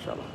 সালাম।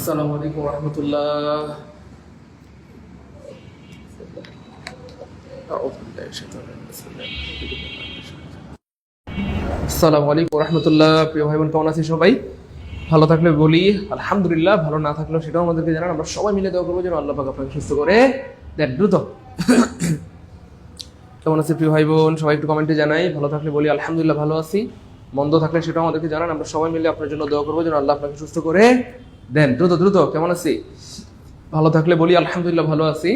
আসসালামু আলাইকুম রহমতুল্লাহ। আসসালামু আলাইকুম রহমতুল্লাহ। প্রিয় ভাই বোন, কেমন আছি সবাই? ভালো থাকলে বলি আলহামদুলিল্লাহ, ভালো না থাকলেও সেটাও আমাদেরকে জানান। আমরা সবাই মিলে দোয়া করবো যেন আল্লাহ পাক আপনাকে সুস্থ করে দেন দ্রুত। কেমন আছে প্রিয় ভাই বোন? সবাই একটু কমেন্টে জানাই। ভালো থাকলে বলি আলহামদুলিল্লাহ ভালো আছি, মন্দ থাকলে সেটাও আমাদেরকে জানান। আমরা সবাই মিলে আপনার জন্য দোয়া করবো যেন আল্লাহ আপনাকে সুস্থ করে দেন দ্রুত দ্রুত। কেমন আছি? ভালো থাকলে বলি আলহামদুলিল্লাহ ভালো আছি,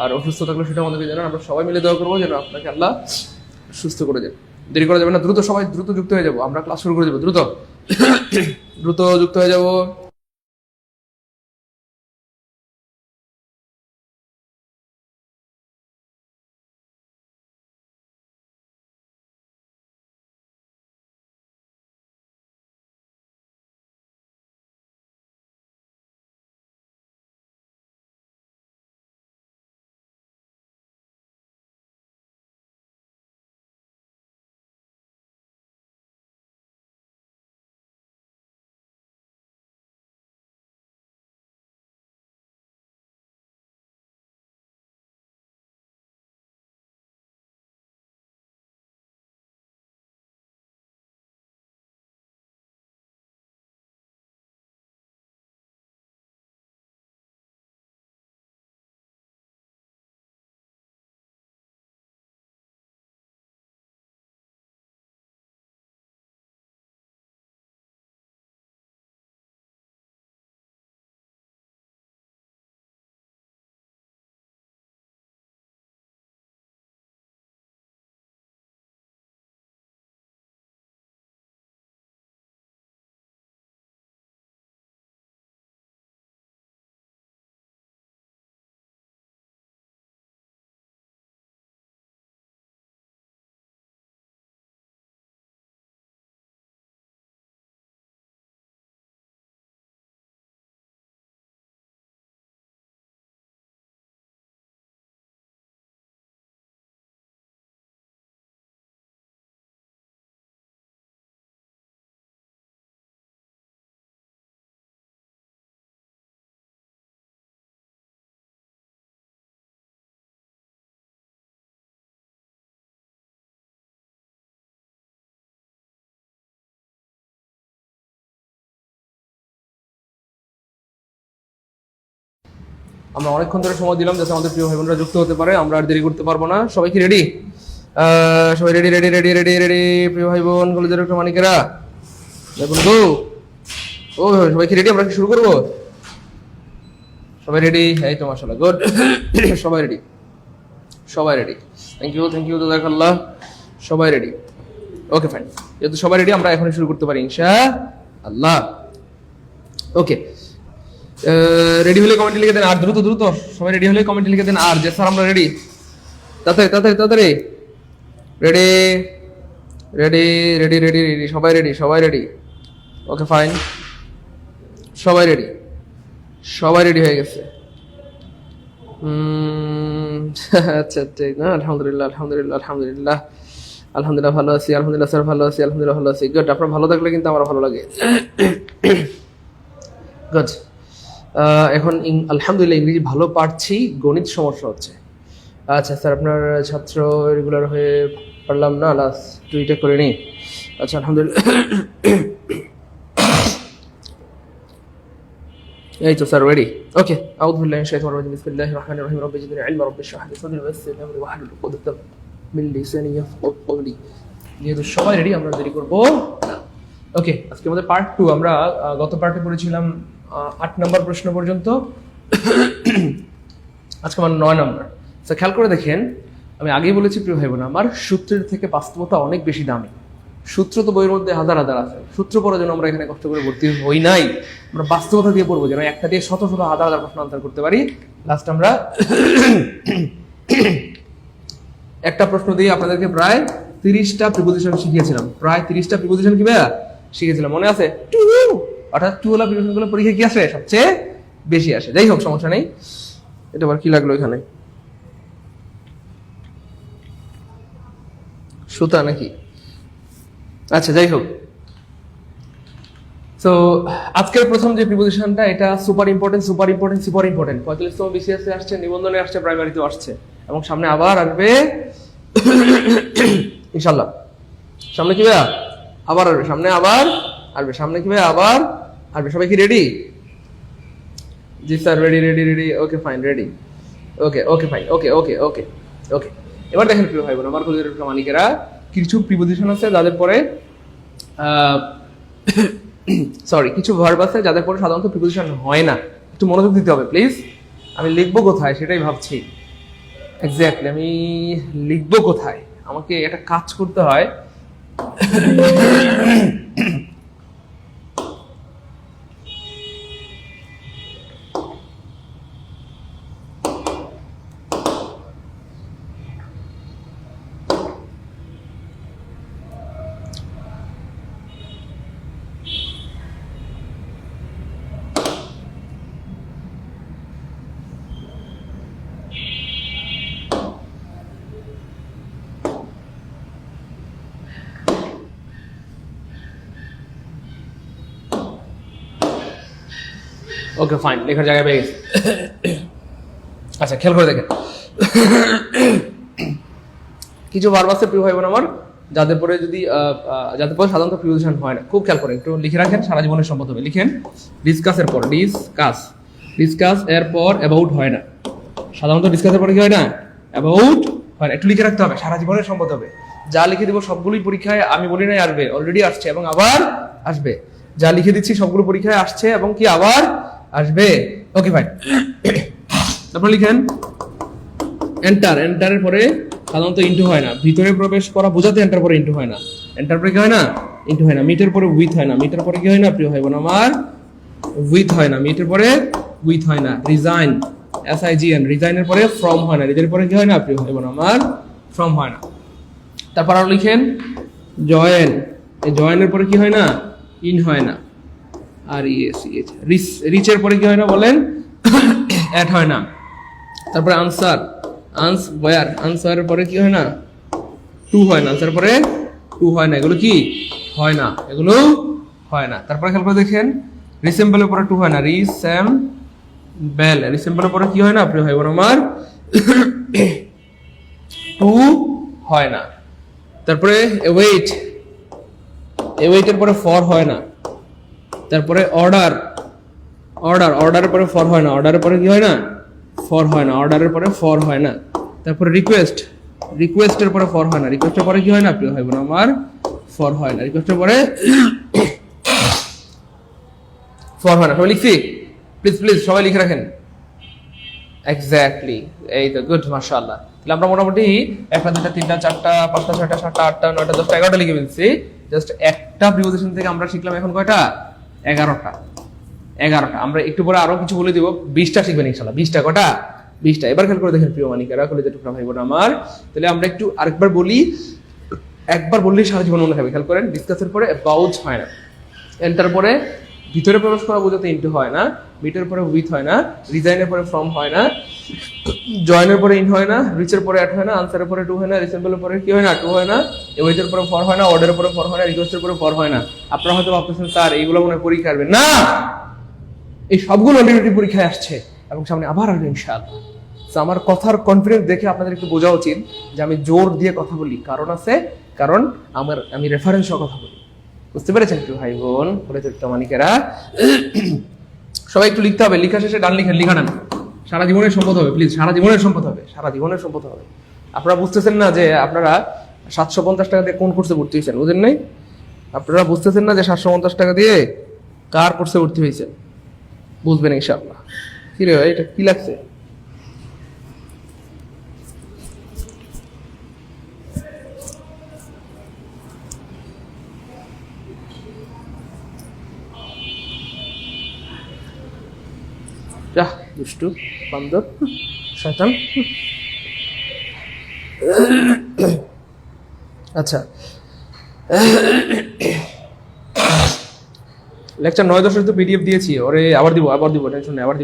আর অসুস্থ থাকলে সেটাও আমাদেরকে জানান। আমরা সবাই মিলে দোয়া করবো যেন আপনাকে আল্লাহ সুস্থ করে দেন। দেরি করা যাবে না, দ্রুত সবাই দ্রুত যুক্ত হয়ে যাবো। আমরা ক্লাস শুরু করে দেবো, দ্রুত দ্রুত যুক্ত হয়ে যাবো। আমরা অনেকক্ষণ ধরে সময় দিলাম যাতে আমাদের প্রিয় ভাই বোনরা যুক্ত হতে পারে। আমরা আর দেরি করতে পারবো না। সবাই কি রেডি? সবাই ready ready ready ready ready প্রিয় ভাই বোন, কলেজের একটু মানিকেরা দেখুন গো। ও সবাই কি রেডি? আমরা কি শুরু করবো? সবাই রেডি? এই তো মাশাআল্লাহ, গুড। সবাই রেডি, সবাই রেডি। Thank you জাযাকাল্লাহ। সবাই রেডি? Okay fine. যেহেতু সবাই রেডি, আমরা এখনই শুরু করতে পারি ইনশাআল্লাহ। ওকে, রেডি হলে কমেন্টে লিখে দেন আর, দ্রুত দ্রুত সবাই রেডি হলে কমেন্টে লিখে দেন আর, যে স্যার আমরা রেডি। তাড়াতাড়ি তাড়াতাড়ি তাড়াতাড়ি। Ready ready ready ready ready সবাই রেডি, সবাই রেডি। ওকে ফাইন, সবাই রেডি, সবাই রেডি হয়ে গেছে। আচ্ছা আচ্ছা, না আলহামদুলিল্লাহ আলহামদুলিল্লাহ আলহামদুলিল্লাহ আলহামদুলিল্লাহ ভালো আছি, আলহামদুলিল্লাহ স্যার ভালো আছি, আলহামদুলিল্লাহ ভালো আছি। গুড, আপনার ভালো থাকলে কিন্তু আমার ভালো লাগে। গুড। এখন আলহামদুলিল্লাহ ইংরেজি ভালো পারছি, গণিত সমস্যা হচ্ছে। আচ্ছা স্যার, আপনার ছাত্র রেগুলার হয়ে পারলাম না, লাস্ট টুইটা করে নিই। আচ্ছা আলহামদুলিল্লাহ। এই তো স্যার রেডি। ওকে, আউযু বিল্লাহি মিনাশ শাইতানির রাজিম, বিসমিল্লাহির রহমানির রহিম, রব্বি জিদনি ইলমা, রব্বি ইশরাহ লি সাদরি ওয়াইসির লি আমরি ওয়াহলুল উকদাতাম মিন লিসানি ইয়াফকাহু কওলি। যেহেতু সবাই রেডি, আমরা দেরি করব না। ওকে, আজকে আমাদের পার্ট 2। আমরা গত পার্টে পড়েছিলাম 8 নম্বর প্রশ্ন পর্যন্ত। আজকে আমার 9 নম্বর। স্যার খেয়াল করে দেখেন, আমি আগেই বলেছি প্রিয় ভাই বোন, আমার সূত্রের থেকে বাস্তবতা অনেক বেশি দামি। সূত্র তো বইয়ের মধ্যে হাজার হাজার আছে, সূত্র পড়ার জন্য আমরা এখানে কষ্ট করে ভর্তি হই নাই। আমরা বাস্তবতা দিয়ে পড়বো, যেন একটা দিয়ে শত শত হাজার হাজার প্রশ্ন আনসার করতে পারি। লাস্ট আমরা একটা প্রশ্ন দিয়ে আপনাদেরকে প্রায় 30টা প্রিপোজিশন শিখিয়েছিলাম। প্রায় 30টা প্রিপোজিশন কি ভাইয়া শিখেছিলাম, মনে আছে? অর্থাৎ টু ওলা প্রিপোজিশন গুলো পরীক্ষায় কি আসে? সবচেয়ে বেশি আসে। যাই হোক, সমস্যা নেই। এটা আবার কি লাগলো এখানে? সুতা নাকি? আচ্ছা যাই হোক, সো আজকের প্রথম যে প্রিপোজিশনটা এটা super important super important super important 45তম বিসিএস আসছে, নিবন্ধনে আসছে, প্রাইমারিতেও আসছে এবং সামনে আবার আসবে ইনশাআল্লাহ। সামনে কি ভাইয়া আবার আসবে, সামনে আবার আসবে, সামনে কি ভাইয়া আবার আসবে। সবাই কি রেডি? জি sir ready ready ready. Okay fine ready. Okay okay fine okay okay okay okay. এবার দেখেন প্রিয় ভাই বোন আমার কলিজার প্রামাণিকেরা, কিছু প্রিপোজিশন আছে যাদের পরে সরি কিছু ভার্ব আছে যাদের পরে সাধারণত প্রিপোজিশন হয় না। একটু মনোযোগ দিতে হবে প্লিজ। আমি লিখবো কোথায় সেটাই ভাবছি। এক্স্যাক্টলি আমি লিখবো কোথায়, আমাকে একটা কাজ করতে হয়। ওকে ফাইন, লেখার জায়গায় পেয়ে গেছি। আচ্ছা খেয়াল করে দেখেন, কিছু ভার্ব আছে প্রিয় ভাই বোন আমার যাদের পরে যদি যাদের পরে সাধারণত প্রিপোজিশন হয় না। খুব খেয়াল করেন, একটু লিখে রাখেন, সারা জীবনের সম্পদ হবে। লিখেন ডিসকাসের পর ডিসকাস, ডিসকাস এর পর অ্যাবাউট হয় না। সাধারণত ডিসকাসের পরে কি হয় না? অ্যাবাউট হয় না। একটু লিখে রাখতে হবে, সারা জীবনের সম্পদ হবে। যা লিখে দিব সবগুলোই পরীক্ষায়, আমি বলি নাই আসবে, অলরেডি আসছে এবং আবার আসবে। যা লিখে দিচ্ছি সবগুলো পরীক্ষায় আসছে এবং কি আবার আসবে। ওকে ভাই, তারপর লিখেন এন্টার। এন্টারের পরে সাধারণত ইন্টু হয় না। ভিতরে প্রবেশ করা বোঝাতে এন্টার পরে ইন্টু হয় না। এন্টার পরে কি হয় না? ইন্টু হয় না। মিটের পরে উইথ হয় না। মিটের পরে কি হয় না প্রিয় ভাই বোন আমার? উইথ হয় না। মিটের পরে উইথ হয় না। রিজাইন, SIGN, রিজাইনের পরে ফ্রম হয় না। রিজাইনের পরে কি হয় না প্রিয় ভাই বোন আমার? ফ্রম হয় না। তারপর আরো লিখেন জয়েন। এই জয়েনের পরে কি হয় না? ইন হয় না। আর রিচ, রিচের পরে কি হয় না বলেন? অ্যাড হয় না। তারপরে আনসার, ওয়্যার, আনসারের পরে কি হয় না? টু হয় না। আনসার পরে টু হয় না। এগুলো কি হয় না? এগুলো হয় না। তারপরে খেয়াল করে দেখেন রিসেম্বলের পরে টু হয় না। রিসেম্বল, রিসেম্বলের পরে কি হয় না প্রিয় ভাই বোন আমার? টু হয় না। তারপরে ওয়েট, ওয়েটের পরে ফর হয় না। তারপরে অর্ডার, অর্ডারের পরে ফর হয় না। অর্ডারের পরে কি হয় না? ফর হয় না। অর্ডারের পরে ফর হয় না। তারপরে রিকোয়েস্ট, রিকোয়েস্টের পরে ফর হয় না। রিকোয়েস্টের পরে কি হয় না প্রিয় ভাই বোন আমার? ফর হয় না। রিকোয়েস্টের পরে ফর হয় না। সবাই লিখছি? প্লিজ প্লিজ সবাই লিখে রাখেন। এক্স্যাক্টলি, এই তো গুড, মাশাআল্লাহ। তাহলে আমরা মোটামুটি 1 2 3 4 5 6 7 8 9 10 11টা লিখে ফেলছি। জাস্ট একটা প্রিপোজিশন থেকে আমরা শিখলাম এখন কয়টা? 11টা। 11টা। আমরা একটু পরে আরো কিছু বলে দিব, 20টা শিখবেন ইনশাআল্লাহ। 20টা কটা? 20টা। এবার খেয়াল করে দেখেন প্রিয় মানিকেরা, কলেজের টুকরা ভাই বোন আমার। তাহলে আমরা একটু আরেকবার বলি, একবার বললেই সারা জীবন মনে থাকবে। খেয়াল করেন ডিসকাসের পরে অ্যাবাউট হয় না। এন্টার পরে ভিতরে প্রবেশ করা বোঝাতে ইন্টু হয় না। মিটের পরে উইথ হয় না। রিজাইনের পরে ফ্রম হয় না। জয়েনের পরে ইন হয় না। রিচের পরে অ্যাড হয় না। আনসারের পরে টু হয় না। রিসেম্বলের পরে কি হয় না? টু হয় না। ওয়েটের পরে ফর হয় না। অর্ডারের পরে ফর হয় না। রিকোয়েস্টের পরে ফর হয় না। আপনারা হয়তো ভাবতেছেন স্যার এইগুলো মনে হয় পরীক্ষা আসবে না, এই সবগুলো অলরেডি পরীক্ষায় আসছে এবং সামনে আবার আসবে ইনশাআল্লাহ। আমার কথার কনফিডেন্স দেখে আপনাদের একটু বোঝা উচিত যে আমি জোর দিয়ে কথা বলি, কারণ আছে, কারণ আমি রেফারেন্স সহ কথা বলি। বুঝতে পেরেছেন একটু ভাই বোন, কলেজের মানিকেরা? সবাই একটু লিখতে হবে, লেখা শেষে ডান লিখেন, লেখা ডান। সারা জীবনের সম্পদ হবে, প্লিজ, সারা জীবনের সম্পদ হবে, সারা জীবনের সম্পদ হবে। আপনারা বুঝতেছেন না যে আপনারা 750 টাকা দিয়ে কোন কোর্সে ভর্তি হয়েছেন, বুঝেন নাই? আপনারা বুঝতেছেন না যে 750 টাকা দিয়ে কার কোর্সে ভর্তি হয়েছেন, বুঝবেন ইনশাআল্লাহ। কি রে ভাই, এটা কি লাগছে? দুষ্টু বান্দর, শয়তান। আচ্ছা, লেকচার 9-10 তো পিডিএফ দিয়েছি, ওরে আবার দিব টেনশন নেই, আবার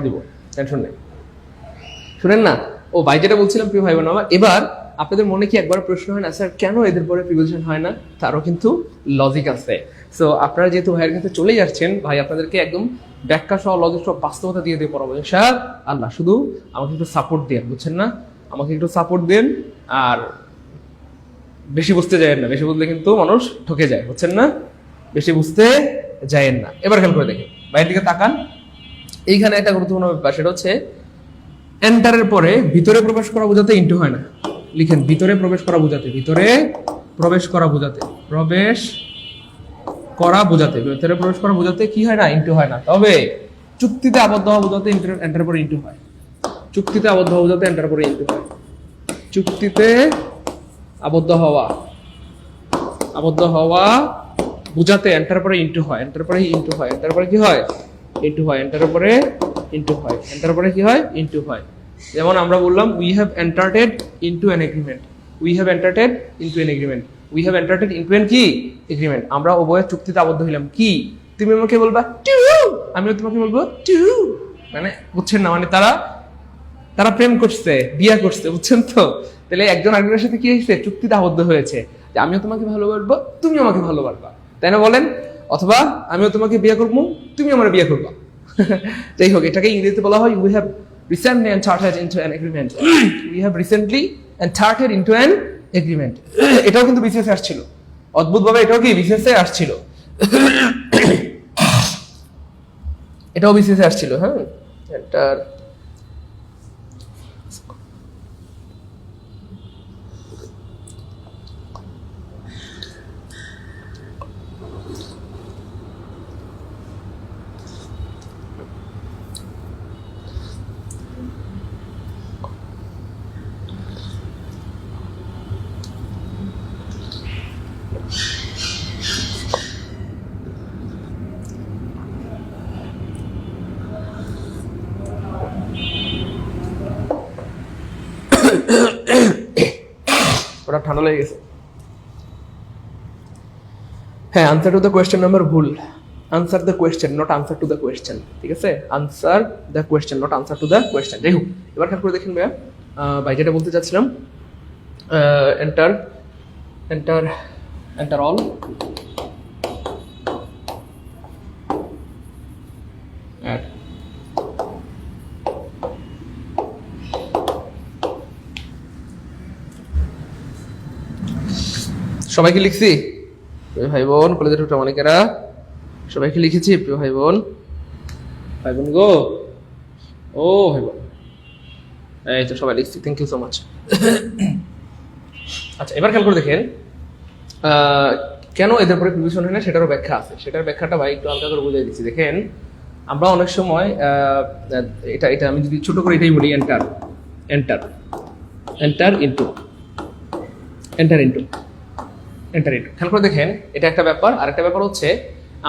দিব টেনশন নেই। শুনেন না, ও ভাই যেটা বলছিলাম প্রিয় ভাই বোন আমার, এবার আপনাদের মনে কি একবার প্রশ্ন হয় না স্যার কেন এদের পরে প্রিপোজিশন হয় না? তারও কিন্তু লজিক আছে। সো আপনারা যেহেতু ভাইয়ের কাছে চলে যাচ্ছেন, ভাই আপনাদেরকে একদম ব্যাখ্যা সহ লজিক সহ বাস্তবতা দিয়ে দিয়ে পড়াবো স্যার আল্লাহ। শুধু আমাকে একটু সাপোর্ট দেন, বুঝছেন না? আমাকে একটু সাপোর্ট দেন, আর বেশি বুঝতে যায়েন না, বেশি বুঝলে কিন্তু মানুষ ঠকে যায়, বুঝছেন না? বেশি বুঝতে যায়েন না। এবার খেয়াল করে দেখেন, বাইরের দিকে তাকান। এইখানে একটা গুরুত্বপূর্ণ ব্যাপার, সেটা হচ্ছে এন্টারের পরে ভিতরে প্রবেশ করা বোঝাতে ইন্টু হয় না। লিখেন ভিতরে প্রবেশ করা বোঝাতে, ভিতরে প্রবেশ করা বোঝাতে, প্রবেশ করা বোঝাতে, ভিতরে প্রবেশ করা বোঝাতে কি হয় না? ইন্টু হয় না। তবে চুক্তিতে আবদ্ধ হওয়া বোঝাতে এন্টারের পরে ইন্টু হয়। চুক্তিতে আবদ্ধ হওয়া বোঝাতে এন্টারের পরে ইন্টু হয়। চুক্তিতে আবদ্ধ হওয়া, আবদ্ধ হওয়া বুঝাতে এন্টার পরে ইন্টু হয়, এন্টার পরে ইন্টু হয়, এন্টার পরে কি হয়? ইন্টু হয়, এন্টার পরে ইন্টু হয়, এন্টার পরে কি হয়? ইন্টু হয়। যেমন আমরা বললাম we have entered into an agreement, we have entered into an agreement, we have entered into an কি এগ্রিমেন্ট। আমরা উভয়ে চুক্তিতে আবদ্ধ হইলাম। কি? তুমি আমাকে বলবা টু, আমিও তোমাকে বলবো টু। মানে বুঝছেন না? মানে তারা তারা প্রেম করছে, বিয়ে করছে, বুঝছেন তো? তাহলে একজন আরেকজনের সাথে কি হয়েছে? চুক্তিতে আবদ্ধ হয়েছে যে আমিও তোমাকে ভালোবাসবো, তুমি আমাকে ভালোবাসবা, তাই না বলেন? অথবা আমিও তোমাকে বিয়ে করবো, তুমি আমার বিয়ে করবা। যাই হোক, এটাকে ইংরেজিতে বলা হয় we have recently entered into an agreement. We have recently entered into an agreement. এটাও কিন্তু বিসিএস আসছিল, অদ্ভুতভাবে এটাও কি বিসিএস আসছিল, এটাও বিসিএস আসছিল। হ্যাঁ, এন্টার ওটা ঠান্ডা লেগে গেছে। হ্যাঁ, answer to the question number ভুল। Answer the question, not answer to the question. ঠিক আছে, answer the question, not answer to the question. যাই হোক, এবার খেয়াল করে দেখেন ভাইয়া, ভাই যেটা বলতে চাচ্ছিলাম, এন্টার এন্টার এন্টার অল সবাইকে লিখছি ভাই বোন, কলেজের ছোট অনেকেরা সবাইকে লিখেছি প্রিয় ভাই বোন, ভাই বোন গো, ও ভাই বোন, এই তো সবাই লিখছি, থ্যাংক ইউ সো মাচ। আচ্ছা, এবার খেয়াল করে দেখেন কেন এদের পরে প্রিভিশন হয় না, সেটারও ব্যাখ্যা আছে। সেটার ব্যাখ্যাটা ভাই একটু হালকা করে বুঝাই দিচ্ছি। দেখেন, আমরা অনেক সময় এটা এটা আমি যদি ছোট করে এটাই বলি, enter enter enter into enter into enter into. খেয়াল করে দেখেন, এটা একটা ব্যাপার। আর একটা ব্যাপার হচ্ছে,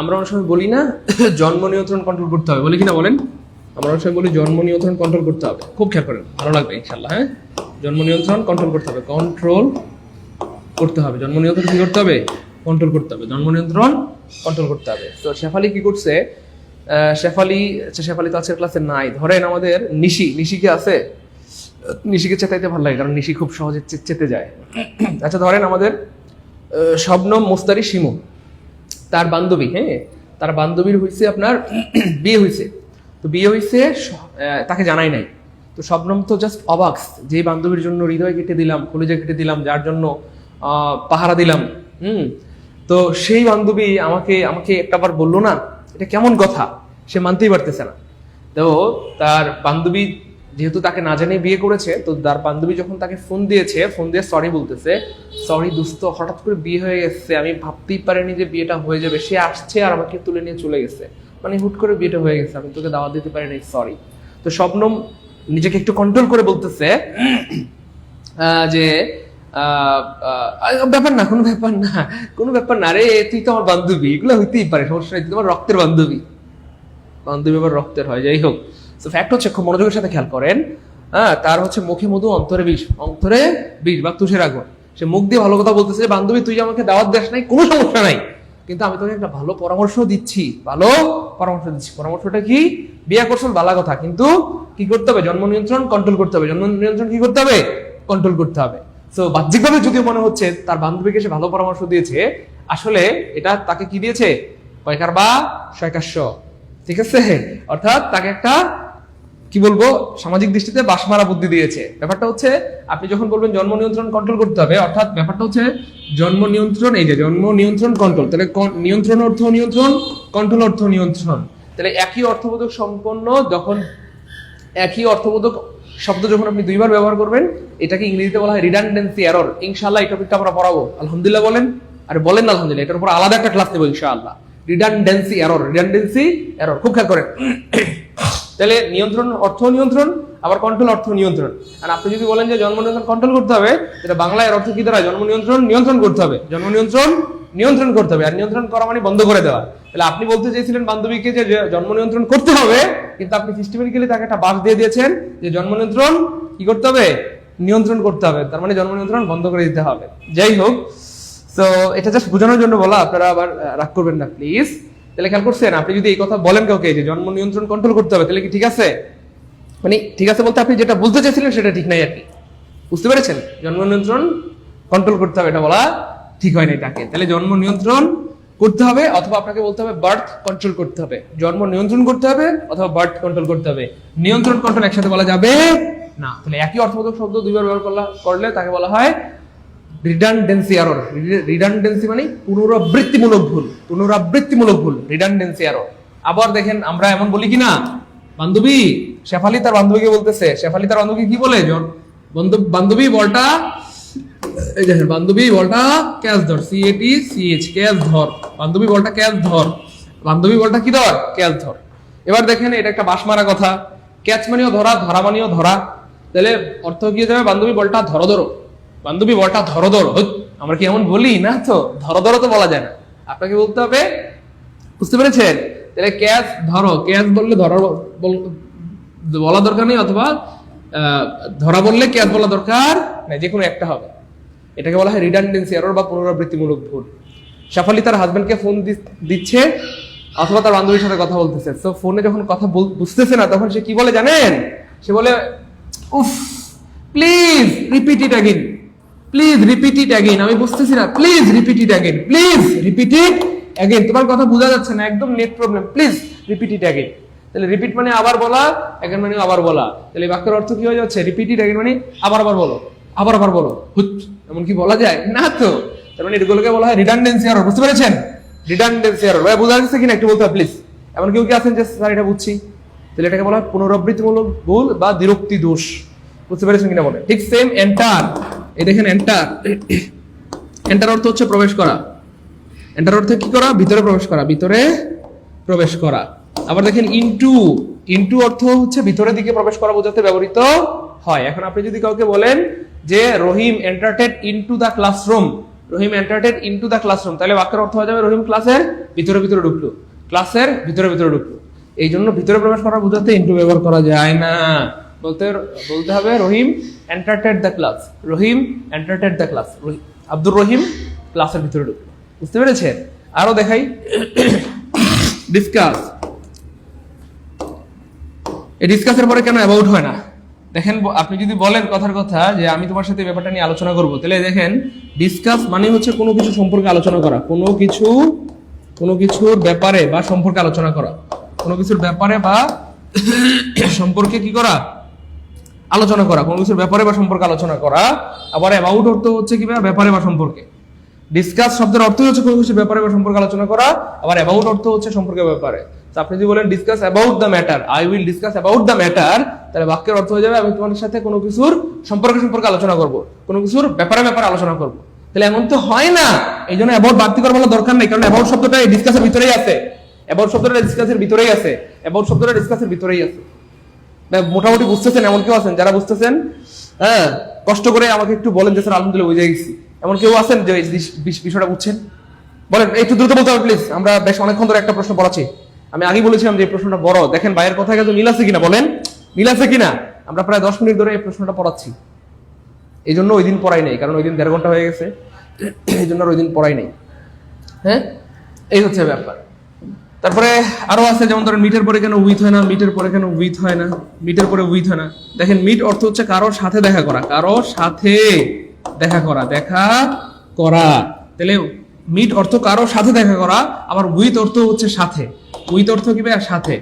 আমরা অনেক সময় বলি না জন্ম নিয়ন্ত্রণ কন্ট্রোল করতে হবে, বলি কিনা বলেন? আমরা অনেক সময় বলি জন্ম নিয়ন্ত্রণ কন্ট্রোল করতে হবে। খুব খেয়াল করেন, ভালো লাগবে ইনশাল্লাহ। হ্যাঁ, জন্ম নিয়ন্ত্রণ কন্ট্রোল করতে হবে, কন্ট্রোল করতে হবে। জন্ম নিয়ন্ত্রণ কি করতে হবে? কন্ট্রোল করতে হবে, জন্ম নিয়ন্ত্রণ কন্ট্রোল করতে হবে। তো শেফালি কি করছে? শেফালি তো আজকের ক্লাসে নাই। ধরেন আমাদের নিশি কি আছে? নিশিকে চেতাইতে ভালো লাগে, কারণ নিশি খুব সহজে চেতে যায়। আচ্ছা, ধরেন আমাদের শবনম, মুস্তারি, শিমু, তার বান্ধবী। হ্যাঁ, তার বান্ধবীর হয়েছে আপনার বিয়ে হয়েছে। তো বিয়ে হয়েছে, তাকে জানাই নাই। তো শবনম তো জাস্ট অবাক, যে বান্ধবীর জন্য হৃদয় কেটে দিলাম, কলিজা কেটে দিলাম, যার জন্য পাহারা দিলাম, তো সেই বান্ধবী আমাকে একটা বার বললো না, এটা কেমন কথা? সে মানতেই পারতেছে না। তো তার বান্ধবী যেহেতু তাকে না জানিয়ে বিয়ে করেছে, তো তার বান্ধবী যখন তাকে ফোন দিয়ে সরি বলতেছে, সরি দোস্ত, হঠাৎ করে বিয়ে হয়ে গেছে, আমি ভাবতেই পারিনি যে বিয়েটা হয়ে যাবে। সে আসছে আর আমাকে তুলে নিয়ে চলে গেছে, মানে হুট করে বিয়েটা হয়ে গেছে, আমি তোকে দাওয়াত দিতে পারিনি, সরি। তো শবনম নিজেকে একটু কন্ট্রোল করে বলতেছে যে ব্যাপার না, কোনো ব্যাপার না রে, তুই তো আমার বান্ধবী, এগুলো হইতেই পারে, সমস্যা নেই, তুই তোমার রক্তের বান্ধবী আবার রক্তের হয়। যাই হোক, তো ফ্যাক্ট হচ্ছে, খুব মনোযোগের সাথে খেয়াল করেন, হ্যাঁ, তার হচ্ছে মুখে মধু অন্তরে বিষ বা তুষের আগুন। সে মুখ দিয়ে ভালো কথা বলতেছে, বান্ধবী তুই আমাকে দাওয়াত দেস নাই, কোনো সমস্যা নাই, কিন্তু আমি তোকে একটা ভালো পরামর্শ দিচ্ছি, পরামর্শটা কি? বিয়ে করছেন ভালো কথা, কিন্তু কি করতে হবে? জন্ম নিয়ন্ত্রণ কন্ট্রোল করতে হবে। জন্ম নিয়ন্ত্রণ কি করতে হবে? কন্ট্রোল করতে হবে। সো বাহ্যিকভাবে যদিও মনে হচ্ছে তার বান্ধবীকে সে ভালো পরামর্শ দিয়েছে, আসলে এটা তাকে কি দিয়েছে? কয়কার বা শয়কার শ, ঠিক আছে? অর্থাৎ তাকে একটা কি বলবো, সামাজিক দৃষ্টিতে বাসমারা বুদ্ধি দিয়েছে। ব্যাপারটা হচ্ছে আপনি যখন বলবেন জন্ম নিয়ন্ত্রণ কন্ট্রোল করতে হবে, অর্থাৎ ব্যাপারটা হচ্ছে জন্ম নিয়ন্ত্রণ, এই যে জন্ম নিয়ন্ত্রণ কন্ট্রোল, তাহলে নিয়ন্ত্রণ অর্থ নিয়ন্ত্রণ, কন্ট্রোল অর্থ নিয়ন্ত্রণ। তাহলে একই অর্থবোধক সম্পন্ন যখন একই অর্থবোধক শব্দ যখন আপনি দুইবার ব্যবহার করবেন, এটাকে ইংরেজিতে বলা হয় রিডান্ডেন্সি এরর। ইনশাআল্লাহ এই টপিকটা আমরা পড়াবো, আলহামদুলিল্লাহ বলেন, আরে বলেন না আলহামদুলিল্লাহ, এটার উপর আলাদা একটা ক্লাস নেবো ইনশাআল্লাহ। রিডান্ডেন্সি এরর, রিডান্ডেন্সি এরর, খুব খেয়াল করেন। তাহলে নিয়ন্ত্রণ অর্থ নিয়ন্ত্রণ, আবার কন্ট্রোল অর্থ নিয়ন্ত্রণ। আর আপনি যদি বলেন যে জন্ম নিয়ন্ত্রণ কন্ট্রোল করতে হবে, এটা বাংলায় অর্থ কি দাঁড়ায়? জন্ম নিয়ন্ত্রণ নিয়ন্ত্রণ করতে হবে, জন্ম নিয়ন্ত্রণ নিয়ন্ত্রণ করতে হবে। আর নিয়ন্ত্রণ করা মানে বন্ধ করে দেওয়া। তাহলে আপনি বলতে চেয়েছিলেন বান্ধবীকে যে জন্ম নিয়ন্ত্রণ করতে হবে, কিন্তু আপনি সিস্টেমেটিক্যালি তাকে একটা বাস দিয়ে দিয়েছেন যে জন্ম নিয়ন্ত্রণ কি করতে হবে? নিয়ন্ত্রণ করতে হবে। তার মানে জন্ম নিয়ন্ত্রণ বন্ধ করে দিতে হবে। যাই হোক, তো এটা জাস্ট বোঝানোর জন্য বলা, আপনারা আবার রাগ করবেন না প্লিজ। তাহলে খেয়াল করছেন, আপনি যদি এই কথা বলেন কাউকে যে জন্ম নিয়ন্ত্রণ কন্ট্রোল করতে হবে, তাহলে কি ঠিক আছে? মানে ঠিক আছে বলতে আপনি যেটা বলতে চাইছিলেন সেটা ঠিক নাই আর কি, বুঝতে পেরেছেন? জন্ম নিয়ন্ত্রণ কন্ট্রোল করতে হবে এটা বলা ঠিক হয় নাই তাকে। তাহলে জন্ম নিয়ন্ত্রণ করতে হবে, অথবা আপনাকে বলতে হবে বার্থ কন্ট্রোল করতে হবে। জন্ম নিয়ন্ত্রণ করতে হবে অথবা বার্থ কন্ট্রোল করতে হবে, নিয়ন্ত্রণ কন্ট্রোল একসাথে বলা যাবে না। তাহলে একই অর্থবোধক শব্দ দুইবার ব্যবহার করলে তাকে বলা হয় রিডান্ডেন্সি এরর। রিডান্ডেন্সি মানে পুনরাবৃত্তিমূলক ভুল, পুনরাবৃত্তিমূলক ভুল, রিডান্ডেন্সি এরর। আবার দেখেন আমরা এমন বলি কিনা, বান্ধবী শেফালি তার বান্ধবীকে বলতেছে, শেফালি তার বান্ধবীকে কি বলে? বান্ধবী বলটা, এই দেখেন বান্ধবী বলটা ক্যাচ ধর, CATCH, ক্যাচ ধর, বান্ধবী বলটা ক্যাচ ধর, বান্ধবী বলটা কি ধর? ক্যাচ ধর। এবার দেখেন এটা একটা বাসমারা কথা, ক্যাচ মানেও ধরা, ধরা মানেও ধরা। তাহলে অর্থ কি যাবে? বান্ধবী বলটা ধরো ধরো, বান্ধবী বলটা ধরো ধরো। আমরা কি এমন বলি? না তো, ধরো ধরো তো বলা যায় না, আপনাকে বলতে হবে, বুঝতে পেরেছেন? তাহলে ক্যাচ ধরো, ক্যাচ বললে ধরার বলা দরকার নেই, অথবা ধরা বললে ক্যাচ বলা দরকার নেই, যে কোনো একটা হবে। এটাকে বলা হয় রিডান্ডেন্সি এরর বা পুনরাবৃত্তিমূলক ভুল। শেফালি তার হাজবেন্ডকে ফোন দিচ্ছে অথবা তার বান্ধবীর সাথে কথা বলতেছে, তো ফোনে যখন কথা বুঝতেছে না, তখন সে কি বলে জানেন? সে বলে উফ, please repeat it again, please repeat it again, আমি বুঝতেছি না, please repeat it again, please repeat it again, তোমার কথা বোঝা যাচ্ছে না, একদম net problem, please repeat it again. তাহলে রিপিট মানে আবার বলা, অ্যাগেন মানে আবার বলা। তাহলে বাক্যের অর্থ কি হয়ে যাচ্ছে? রিপিট ইট অ্যাগেন মানে আবার আবার বলো, আবার আবার বলো। এমন কি বলা যায়? না তো। তার মানে এগুলোকে বলা হয় রিডান্ডেন্সি এরর, বুঝতে পেরেছেন? রিডান্ডেন্সি এরর ভাই বোঝা যাচ্ছে কিনা একটু বলতে হবে প্লিজ। এমন কেউ কি আছেন যে স্যার এটা বুঝছি? তাহলে এটাকে বলা হয় পুনরাবৃত্তিমূলক ভুল বা বিরক্তি দোষ, বুঝতে পেরেছেন কিনা বলে। ঠিক সেম এন্টার, এই দেখেন এন্টার, এন্টার অর্থ হচ্ছে প্রবেশ করা, এন্টার অর্থ কি করা? ভিতরে প্রবেশ করা, ভিতরে প্রবেশ করা। আবার দেখেন ইনটু, ইনটু অর্থ হচ্ছে ভিতরের দিকে প্রবেশ করা বোঝাতে ব্যবহৃত হয়। এখন আপনি যদি কাউকে বলেন যে Rahim entered into the classroom, Rahim entered into the classroom, তাহলে বাক্যের অর্থ হয়ে যাবে রহিম ক্লাসের ভিতরে ভিতরে ঢুকলো, ক্লাসের ভিতরে ভিতরে ঢুকলো। এই জন্য ভিতরে প্রবেশ করা বোঝাতে ইনটু ব্যবহার করা যায় না, বলতে হবে Rahim entered the class, Rahim entered the class, Abdur Rahim ক্লাসের ভিতরে ঢুকলো, বুঝতে পেরেছেন? আরো দেখাই, ডিসকাস। এই ডিসকাসের পরে কেন অ্যাবাউট হয় না? দেখেন আপনি যদি বলেন কথার কথা যে আমি তোমার সাথে ব্যাপারটা নিয়ে আলোচনা করব, তাহলে দেখেন ডিসকাস মানে হচ্ছে কোনো কিছু সম্পর্কে আলোচনা করা, কোনো কিছুর ব্যাপারে বা সম্পর্কে আলোচনা করা, কোনো কিছুর ব্যাপারে বা সম্পর্কে কি করা? আলোচনা করা, কোনো কিছুর ব্যাপারে বা সম্পর্কে আলোচনা করা। আবার অ্যাবাউট অর্থ হচ্ছে কি ব্যাপারে বা সম্পর্কে। ডিসকাস শব্দের অর্থ হচ্ছে কোনো কিছুর ব্যাপারে বা সম্পর্কে আলোচনা করা, আবার অ্যাবাউট অর্থ হচ্ছে সম্পর্কে ব্যাপারে। তো আপনি যদি বলেন discuss about the matter, I will discuss about the matter, তাহলে বাক্যের অর্থ হয়ে যাবে আমি তোমার সাথে কোনো কিছুর সম্পর্কে আলোচনা করব, কোনো কিছুর ব্যাপারে আলোচনা করব। তাহলে এমন তো হয় না, এই জন্য অ্যাবাউট বাড়তি করার বলা দরকার নেই, কারণ অ্যাবাউট শব্দটা এই ডিসকাসের ভিতরেই আছে, অ্যাবাউট শব্দটা ডিসকাসের ভিতরেই আছে, অ্যাবাউট শব্দটা ডিসকাসের ভিতরেই আছে। মোটামুটি বুঝতেছেন? এমন কেউ আছেন যারা বুঝতেছেন? হ্যাঁ, কষ্ট করে আমাকে একটু বলেন যে স্যার আলহামদুলিল্লাহ বুঝে গেছি। এমন কেউ আছেন যে বিষয়টা বুঝছেন? বলেন, একটু দ্রুত বলতে হবে প্লিজ, আমরা বেশ অনেকক্ষণ ধরে একটা প্রশ্ন পড়াচ্ছি। আমি আগে বলেছিলাম যে এই প্রশ্নটা বড়, দেখেন ভাইয়ের কথা কিন্তু মিল আছে কিনা, বলেন মিল আছে কিনা? আমরা প্রায় 10 মিনিট ধরে এই প্রশ্নটা পড়াচ্ছি, এই জন্য ওই দিন পড়াই নাই, কারণ ওই দিন 1.5 ঘন্টা হয়ে গেছে, এই জন্য ওই দিন পড়াই নাই। হ্যাঁ, এই হচ্ছে ব্যাপার। তারপরে আরো আছে, যেমন ধরেন মিটের পরে কেন উইথ হয় না, মিটের পরে কেন উইথ হয় না, মিটের পরে উইথ হয় না। দেখেন মিট অর্থ হচ্ছে কারোর সাথে দেখা করা, কারোর সাথে দেখা করা, দেখা করা। তাহলে মিট অর্থ কারো সাথে দেখা করা, আবার উইথ অর্থ হচ্ছে সাথে। উইথ অর্থ কি ভাই? সাথে।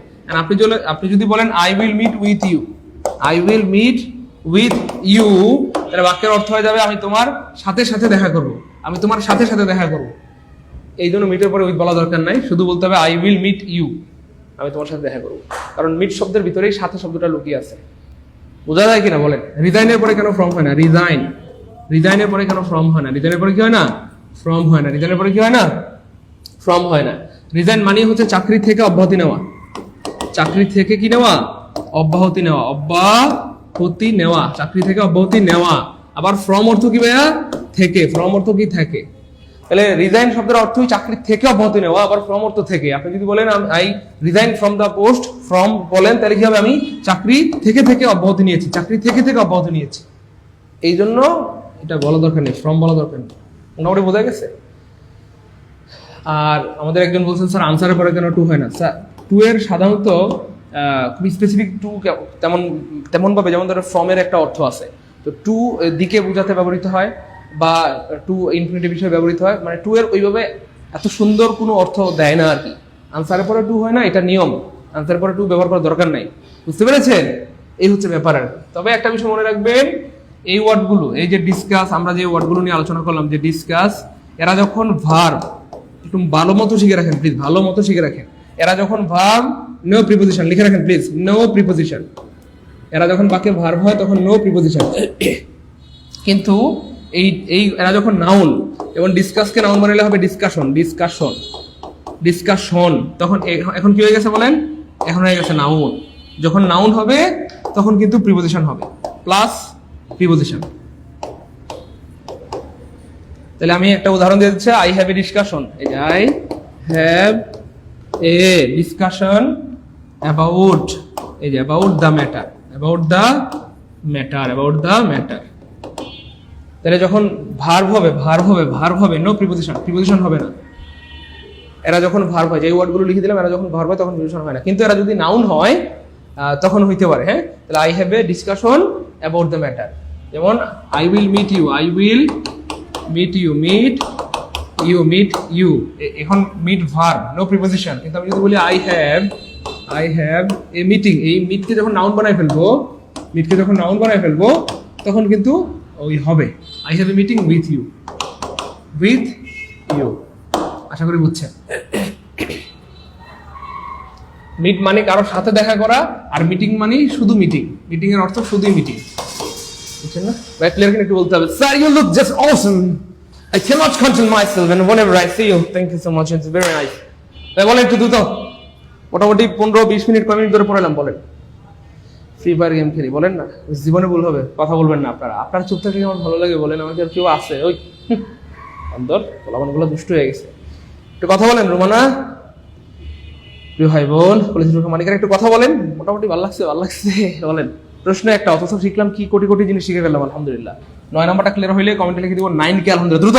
আপনি যদি বলেন I will meet with you, I will meet with you, তাহলে বাক্যের অর্থ হয়ে যাবে আমি তোমার সাথে সাথে দেখা করব, আমি তোমার সাথে সাথে দেখা করব। এই জন্য মিটের পরে উইথ বলা দরকার নাই, শুধু বলতে হবে আই উইল মিট ইউ, আমি তোমার সাথে দেখা করব। কারণ মিট শব্দের ভিতরেই সাথে শব্দটা লুকিয়ে আছে। বোঝা যায় কিনা বলেন? রিজাইনের পরে কেন ফ্রম হয় না? রিজাইনের পরে কেন ফ্রম হয় না? রিজাইনের পরে কি হয় না? ফ্রম হয় না। রিজাইনের পরে কি হয় না? ফ্রম হয় না। রিজাইন মানে হচ্ছে চাকরি থেকে অব্যাহতি নেওয়া। চাকরি থেকে কি নেওয়া? অব্যাহতি নেওয়া। অব্যাহতি নেওয়া, চাকরি থেকে অব্যাহতি নেওয়া। আবার ফ্রম অর্থ কি ভাইয়া? থেকে। ফ্রম অর্থ কি? থেকে। তাহলে রিজাইন শব্দের অর্থই চাকরি থেকে অব্যাহতি নেওয়া, আবার ফ্রম অর্থ থেকে। আপনি যদি বলেন I resign from the post, from বলেন, তাহলে কি হবে? আমি চাকরি থেকে থেকে অব্যাহতি নিয়েছি, চাকরি থেকে থেকে অব্যাহতি নিয়েছি। এই জন্য এটা বলা দরকার নেই, ফ্রম বলা দরকার নেই। মোটামুটি বোঝা গেছে? আর আমাদের একজন বলছেন স্যার আনসারের পরে কেন টু হয় না? স্যার টু এর সাধারণত খুব স্পেসিফিক টু তেমন ভাবে, যেমন ধরো ফ্রমের একটা অর্থ আছে, তো টু দিকে বোঝাতে ব্যবহৃত হয়, বা টু ইনফিনিটিভ হিসেবে ব্যবহৃত হয়। মানে টু এর ওইভাবে এত সুন্দর কোনো অর্থ দেয় না আর কি। আনসারের পরে টু হয় না, এটা নিয়ম। আনসারের পরে টু ব্যবহার করার দরকার নাই। বুঝতে পেরেছেন? এই হচ্ছে ব্যাপার আর কি। তবে একটা বিষয় মনে রাখবেন, এই ওয়ার্ডগুলো, এই যে ডিসকাস, আমরা যে ওয়ার্ডগুলো নিয়ে আলোচনা করলাম, যে ডিসকাস, এরা যখন ভার্ব, একটু ভালো মতো শিখে রাখেন প্লিজ, ভালো মতো শিখে রাখেন। এরা যখন ভার্ব, নো প্রিপোজিশন, লিখে রাখেন প্লিজ, নো প্রিপোজিশন। এরা যখন বাক্যে ভার্ব হয় তখন নো প্রিপোজিশন। কিন্তু এরা যখন নাউন, যেমন ডিসকাসকে নাউন বানালে হবে ডিসকাশন, তখন এখন কি হয়ে গেছে বলেন? এখন হয়ে গেছে নাউন। যখন নাউন হবে তখন কিন্তু প্রিপোজিশন হবে, প্লাস প্রিপোজিশন। তাহলে আমি একটা উদাহরণ দিয়ে দিচ্ছি, আই হ্যাভ এ ডিসকাশন। এই যে I have A discussion about, এই যে অ্যাবাউট দ্য ম্যাটার, তাহলে যখন ভার্ব হবে, নো প্রিপোজিশন হবে না। এরা যখন ভার্ব হয়, যে ওয়ার্ডগুলো লিখে দিলাম, এরা যখন ভার্ব হয় তখন প্রিপোজিশন হয় না। কিন্তু এরা যদি নাউন হয় তখন হইতে পারে। হ্যাঁ, তাহলে I have A discussion about the matter. যেমন আই উইল মিট ইউ, এখন মিট ভার্ব, নো প্রিপোজিশন। কিন্তু আমি যদি বলি আই হ্যাভ এ মিটিং, এই মিটকে যখন নাউন বানায় ফেলবো তখন কিন্তু ওই হবে I have a meeting with you. আশা করি বুঝছেন। মিট মানে কারোর সাথে দেখা করা, আর মিটিং মানে শুধু মিটিং এর অর্থ শুধুই মিটিং। বুঝছেন না ভাই? ক্লিয়ার কিনা একটু বলতে হবে। Sir you look just awesome, I cannot control myself and whenever I see you, thank you so much, it's very nice. ভাই বলেন একটু দ্রুত, মোটামুটি 15-20 মিনিট, কয় মিনিট ধরে পড়ালাম বলেন? ফ্রি ফায়ার গেম খেলি, বলেন না। জীবনে ভুল হবে, কথা বলবেন না আপনারা চুপ থাকলে আমার ভালো লাগে, বলেন। আমাকে আর কেউ আছে ওই অন্তর বলাবানগুলো দুষ্ট হয়ে গেছে, একটু কথা বলেন। রুমানা, প্রিয় ভাই বোন, কলেজের মালিকেরা একটু কথা বলেন। মোটামুটি ভালো লাগছে বলেন। প্রশ্ন একটা, অথচ শিখলাম কি কোটি জিনিস শিখে ফেললাম আলহামদুলিল্লাহ। 9 নাম্বারটা ক্লিয়ার হইলে কমেন্টে লিখে দিব 9 কে আলহামদুলিল্লাহ। দ্রুত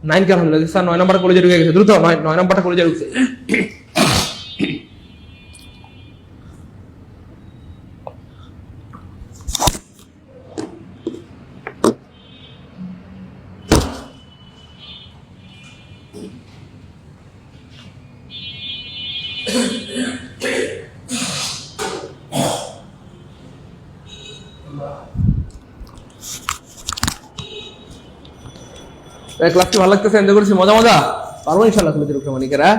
9 কে আলহামদুলিল্লাহ। স্যার 9 নাম্বারটা কলেজে ঢুকে গেছে, দ্রুত 9 নাম্বারটা কলেজে ঢুকছে। ক্লাসটি ভালো লাগতেছে, এনজয় করেছি, মজা পারবো ইনশাআল্লাহ। কলেজের মালিকেরা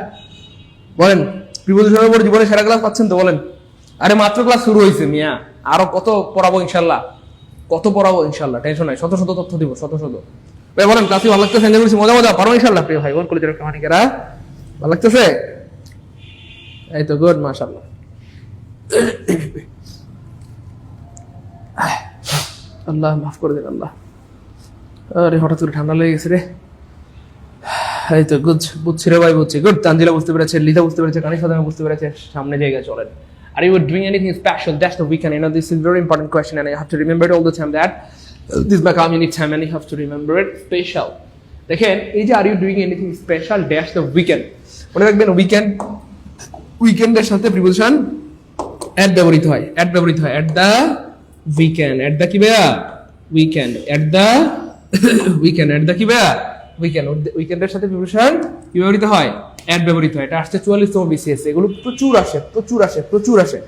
বলেন, প্রিপোজিশনের উপর জীবনে সেরা ক্লাস পাচ্ছেন তো বলেন? আরে মাত্র ক্লাস শুরু হয়েছে মিয়া, আরো কত পড়াবো ইনশাআল্লাহ, টেনশন নাই। শত তথ্য দিব, শত। ভাই বলেন, ক্লাসটি ভালো লাগতেছে, এনজয় করেছি, মজা পারবো ইনশাআল্লাহ। প্রিয় ভাই বোন, কলেজের মালিকেরা ভালো লাগতেছে? এই তো গুড, মাশাআল্লাহ। আল্লাহ মাফ করে দেন আল্লাহ। আরে হঠাৎ করে ঠান্ডা লেগে গেছে রে। এই তো বুঝছি রে ভাই, বুঝছি। গুড। তানজিলা বুঝতে পেরেছে, লিদা বুঝতে পেরেছে, কানিফা বুঝতে পেরেছে। সামনে জায়গায় চলেন। Are you doing anything special? That's the weekend. You know, this is a very important question, and I have to remember it all the time. That this is my community time, and you have to remember it special. দেখেন, এই যে are you doing anything special dash the weekend, মনে রাখবেন উইকেন্ডের সাথে preposition at ব্যবহৃত হয়। At the weekend, at the কি ভাইয়া? Weekend, at the weekend at the কি ভাইয়া উইকেন্ড, উইকেন্ডের সাথে প্রিপোজিশন কি ব্যবহৃত হয়? অ্যাট ব্যবহৃত হয়। এটা আসছে 44তম বিসিএস, এগুলো প্রচুর আসে প্রচুর আসে প্রচুর আসে।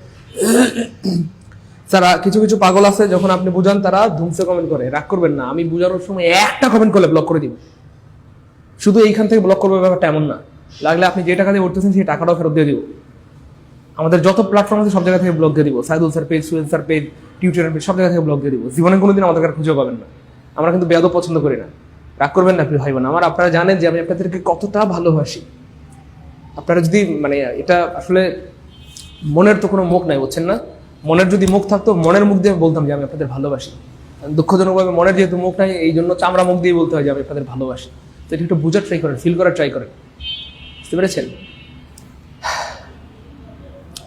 যারা কিছু কিছু পাগল আছে, যখন আপনি বুঝান তারা ধুমসে কমেন্ট করে, রাগ করবেন না, আমি বুঝানোর সময় একটা কমেন্ট করলে ব্লক করে দিব। শুধু এইখান থেকে ব্লক করবে ব্যাপারটা এমন না, লাগলে আপনি যে টাকা দিয়ে উঠতেছেন সেই টাকাটাও ফেরত দিয়ে দিব। আমাদের যত প্ল্যাটফর্ম আছে সব জায়গা থেকে ব্লক দিয়ে দিব, Saidul sir page, Suel sir page, tutorial page, সব জায়গা থেকে ব্লক দিয়ে দিব। জীবনে কোনোদিন আমাদের কাছে খুঁজে পাবেন না। আমরা কিন্তু বেয়াদব পছন্দ করি না, রাগ করবেন না প্রিয় ভাই বোন আমার। আপনারা জানেন যে আমি আপনাদেরকে কতটা ভালোবাসি। আপনারা যদি মানে এটা আসলে মনের তো কোনো মুখ নাই, বুঝছেন না? মনের যদি মুখ থাকতো, মনের মুখ দিয়ে বলতাম যে আমি আপনাদের ভালোবাসি। দুঃখজনকভাবে মনের যেহেতু মুখ নাই, এই জন্য চামড়া মুখ দিয়ে বলতে হয় যে আমি আপনাদের ভালোবাসি। তো এটা একটু বোঝার ট্রাই করেন, ফিল করার ট্রাই করেন, বুঝতে পেরেছেন?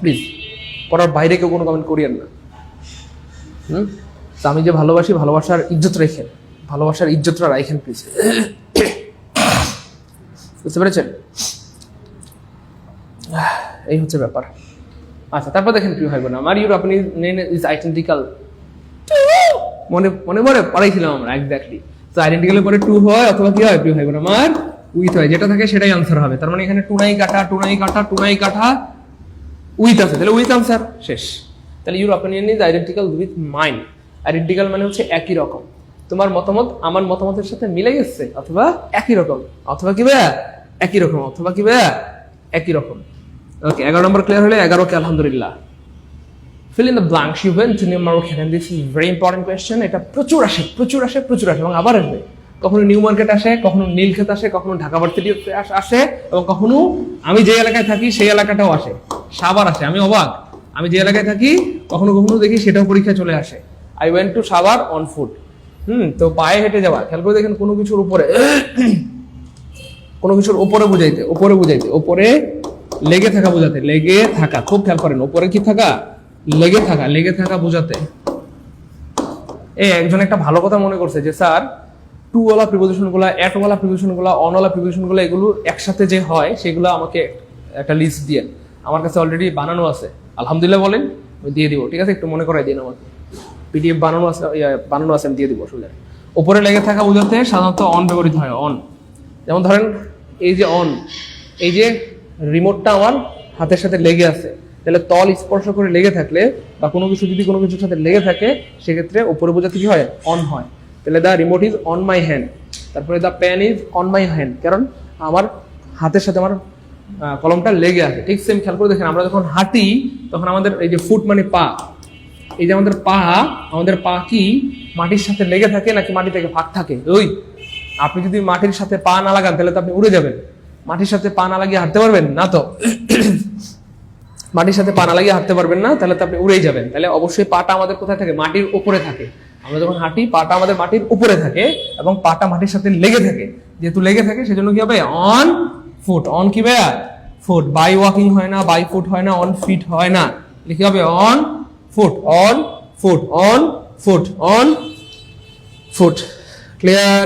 প্লিজ পড়ার বাইরে কেউ কোনো কমেন্ট করিয়েন না। তো আমি যে ভালোবাসি, ভালোবাসার ইজ্জত রেখেন, ভালোবাসার ইজ্জতটা রাখেন প্লিজ, বুঝতে পেরেছেন? এই হচ্ছে ব্যাপার। আচ্ছা, তারপর দেখেন প্রিয় ভাই বোন আমার, ইউরোপিয়ান নেম ইজ আইডেন্টিক্যাল। মনে মনে মনে পড়াইছিলাম আমরা এক্স্যাক্টলি। তো আইডেন্টিক্যালের পরে টু হয় অথবা কি হয় প্রিয় ভাই বোন আমার? উইথ হয়। যেটা থাকে সেটাই আনসার হবে। তার মানে এখানে টুনাই কাটা টুনাই কাটা টুনাই কাটা উইথ আছে, তাহলে উইথ আনসার শেষ। তাহলে your opinion is identical with mind. Identical মানে হচ্ছে একই রকম, তোমার মতামত আমার মতামতের সাথে মিলে গেছে, অথবা একই রকম, অথবা কি ভাইয়া একই রকম, অথবা কি ভাইয়া একই রকম। ওকে, 11 নম্বর ক্লিয়ার হলে 11 কে আলহামদুলিল্লাহ। fill in the blanks you went to New Market, and this is very important question. এটা প্রচুর আসে প্রচুর আসে প্রচুর আসে এবং আবার আসবে। কখনো নিউ মার্কেট আসে, কখনো নীলক্ষেত আসে, কখনো ঢাকা ভার্সিটি আসে, এবং কখনো আমি যে এলাকায় থাকি সেই এলাকাটাও আসে, সাভার আসে। আমি অবাক, আমি যে এলাকায় থাকি কখনো কখনো দেখি সেটাও পরীক্ষায় চলে আসে। I went to Savar on foot. তো পায়ে হেঁটে যাওয়া, খেয়াল করে দেখেন কোনো কিছুর উপরে, কোনো কিছুর উপরে বুঝাইতে, উপরে বুঝাইতে, উপরে লেগে থাকা বোঝাতে, লেগে থাকা, খুব খেয়াল করেন, উপরে কি থাকা, লেগে থাকা, লেগে থাকা বোঝাতে। একজন একটা ভালো কথা মনে করছে যে স্যার টু ওয়ালা প্রিপোজিশন গুলা, এট ওয়ালা প্রিপোজিশন গুলা, অন ওয়ালা প্রিপোজিশন গুলা, এগুলো একসাথে যে হয় সেগুলো আমাকে একটা লিস্ট দিয়ে, আমার কাছে অলরেডি বানানো আছে। আলহামদুলিল্লাহ বলেন, আমি দিয়ে দিব, ঠিক আছে? একটু মনে করাই দিন আমাকে, পিডিএফ বানানো আছে, বানানো আছে, আমি দিয়ে দিব। আসলে উপরে লেগে থাকা বোঝাতে সাধারণত অন ব্যবহৃত হয়। অন, যেমন ধরেন এই যে অন, এই যে রিমোটটা আমার হাতের সাথে লেগে আছে, তাহলে তল স্পর্শ করে লেগে থাকলে বা কোনো কিছু যদি কোনো কিছুর সাথে লেগে থাকে সেক্ষেত্রে উপরে বোঝাতে কি হয়, অন হয়। তাহলে the remote is on my hand, তারপরে the pen is on my hand, কারণ আমার হাতের সাথে আমার কলমটা লেগে আছে। ঠিক সেম খেয়াল করে দেখেন, আমরা যখন হাঁটি তখন আমাদের এই যে ফুট মানে পা, এই যে আমাদের পা কি মাটির সাথে লেগে থাকে নাকি মাটি থেকে ফাঁক থাকে? ওই আপনি যদি মাটির সাথে পা না লাগান তাহলে তো আপনি উড়ে যাবেন। মাটির সাথে পা না লাগিয়ে হাঁটতে পারবেন না, তো মাটির সাথে পা না লাগিয়ে হাঁটতে পারবেন না, তাহলে তো আপনি উড়েই যাবেন। তাহলে অবশ্যই পাটা আমাদের কোথায় থাকে, মাটির উপরে থাকে। আমরা যখন হাঁটি পাটা আমাদের মাটির উপরে থাকে এবং পাটা মাটির সাথে লেগে থাকে। যেহেতু লেগে থাকে সেজন্য কি হবে, অন ফুট। অন কি ভাইয়া? ফুট। বাই ওয়াকিং হয় না, বাই ফুট হয় না, অন ফিট হয় না, লিখে হবে on foot, on foot, on foot, on foot. Clear?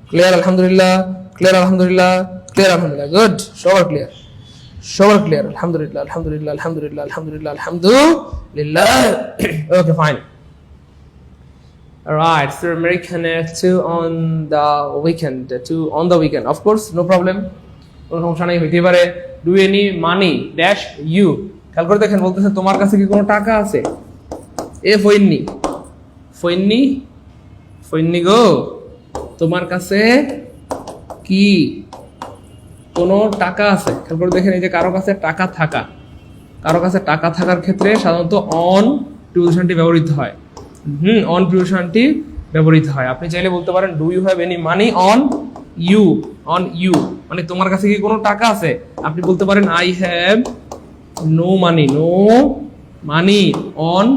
Clear আলহামদুলিল্লাহ, ক্লিয়ার আলহামদুলিল্লাহ, ক্লিয়ার আলহামদুলিল্লাহ, গুড। সবার ক্লিয়ার, সবার ক্লিয়ার, আলহামদুলিল্লাহ আলহামদুলিল্লাহ আলহামদুলিল্লাহ আলহামদুলিল্লাহ আলহামদুলিল্লাহ। Okay fine, right, so American two on the weekend, two on the weekend, of course, no problem, কোনো সমস্যা নেই, হইতে পারে। Do any money dash you, খেয়াল করে দেখেন, বলতেছে তোমার কাছে কি কোনো টাকা আছে? এ ফইন্নি, ফইন্নি, ফইন্নি গো, তোমার কাছে কি কোনো টাকা আছে? খেয়াল করে দেখেন, এই যে কারো কাছে টাকা থাকা, কারো কাছে টাকা থাকার ক্ষেত্রে সাধারণত অন প্রিপোজিশনটি ব্যবহৃত হয়। অন প্রিপোজিশনটি ব্যবহৃত হয়। আপনি চাইলে বলতে পারেন do you have any money on you, on you মানে তোমার কাছে কি কোনো টাকা আছে? আপনি বলতে পারেন I have no money, no money on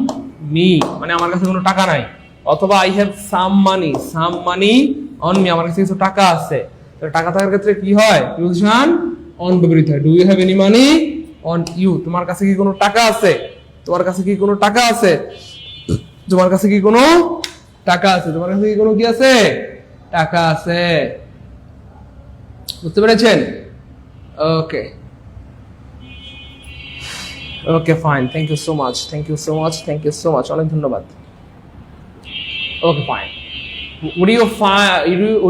me, মানে আমার কাছে কোনো টাকা নাই। অথবা I have some money, some money on me, আমার কাছে কিছু টাকা আছে। টাকা থাকার ক্ষেত্রে কি হয়, প্রিপোজিশন অন ব্যবহৃত হয়। Do you have any money on you, তোমার কাছে কি কোনো টাকা আছে? তোমার কাছে কি কোনো টাকা আছে? তোমার কাছে কি কোনো টাকা আছে? তোমার কাছে কি কোনো কি আছে? টাকা আছে। বুঝতে পেরেছেন? Okay, okay fine, thank you so much, thank you so much, thank you so much, অনেক ধন্যবাদ। Okay fine, would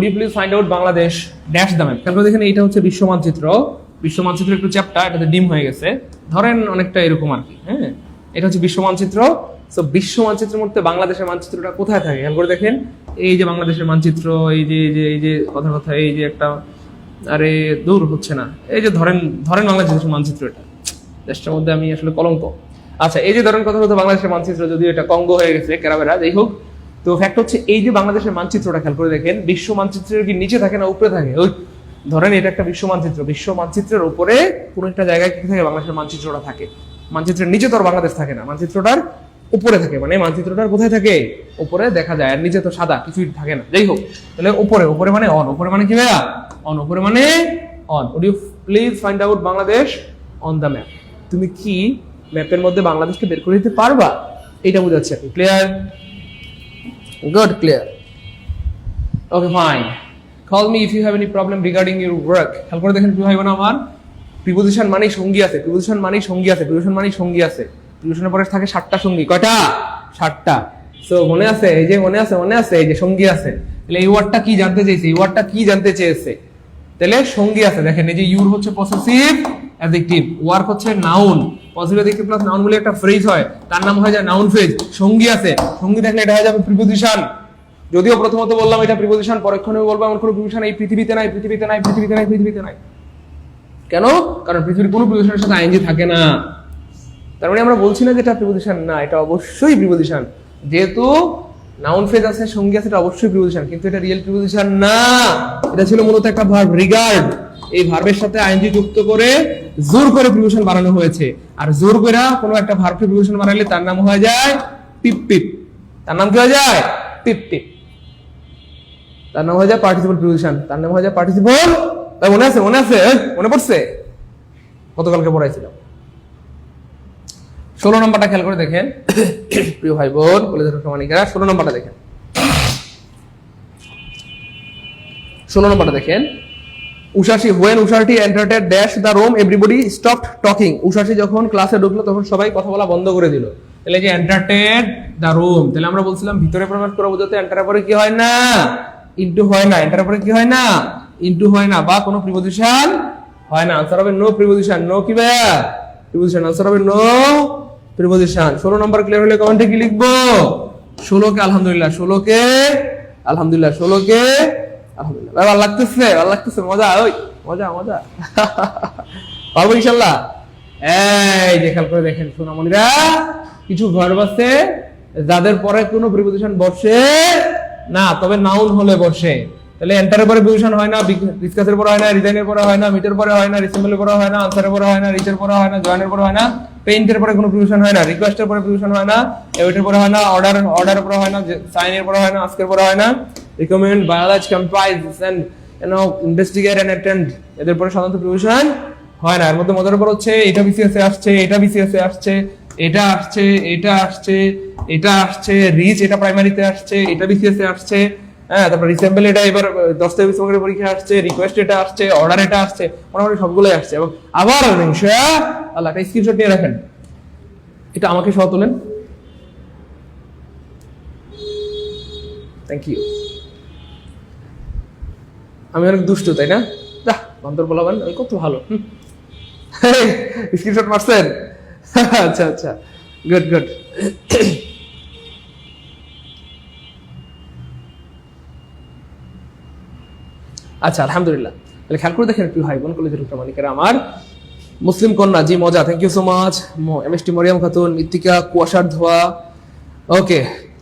you please find out Bangladesh dash the map. তারপর দেখেন এইটা হচ্ছে বিশ্ব মানচিত্র। বিশ্ব মানচিত্র একটু চ্যাপ্টার, এটাতে ডিম হয়ে গেছে, ধরেন অনেকটা এরকম আর কি। হ্যাঁ, এটা হচ্ছে বিশ্ব মানচিত্র। সো বিশ্ব মানচিত্রের মধ্যে বাংলাদেশের মানচিত্রটা কোথায় থাকে খেয়াল করে দেখেন। এই যে বাংলাদেশের মানচিত্র, এই যে কথা কথা এই যে একটা, আরে দূর হচ্ছে না, এই যে ধরেন বাংলাদেশের মানচিত্র, এটা দেশটার মধ্যে আমি আসলে কলঙ্ক। আচ্ছা, এই যে ধরেন কথা কথা বাংলাদেশের মানচিত্র, যদিও এটা কঙ্গো হয়ে গেছে কেরাবেরা, যাই হোক। তো ফ্যাক্ট হচ্ছে এই যে বাংলাদেশের মানচিত্রটা খেয়াল করে দেখেন, বিশ্ব মানচিত্রের কি নিচে থাকে না উপরে থাকে? ওই ধরেন এটা একটা বিশ্ব মানচিত্র, বিশ্ব মানচিত্রের উপরে কোন একটা জায়গায় কি থাকে, বাংলাদেশের মানচিত্রটা থাকে। মানচিত্রের নিচে তো আর বাংলাদেশ থাকে না, মানচিত্রটার উপরে থাকে, মানে মানচিত্রটার কোথায় থাকে? উপরে দেখা যায়, আর নিচে তো সাদা কিছুই থাকে না। যাই হোক, তাহলে উপরে মানে অন, উপরে মানে কি ভাইয়া? অন, উপরে মানে on. Would you please find out Bangladesh on the map. তুমি কি ম্যাপের মধ্যে বাংলাদেশকে বের করে দিতে পারবা? এটা বোঝাচ্ছে। Clear? Good, clear. Okay, fine. Call me if you have any problem regarding your work. খেয়াল করে দেখেন, ভাই বোন আমার, প্রিপোজিশন মানেই সঙ্গী আছে, প্রিপোজিশন মানেই সঙ্গী আছে, প্রিপোজিশন মানেই সঙ্গী আছে। প্রিপোজিশনের পরে থাকে 7টা সঙ্গী। কয়টা? 7টা। সো মনে আছে, এই যে মনে আছে এই যে সঙ্গী আছে। তাহলে এই ওয়ার্ডটা কি জানতে চেয়েছে? এই ওয়ার্ডটা কি জানতে চেয়েছে? তাহলে সঙ্গী আছে। দেখেন এই যে ইউর হচ্ছে পসেসিভ অ্যাডজেক্টিভ, ওয়ার্ক হচ্ছে noun. Possessive adjective plus noun বলে একটা ফ্রেজ হয়, তার নাম হয়ে যায় নাউন ফ্রেজ। সঙ্গী আছে, সঙ্গী থাকলে এটা হয়ে যাবে প্রিপোজিশন। যদিও প্রথমত বললাম এটা প্রিপোজিশন, পরক্ষণে বলবো এমন কোনো প্রিপোজিশন এই পৃথিবীতে নাই, পৃথিবীতে নাই, পৃথিবীতে নাই, পৃথিবীতে নাই। কেন? কারণ পৃথিবীর কোনো প্রিপোজিশনের সাথে আইএনজি থাকে না। তার মানে আমরা বলছি না যে এটা প্রিপোজিশন না, এটা অবশ্যই প্রিপোজিশন। যেহেতু নাউন ফ্রেজ আছে, সঙ্গী আছে, এটা অবশ্যই প্রিপোজিশন, কিন্তু এটা রিয়েল প্রিপোজিশন না। এটা ছিল মূলত একটা ভার্ব, রিগার্ড। এই ভার্বের সাথে আইএনজি যুক্ত করে জোর করে প্রিপোজিশন বানানো হয়েছে। আর জোর করে কোনো একটা ভার্বকে প্রিপোজিশন বানালে তার নাম হয়ে যায় পিপ পিপ। তার নাম কি হয়ে যায়? পিপ পিপ। তার নাম হয়ে যায় পার্টিসিপল প্রিপোজিশন, তার নাম হয়ে যায় পার্টিসিপল। তাই মনে আছে? মনে পড়ছে? গতকালকে পড়াইছিলাম। 16 নম্বরটা খেয়াল করে দেখেন প্রিয় ভাই বোন, কলেজের সমানিকেরা, 16 নম্বরটা দেখেন। 16 নম্বরটা দেখেন। উষাসী, when Ushashi entered dash the room everybody stopped talking। উষাসী যখন ক্লাসে ঢুকলো তখন সবাই কথা বলা বন্ধ করে দিল। তাহলে যে entered the room, তাহলে আমরা বলছিলাম ভিতরে প্রবেশ করা বোঝাতে এন্টার পরে কি হয় না? ইনটু হয় না। এন্টার পরে কি হয় না? ইনটু হয় না, বা কোনো প্রিপোজিশন হয় না। আনসার হবে নো প্রিপোজিশন। নো কি ভাইয়া? প্রিপোজিশন। আনসার হবে নো প্রিপোজিশন। 16 নম্বর ক্লিয়ার হলে কমেন্টে কি লিখবো? 16 কে আলহামদুলিল্লাহ, 16 কে আলহামদুলিল্লাহ, 16 কে আলহামদুলিল্লাহ। ভালো লাগতেছে, ভালো লাগতেছে, মজা, ওই মজা মজা। পারবো ইনশাআল্লাহ। এই যে খেয়াল করে দেখেন সোনামণিরা, কিছু ভার্ব আছে যাদের পরে কোনো প্রিপোজিশন বসে না, তবে নাউন হলে বসে। তাহলে এন্টারের পরে প্রিপোজিশন হয় না, ডিসকাসের পরে হয় না, রিজাইনের পরে হয় না, মিটের পরে হয় না, রিসেম্বলের পরে হয় না, আনসারের পরে হয় না, রিচের পরে হয় না, জয়েনের পরে হয় না, পেইন্টের পরে কোনো প্রিপোজিশন হয় না, রিকোয়েস্টের পরে প্রিপোজিশন হয় না, এওয়েটের পরে হয় না, অর্ডারের পরে হয় না, সাইনের পরে হয় না, আস্কের পরে হয় না, রিকমেন্ড, বায়োলজ, comprise and investigate and attend, এদের পরে সাধারণত প্রিপোজিশন হয় না। এর মধ্যে মজার ব্যাপার হচ্ছে এটা বিসিএস এ আসছে, এটা বিসিএস এ আসছে, এটা আসছে, এটা আসছে, এটা আসছে, রিচ এটা প্রাইমারিতে আসছে, এটা বিসিএস এ আসছে। হ্যাঁ, তারপর রিসেম্বল এটা এবার 10 থেকে 20 মার্কের পরীক্ষা আসছে, রিকোয়েস্ট এটা আসছে, অর্ডার এটা আসছে, মোটামুটি সবগুলোই আসছে। এবং আবার ইনশাআল্লাহ একটা স্ক্রিনশট নিয়ে রাখেন, এটা আমাকে সহ তোলেন। Thank you. আমি অনেক দুষ্টু তাই না? বান্দর বলাবেন, আমি কত ভালো। স্ক্রিনশট মারছেন? আচ্ছা আচ্ছা, গুড গুড। আচ্ছা, আলহামদুলিল্লাহ। তাহলে খেয়াল করে দেখেন একটু ভাই বোন, কলেজের উত্তরমানিকেরা আমার, মুসলিম কন্যা, জি মজা, thank you so much. MST Mariyam Khatun, Mrittika, কুয়াশার ধোয়া, ওকে,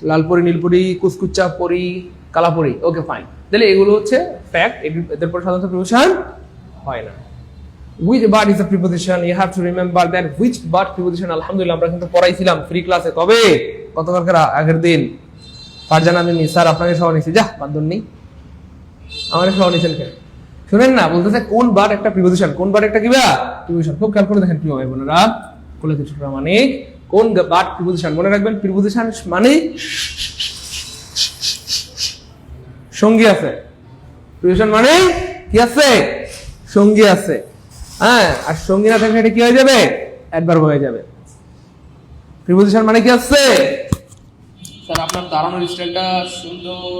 লালপরি, নীলপরি, কুচকুচা পরি, কালাপরি, ওকে ফাইন। তাহলে এগুলো হচ্ছে ফ্যাক্ট, এদের পর সাধারণত প্রিপোজিশন হয় না। Which but is a preposition? You have to remember that which but preposition, আলহামদুলিল্লাহ আমরা কিন্তু পড়াইছিলাম ফ্রি ক্লাসে। তবে গতকালকের আগের দিন ফারজানা মিমি স্যার আপনাকে সহ নিয়েছি, যা বান্ধব নেই, আমার সহ নিয়েছেন কেন শুনেন না, বলতেছে কোন বার একটা প্রিপোজিশন, কোন বার একটা কিবা প্রিপোজিশন। খুব খেয়াল করে দেখেন প্রিয় ভাই বোনেরা, কলেজের ছোটরা, মানে কোন বার প্রিপোজিশন, মনে রাখবেন প্রিপোজিশন মানে সঙ্গী আছে। প্রিপোজিশন মানে কি আছে? সঙ্গী আছে। হ্যাঁ, আর সঙ্গী না থাকলে এটা কি হয়ে যাবে? অ্যাডভার্ব হয়ে যাবে। প্রিপোজিশন মানে কি আছে? স্যার আপনার দাঁড়ানোর স্টাইলটা সুন্দর,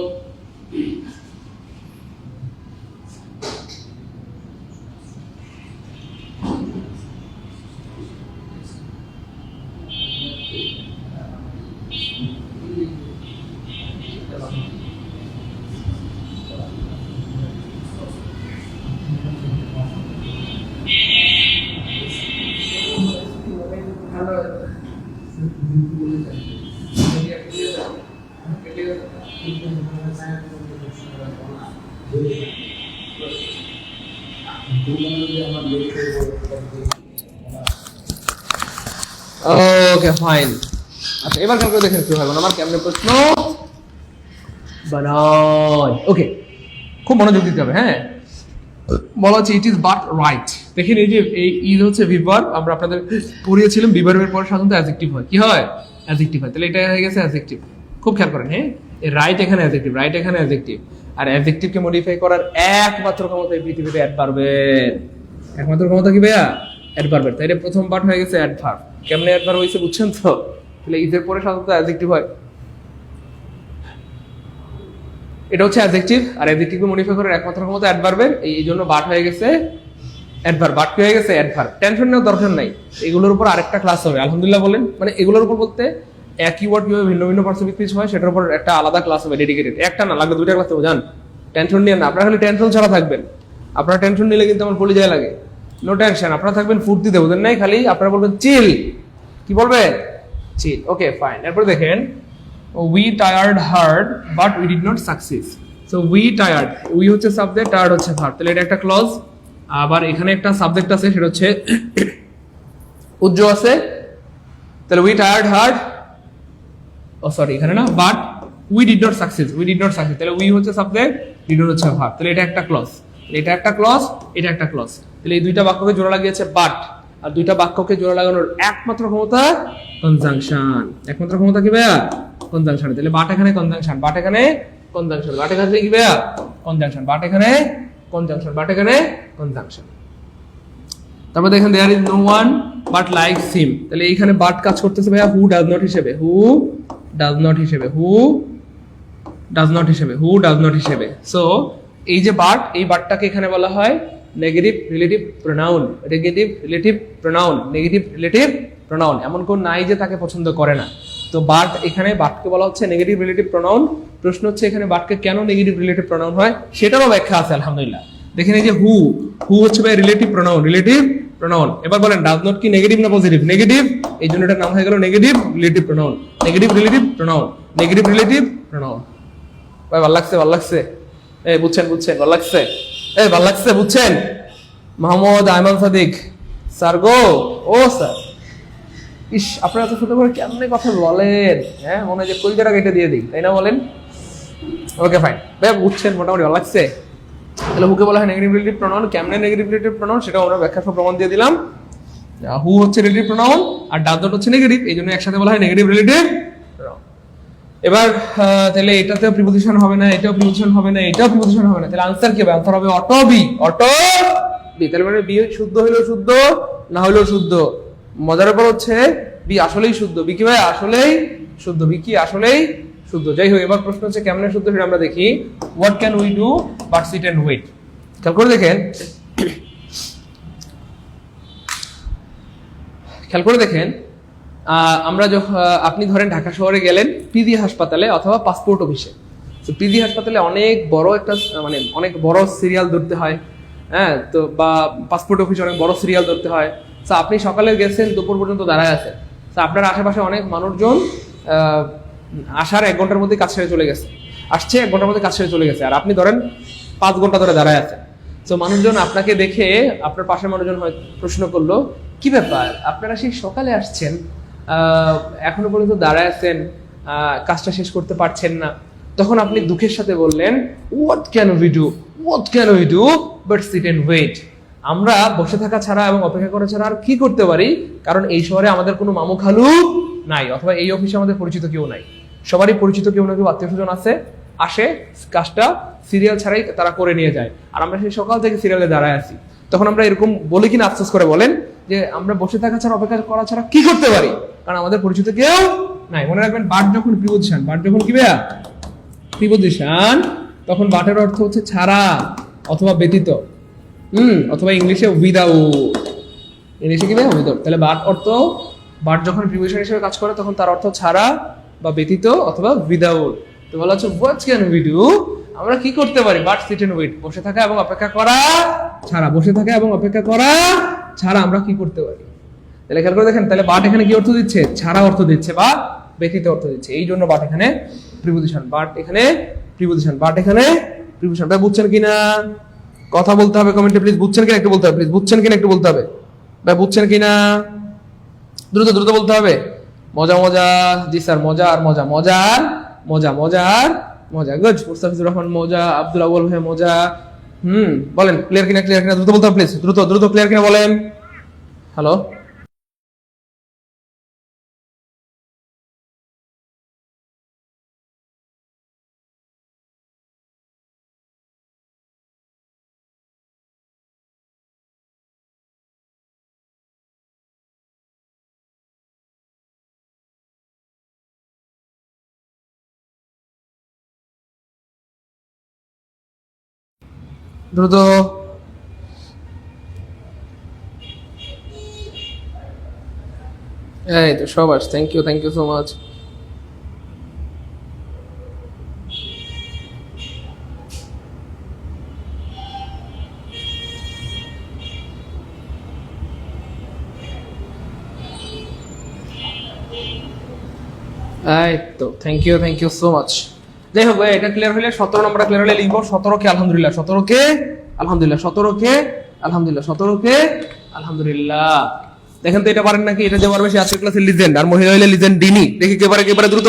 ওকে ফাইন। আচ্ছা এবার কালকে দেখেন কি হয় আমার কেমনে প্রশ্ন বানাই। ওকে খুব মনোযোগ দিতে হবে। হ্যাঁ বলা হচ্ছে ইট ইজ বাট রাইট। দেখেন এই যে এই ইজ হচ্ছে ভিভার, আমরা আপনাদের পড়িয়েছিলাম ভিভারের পর সাধারণত অ্যাডজেক্টিভ হয়। কি হয়? অ্যাডজেক্টিভ হয়। তাহলে এটা হয়ে গেছে অ্যাডজেক্টিভ। খুব খেয়াল করেন। হ্যাঁ এই রাইট এখানে অ্যাডজেক্টিভ, রাইট এখানে অ্যাডজেক্টিভ। আর অ্যাডজেক্টিভকে মডিফাই করার একমাত্র ক্ষমতা এই পৃথিবীতে অ্যাডভার্বের। একমাত্র ক্ষমতা কি ভাইয়া? অ্যাডভার্বের। তাই এটা প্রথম পার্ট হয়ে গেছে অ্যাডভার্ব। কেমনে অ্যাডভার্ব হয়েছে বুঝছেন তো? তাহলে ইজের পরে সাধারণত অ্যাডজেক্টিভ হয়। এটা হচ্ছে অ্যাডজেক্টিভ, আর অ্যাডজেক্টিভকে মডিফাই করার একমাত্র ক্ষমতা অ্যাডভার্বের। এই জন্য বাট হয়ে গেছে অ্যাডভার্ব। বাট কি হয়ে গেছে? অ্যাডভার্ব। টেনশন নেওয়ার দরকার নাই, এগুলোর উপর আরেকটা ক্লাস হবে আলহামদুলিল্লাহ বলেন। মানে এগুলোর উপর বলতে একই ওয়ার্ড কিভাবে ভিন্ন ভিন্ন পার্টস ভিত্তিক হয় সেটার উপর একটা আলাদা ক্লাস হবে ডেডিকেটেড। একটা না লাগবে দুইটা ক্লাস হবে, জান। টেনশন নিয়ে না, আপনারা খালি টেনশন ছাড়া থাকবেন। আপনারা টেনশন নিলে কিন্তু আমার পরিচয় লাগে। নো টেনশন, আপনারা থাকবেন ফুর্তিতে, বুঝেন নাই? খালি আপনারা বলবেন চিল। কি বলবেন? চিল। Okay fine. এরপর দেখেন we tired hard but we did not succeed. so we tired, we হচ্ছে সাবজেক্ট, tired হচ্ছে ভার্ব। তাহলে এটা একটা ক্লজ। আবার এখানে একটা সাবজেক্ট আছে, সেটা হচ্ছে উজ্জ আছে। তাহলে we tired hard, ও সরি এখানে না, but we did not succeed, we did not succeed। তাহলে we হচ্ছে সাবজেক্ট, did not হচ্ছে ভার্ব। তাহলে এটা একটা ক্লজ, এটা একটা ক্লজ, এটা একটা ক্লজ। তাহলে এই দুইটা বাক্যকে জোড়া লাগিয়েছে বাট, আর দুইটা বাক্যকে জোড়া লাগানোর একমাত্র ক্ষমতা কনজাংশন। একমাত্র ক্ষমতা কি ভাইয়া? কনজাংশন। তাহলে বাট এখানে কনজাংশন, বাট এখানে কনজাংশন, বাট এখানে কি ভাইয়া? কনজাংশন, বাট এখানে কনজাংশন, বাট এখানে কনজাংশন। তারপর দেখেন there is no one but likes him. তাহলে এইখানে বাট কাজ করতেছে ভাইয়া হু ডাজ নট হিসেবে, হু ডাজ নট হিসেবে, হু ডাজ নট হিসেবে, হু ডাজ নট হিসেবে। সো এই যে বাট, এই বাটটাকে এখানে বলা হয় negative relative pronoun. Negative relative pronoun, negative relative pronoun. এমন কোন নাই যে তাকে পছন্দ করে না। তো বাট এখানে বাটকে বলা হচ্ছে নেগেটিভ রিলেটিভ প্রোনাউন। প্রশ্ন হচ্ছে এখানে বাটকে কেন নেগেটিভ রিলেটিভ প্রোনাউন হয় সেটারও ব্যাখ্যা আছে আলহামদুলিল্লাহ। দেখেন এই যে হু, হু হচ্ছে ভাই রিলেটিভ প্রোনাউন, রিলেটিভ প্রোনাউন। এবার বলেন ডাজ নট কি নেগেটিভ না পজিটিভ? নেগেটিভ। এই জন্য এটার নাম হয়ে গেল negative relative pronoun, negative relative pronoun, negative relative pronoun. ভাই ভালো লাগছে? ভালো লাগছে? এই বুঝছেন? বুঝছেন? ভালো লাগছে? এই ভালো লাগছে? বুঝছেন? মোহাম্মদ আয়মান সাদিক স্যার গো, ও স্যার, ইস আপনারা তো ছোট করে কেমনে কথা বলেন। হ্যাঁ মনে হয় যে কলিজাটা কেটে দিয়ে দিই, তাই না বলেন? ওকে ফাইন ভাই, বুঝছেন মোটামুটি? ভালো লাগছে? তাহলে হুকে বলা হয় নেগেটিভ রিলেটিভ প্রোনাউন। কেমনে নেগেটিভ রিলেটিভ প্রোনাউন সেটা আমরা ব্যাখ্যা সহ প্রমাণ দিয়ে দিলাম। হু হচ্ছে রিলেটিভ প্রোনাউন আর ডাজ নট হচ্ছে নেগেটিভ, এই জন্য একসাথে বলা হয় নেগেটিভ রিলেটিভ প্রোনাউন। এবার তাহলে এটাতেও প্রিপোজিশন হবে না, এটাও প্রিপোজিশন হবে না, এটাও প্রিপোজিশন হবে না। তাহলে আনসার কি হবে? আনসার হবে অটো বি, অটো বি। তাহলে মানে বি শুদ্ধ হইলেও শুদ্ধ, না হইলেও শুদ্ধ। মজার ব্যাপার হচ্ছে বি আসলেই শুদ্ধ। বি কি ভাই? আসলেই শুদ্ধ। বি কি? আসলেই শুদ্ধ। যাই হোক, এবার প্রশ্ন হচ্ছে কেমনে শুদ্ধ সেটা আমরা দেখি। What can we do but sit and wait. খেয়াল করে দেখেন, খেয়াল করে দেখেন আমরা যখন আপনি ধরেন ঢাকা শহরে গেলেন পিজি হাসপাতালে অথবা পাসপোর্ট অফিসে। তো পিজি হাসপাতালে অনেক বড় একটা মানে অনেক বড় সিরিয়াল ধরতে হয়। হ্যাঁ তো বা পাসপোর্ট অফিসে অনেক বড় সিরিয়াল ধরতে হয়। তো আপনি সকালে গেছেন, দুপুর পর্যন্ত দাঁড়ায় আছেন। তো আপনার আশেপাশে অনেক মানুষজন আসার 1 ঘন্টার মধ্যে কাজ সেরে চলে গেছে, আসছে 1 ঘন্টার মধ্যে কাজ সেরে চলে গেছে, আর আপনি ধরেন 5 ঘন্টা ধরে দাঁড়ায় আছেন। তো মানুষজন আপনাকে দেখে, আপনার পাশের মানুষজন হয়তো প্রশ্ন করলো কি ব্যাপার আপনারা সেই সকালে আসছেন, এখনো পর্যন্ত দাঁড়ায় আছেন, কাজটা শেষ করতে পারছেন না। তখন আপনি দুঃখের সাথে বললেন what can we do, what can we do but sit and wait. আমরা বসে থাকা ছাড়া এবং অপেক্ষা করা ছাড়া আর কি করতে পারি? কারণ এই শহরে আমাদের কোনো মামু খালু নাই, অথবা এই অফিসে আমাদের পরিচিত কেউ নাই। সবারই পরিচিত কেউ না কেউ আত্মীয় স্বজন আছে, আসে কাজটা সিরিয়াল ছাড়াই তারা করে নিয়ে যায়, আর আমরা সেই সকাল থেকে সিরিয়ালে দাঁড়ায় আছি। তখন আমরা এরকম বলি কিনা আফসোস করে বলেন যে আমরা বসে থাকা ছাড়া অপেক্ষা করা ছাড়া কি করতে পারি, কারণ আমাদের পরিচিত কেউ নাই। মনে রাখবেন বাট যখন প্রিপোজিশন, বাট যখন কি ভাইয়া প্রিপোজিশন, তখন বাটের অর্থ হচ্ছে ছাড়া অথবা ব্যতীত, অথবা ইংলিশে উইদাউট। ইংলিশে কি ভাই উইদাউট। তাহলে বাট অর্থ, বাট যখন প্রিপোজিশন হিসেবে কাজ করে তখন তার অর্থ ছাড়া বা ব্যতীত অথবা উইদাউট। তো বলা হচ্ছে হোয়াট ক্যান উই ডু, আমরা কি করতে পারি, বাট সিট এন্ড ওয়েট, বসে থাকা এবং অপেক্ষা করা ছাড়া, বসে থাকা এবং অপেক্ষা করা ছাড়া আমরা কি করতে পারি। তাহলে খেয়াল করে দেখেন, তাহলে বাট এখানে কি অর্থ দিচ্ছে, ছাড়া অর্থ দিচ্ছে বা ব্যতীত অর্থ দিচ্ছে, এই জন্য বাট এখানে প্রিপোজিশন, বাট এখানে প্রিপোজিশন, বাট এখানে প্রিপোজিশন। ভাই বুঝছেন কিনা, কথা বলতে হবে কমেন্টে প্লিজ, বুঝছেন কিনা একটু বলতে হবে প্লিজ, বুঝছেন কিনা একটু বলতে হবে ভাই, বুঝছেন কিনা দ্রুত দ্রুত বলতে হবে। মজা মজা, জি স্যার, মজা আর মজা, মজার মজা, মজার মজা, গুড। মুস্তাফিজুর রহমান মজা, আব্দুল আউয়াল ভাই মজা। বলেন ক্লিয়ার কিনা, ক্লিয়ার কিনা, দ্রুত বলতে হবে প্লিজ, দ্রুত দ্রুত, ক্লিয়ার কিনা বলেন। হ্যালো, দ্রুত। এই তো সবাস, thank you, thank you so much. এই তো থ্যাংক ইউ সো মাচ। যাই হোক ভাই, এটা ক্লিয়ার হলে 17 নম্বরটা ক্লিয়ার হলে লিখবো 17 কে আলহামদুলিল্লাহ, 17 কে আলহামদুলিল্লাহ, 17 কে আলহামদুলিল্লাহ, 17 কে আলহামদুলিল্লাহ। দেখেন তো এটা পারেন নাকি, এটা যে পারবে সে আজকের ক্লাসে লিজেন্ড, আর মহিলা হইলে লিজেন্ড ডিনি। দেখি কে পারে, কে পারে, দ্রুত।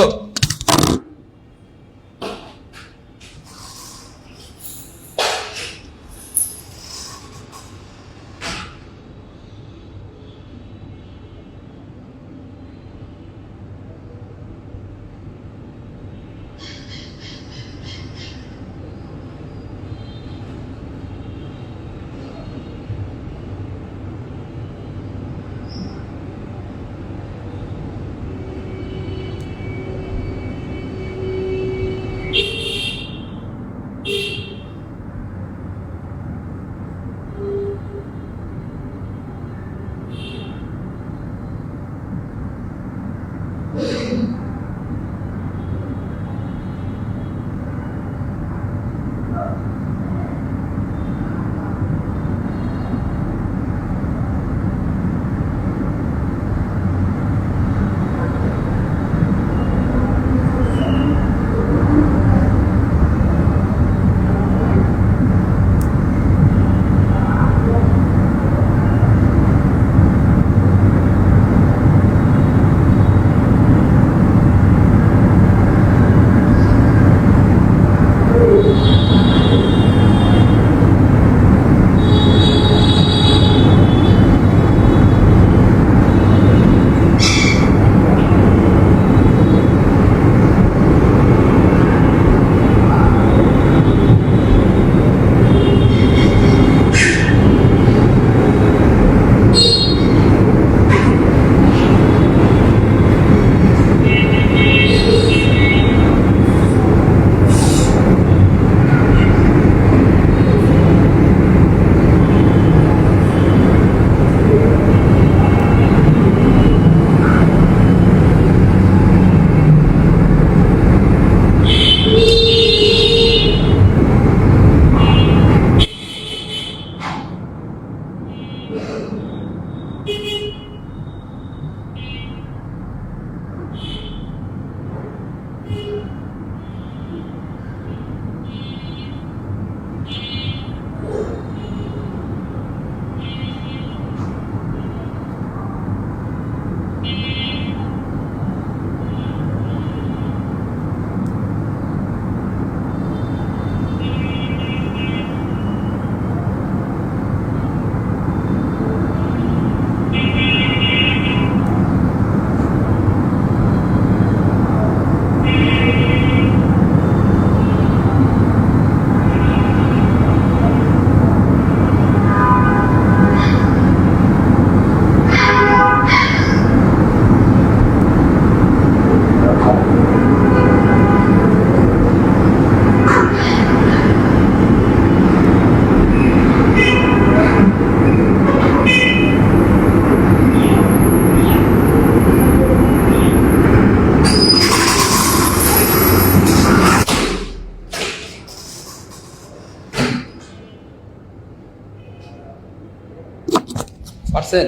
পারছেন?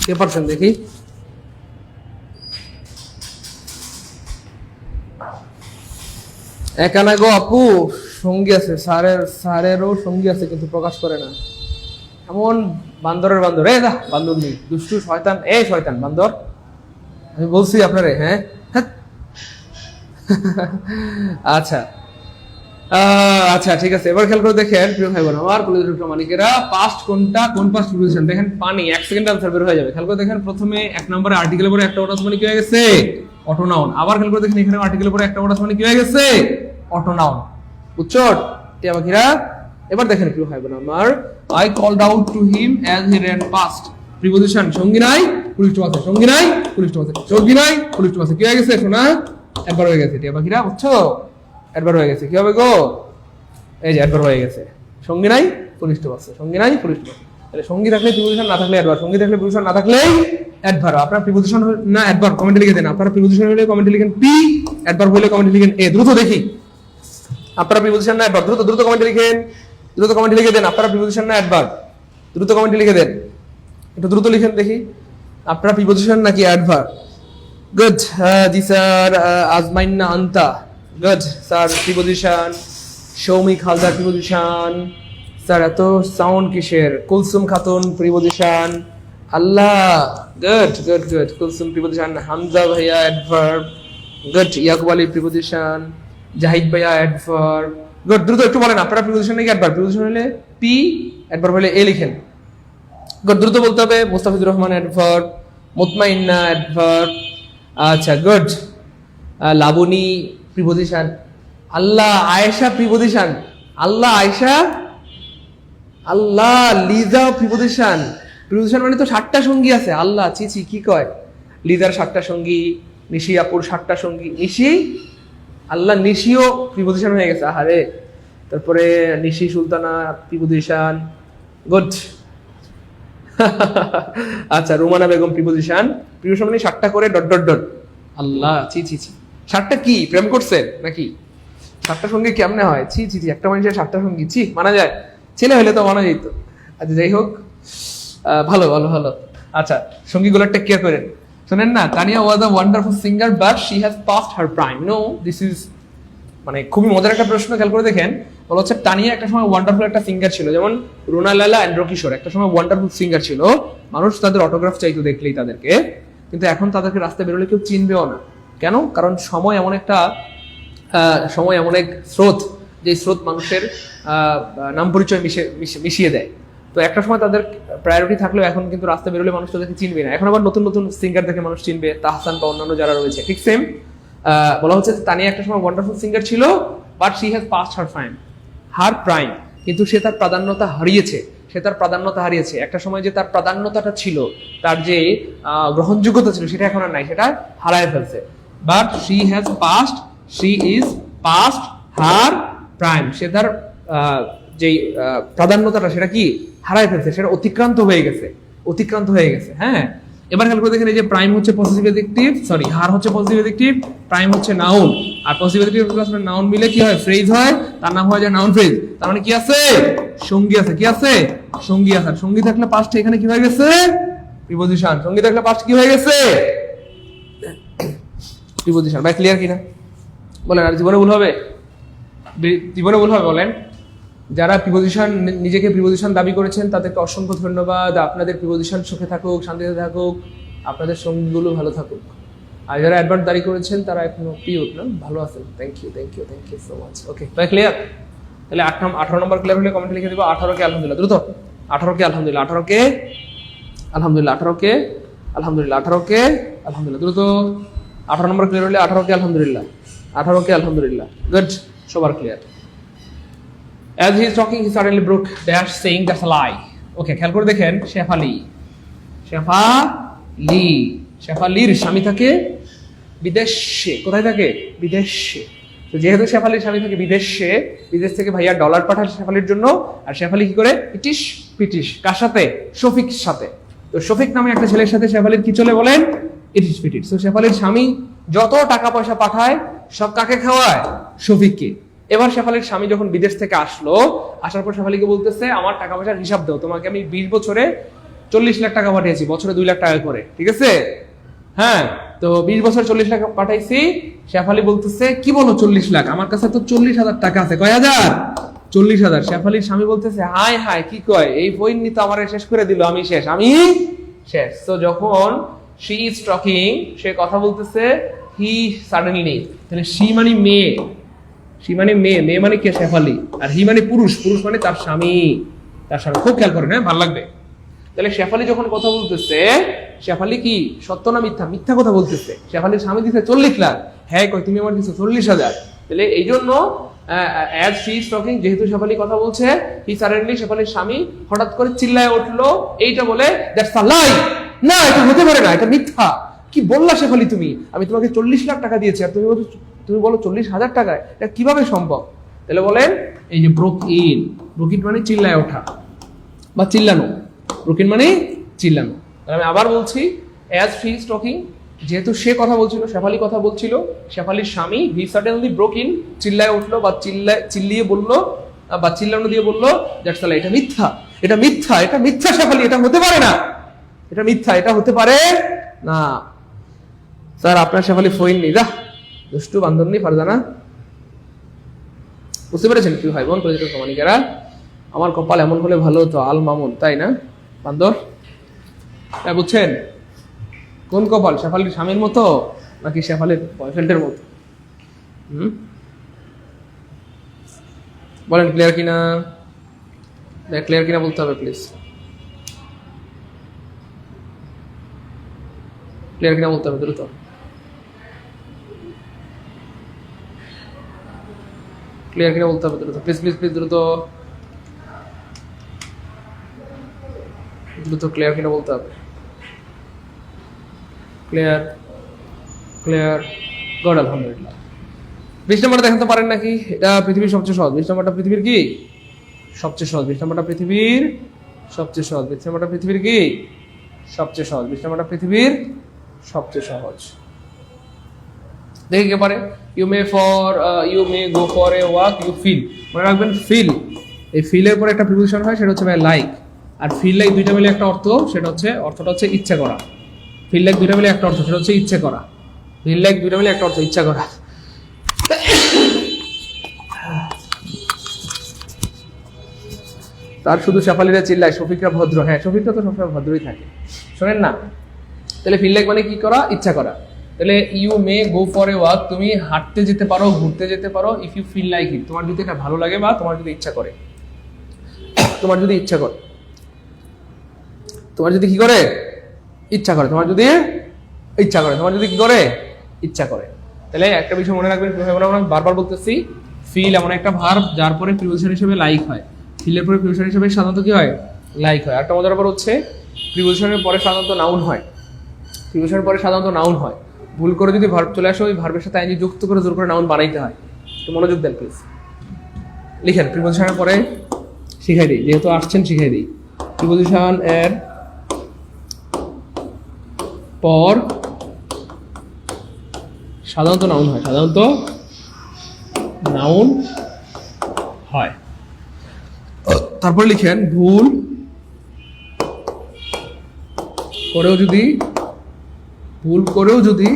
কে পারছেন দেখি? একা না গো আপু, সঙ্গী আছে, স্যারেরও সঙ্গী আছে কিন্তু প্রকাশ করে না। এমন বান্দরের বান্দর, এ দা বান্দর নেই, দুষ্টু শয়তান, এই শয়তান বান্দর, আমি বলছি আপনারে। হ্যাঁ হ্যাঁ। আচ্ছা আচ্ছা ঠিক আছে, এবার খেয়াল করে দেখেন প্রিয় ভাই বোন আমার মালিকেরা, পাস্ট কোনটা, কোন পাস্ট প্রিপোজিশন দেখেন, পানি, 1 সেকেন্ড আনসার বের হয়ে যাবে। খেয়াল করে দেখেন প্রথমে 1 নম্বরে আর্টিকেলের পরে একটা ওয়ার্ড মানে কি হয়ে গেছে? Auto noun. আবার খেয়াল করে দেখেন এখানে আর্টিকেলের পরে একটা ওয়ার্ড মানে কি হয়ে গেছে? Auto noun. বুঝছো টিয়া পাখিরা? এবার দেখেন প্রিয় ভাই বোন আমার, I called out to him as he ran past, preposition সঙ্গী নাই পুলিশ আছে, সঙ্গী নাই পুলিশ আছে, সঙ্গী নাই পুলিশ আছে, কি হয়ে গেছে শোনা? একবার হয়ে গেছে টিয়া পাখিরা, বুঝছো? একবার হয়ে গেছে, কি হবে গো? এই যে একবার হয়ে গেছে, সঙ্গী নাই পুলিশ আছে, সঙ্গী নাই পুলিশ আছে। তাহলে সঙ্গী থাকলে প্রিপোজিশন, না থাকলে অ্যাডভার্ব, সঙ্গী থাকলে প্রিপোজিশন, না থাকলে অ্যাডভার্ব। আপনারা প্রিপোজিশন না অ্যাডভার্ব কমেন্টে লিখে দেন, আপনারা প্রিপোজিশন হলে কমেন্টে লিখেন পি, অ্যাডভার্ব হলে কমেন্টে লিখেন এ। দ্রুত দেখি আপনারা প্রিপোজিশন না অ্যাডভার্ব, দ্রুত দ্রুত কমেন্টে লিখেন, দ্রুত কমেন্টে লিখে দেন আপনারা প্রিপোজিশন না অ্যাডভার্ব, দ্রুত কমেন্টে লিখে দেন, একটু দ্রুত লিখেন দেখি আপনারা প্রিপোজিশন নাকি অ্যাডভার্ব। গুড, জি স্যার, আজমাইন্না আন্তা, good sir preposition. Soumik Haldar preposition. Sir এত সাউন্ড কিসের? Kulsum Khatun preposition. Allah, good good good, Kulsum preposition. Hamza ভাইয়া adverb, good. Yakub Ali preposition. Zahid ভাইয়া অ্যাডভার্ব, গুড। দ্রুত একটু বলেন আপনারা প্রিপোজিশন নাকি অ্যাডভার্ব? প্রিপোজিশন হলে পি, অ্যাডভার্ব হলে এ লিখেন। গুড, দ্রুত বলতে হবে। মুস্তাফিজুর রহমান অ্যাডভার্ব। মুতমাইন্না অ্যাডভার্ব। আচ্ছা good. Laboni preposition. Allah, Ayesha preposition. Allah, Ayesha. আল্লাহ, লিজা প্রিপোজিশন। প্রিপোজিশন মানে তো 7টা সঙ্গী আছে। আল্লাহ, চিচি কি কয়? লিজার 7টা সঙ্গী, নিশি আপুর 7টা সঙ্গী। নিশি, আল্লাহ নিশিও প্রিপোজিশন হয়ে গেছে, আহারে। তারপরে নিশি সুলতানা প্রিপোজিশন, গুড। আচ্ছা, রুমানা বেগম প্রিপোজিশন। প্রিপোজিশন মানে 7টা করে ডট ডট ডট। আল্লাহ, ছি ছি ছি। 7টা কি প্রেম করছেন নাকি? 7টা সঙ্গী কেমনে হয়? ছি ছি ছি, একটা মানুষের 7টা সঙ্গী, ছি, মানা যায়? ছেলে হলে তো মানা যেত। আচ্ছা যাই হোক, ভালো ভালো ভালো। আচ্ছা, সঙ্গীগুলো টেক কেয়ার করেন। শোনেন না, Tania was a wonderful singer but she has past her prime. No, this is মানে খুবই মজার একটা প্রশ্ন। খেয়াল করে দেখেন, বলা হচ্ছে তানিয়া একটা সময় ওয়ান্ডারফুল একটা সিঙ্গার ছিল, যেমন রুনা লালা এন্ড রকিশোর একটা সময় ওয়ান্ডারফুল সিঙ্গার ছিল। মানুষ তাদের অটোগ্রাফ চাইতো দেখলেই তাদেরকে, কিন্তু এখন তাদেরকে রাস্তায় বেরোলে কেউ চিনবেও না। কেন? কারণ সময় এমন এক স্রোত, যে স্রোত মানুষের নাম পরিচয় মিশিয়ে দেয়। তো একটা সময় তাদের প্রায়োরিটি থাকলেও এখন কিন্তু রাস্তায় বেরোলে মানুষ তাদেরকে চিনবে না। এখন আবার নতুন নতুন সিঙ্গার দেখে মানুষ চিনবে, তাহসান বা অন্যান্য যারা রয়েছে। ঠিক সেম বলা হচ্ছে তানিয়া একটা সময় ওয়ান্ডারফুল সিঙ্গার ছিল, but she has past her prime, কিন্তু সে তার প্রাধান্যতা হারিয়েছে। একটা সময় যে তার প্রাধান্যতাটা ছিল, তার যে গ্রহণযোগ্যতা ছিল, সেটা এখন আর নাই, সেটা হারায় ফেলছে। But she is past her prime, সে তার যে প্রাধান্যতাটা সেটা কি হারায় ফেলছে, সেটা অতিক্রান্ত হয়ে গেছে। হ্যাঁ, এবার খেয়াল করে দেখেন, এই যে প্রাইম হচ্ছে পজিটিভ অ্যাডজেক্টিভ, সরি হার হচ্ছে পজিটিভ অ্যাডজেক্টিভ, প্রাইম হচ্ছে নাউন, আর পজিটিভ অ্যাডজেক্টিভ প্লাস নাউন মিলে কি হয়? ফ্রেজ হয়, তার নাম হয় যে নাউন ফ্রেজ। তার মানে কি আছে? সঙ্গী আছে। কি আছে? সঙ্গী আছে। সঙ্গী থাকলে পাস্ট এখানে কি হয়ে গেছে? প্রিপোজিশন। সঙ্গী থাকলে পাস্ট কি হয়ে গেছে? প্রিপোজিশন। ভাই ক্লিয়ার কিনা বলেন? আর জীবনে ভুল হবে? বলেন। যারা প্রিপোজিশন, নিজেকে প্রিপোজিশন দাবি করেছেন, তাদেরকে অসংখ্য ধন্যবাদ। আপনাদের প্রিপোজিশন সুখে থাকুক, শান্তিতে থাকুক, আপনাদের সঙ্গীগুলো ভালো থাকুক। আর যারা অ্যাডভার্ব দাবি করেছেন তারা এখনো পিওর না, ভালো আছেন। Thank you so much. Okay ভাই, ক্লিয়ার? তাহলে 18 নম্বর ক্লিয়ার হলে কমেন্টে লিখে দেবো 18 কে আলহামদুলিল্লাহ। দ্রুত 18 কে আলহামদুলিল্লাহ, 18 কে আলহামদুলিল্লাহ, 18 কে আলহামদুলিল্লাহ, 18 কে আলহামদুলিল্লাহ। দ্রুত 18 নম্বর ক্লিয়ার হলে 18 কে আলহামদুলিল্লাহ, 18 কে আলহামদুলিল্লাহ। গুড, সবার clear. As he is talking, he suddenly broke dash saying that's a lie. Okay, খেয়াল করে দেখেন, শেফালির স্বামী থাকে বিদেশে। কোথায় থাকে? বিদেশে। তো যেহেতু শেফালির স্বামী থাকে বিদেশে, বিদেশ থেকে ভাইয়া ডলার পাঠায় শেফালির জন্য, আর শেফালি কি করে? ইটিশ পিটিশ। কার সাথে? শফিক সাথে। তো শফিক নামে একটা ছেলের সাথে শেফালির কি চলে বলেন? ইটিশ পিটিশ। তো শেফালির স্বামী যত টাকা পয়সা পাঠায় সব কাকে খাওয়ায়? শফিককে। এবার শেফালির স্বামী যখন বিদেশ থেকে আসার পর শেফালিকে বলতেছে, আমার টাকা পয়সার হিসাব দাও, তোমাকে আমি 20 বছরে 40 লাখ টাকা পাঠিয়েছি, বছরে 2 লাখ টাকা করে, ঠিক আছে? হ্যাঁ, তো 20 বছর 40 লাখ পাঠাইছি। শেফালি বলতেছে কি বলো 40 লাখ? আমার কাছে তো 40,000 টাকা আছে। কয় হাজার? 40,000। শেফালির স্বামী বলতেছে হাই হাই কি কয়, এই ফইন্নি তো আমারে শেষ করে দিল, আমি শেষ, আমি শেষ। তো যখন শি ইজ টকিং, সে কথা বলতেছে, হি সাডেনলি, তাহলে শি মানে মেয়ে, শি মানে মেয়ে, মেয়ে মানে কে? শেফালি। আর হি মানে পুরুষ, পুরুষ মানে তার স্বামী, তার স্বামী। খুব খেয়াল করেন, হ্যাঁ, ভালো লাগবে। তাহলে শেফালি যখন কথা বলতেছে, শেফালি কি সত্য না মিথ্যা? মিথ্যা কথা বলতেছে। শেফালির স্বামী দিতে 40 লাখ, হ্যাঁ কই তুমি আমার দিছো 40,000। তাহলে এই জন্য অ্যাজ শি ইজ টকিং, যেহেতু শেফালি কথা বলছে, হি সাডেনলি, শেফালির স্বামী হঠাৎ করে চিল্লায় উঠলো, এইটা বলে দ্যাটস আ লাই, না এটা হতে পারে না, এটা মিথ্যা। কি বললা শেফালি তুমি? আমি তোমাকে 40 লাখ টাকা দিয়েছি আর তুমি বলো 40,000 টাকায়, এটা কিভাবে সম্ভব? তাহলে বলেন এই যে ব্রোক ইন, ব্রোক ইন মানে চিল্লায় ওঠা বা চিল্লানো, ব্রোক ইন মানে চিল্লানো। তাহলে আমি আবার বলছি, অ্যাজ শি ইজ টকিং, যেহেতু সে কথা বলছিল, শেফালি কথা বলছিল, শেফালির স্বামী হি সাডেনলি ব্রোক ইন, চিল্লায় উঠলো বা চিল্লিয়ে বললো বা চিল্লানো দিয়ে বললো দ্যাটস আ লাই, এটা মিথ্যা, এটা মিথ্যা, এটা মিথ্যা শেফালি, এটা হতে পারে না, এটা মিথ্যা, এটা হতে পারে না। স্যার আপনার শেফালি ফইন নি, যা দুষ্টু বান্ধবনী ফারজানা। বুঝতে পেরেছেন কি ভাই বোন, প্রতিটা সমানিকেরা? আমার কপাল এমন হলে ভালো হতো, আল মামুন, তাই না বান্দর? হ্যাঁ, বুঝছেন কোন কপাল? শেফালির স্বামীর মতো নাকি শেফালির বয়ফ্রেন্ডের মতো? বলেন ক্লিয়ার কিনা? ক্লিয়ার কিনা বলতে হবে প্লিজ, ক্লিয়ার কিনা বলতে হবে দ্রুত। ক্লিয়ার কিনা বলতে হবে দ্রুত, প্লিজ প্লিজ প্লিজ, দ্রুত দ্রুত ক্লিয়ার কিনা বলতে হবে। ক্লিয়ার ক্লিয়ার, গড আলহামদুলিল্লাহ। 20 নম্বরটা দেখাতে পারেন নাকি? এটা পৃথিবীর সবচেয়ে সহজ। 20 নম্বরটা পৃথিবীর কি সবচেয়ে সহজ? 20 নম্বরটা পৃথিবীর সবচেয়ে সহজ। 20 নম্বরটা পৃথিবীর কি সবচেয়ে সহজ? 20 নম্বরটা পৃথিবীর সবচেয়ে সহজ। দেখে কে পারে? You may go for a walk, you feel. মনে রাখবেন ফিল, এই ফিলের পরে একটা প্রিপোজিশন হয়, সেটা হচ্ছে লাইক। আর ফিল লাইক দুইটা মিলে একটা অর্থ, সেটা হচ্ছে অর্থটা হচ্ছে ইচ্ছা করা। ফিল লাইক দুইটা মিলে একটা অর্থ, সেটা হচ্ছে ইচ্ছা করা। ফিল লাইক দুইটা মিলে একটা অর্থ, ইচ্ছা করা। তার শুধু শেফালিরা চিল্লায়, শফিকরা ভদ্র। হ্যাঁ, শফিকরা তো সবসময় ভদ্রই থাকে, শোনেন না? তাহলে ফিল লাইক মানে কি করা? ইচ্ছা করা। তাহলে you may go for a walk, তুমি হাঁটতে যেতে পারো, ঘুরতে যেতে পারো, if you feel like it, তোমার যদি এটা ভালো লাগে বা তোমার যদি ইচ্ছা করে, তোমার যদি ইচ্ছা করে, তোমার যদি কি করে? ইচ্ছা করে, তোমার যদি ইচ্ছা করে, তোমার যদি কি করে? ইচ্ছা করে। তাহলে একটা বিষয় মনে রাখবেন, আমরা বারবার বলতেছি, ফিল এমন একটা ভার্ব যার পরে প্রিপোজিশন হিসেবে লাইক হয়। ফিলের পরে প্রিপোজিশন হিসেবে সাধারণত কি হয়? লাইক হয়। একটা মজার ব্যাপার হচ্ছে, প্রিপোজিশনের পরে সাধারণত নাউন হয়, প্রিপোজিশনের পরে সাধারণত নাউন হয়। ভুল করে যদি ভার্ব চলে আসে, ওই ভার্বের সাথে আইনজি যুক্ত করে জোর করে নাউন বানাইতে হয়। একটু মনোযোগ দেন প্লিজ। লিখেন প্রিপোজিশনের পরে, শিখাই দিই, যেহেতু আসছেন শিখাই দিই। প্রিপোজিশন এর পর সাধারণত নাউন হয়, সাধারণত নাউন হয়। তারপর লিখেন ভুল করেও যদি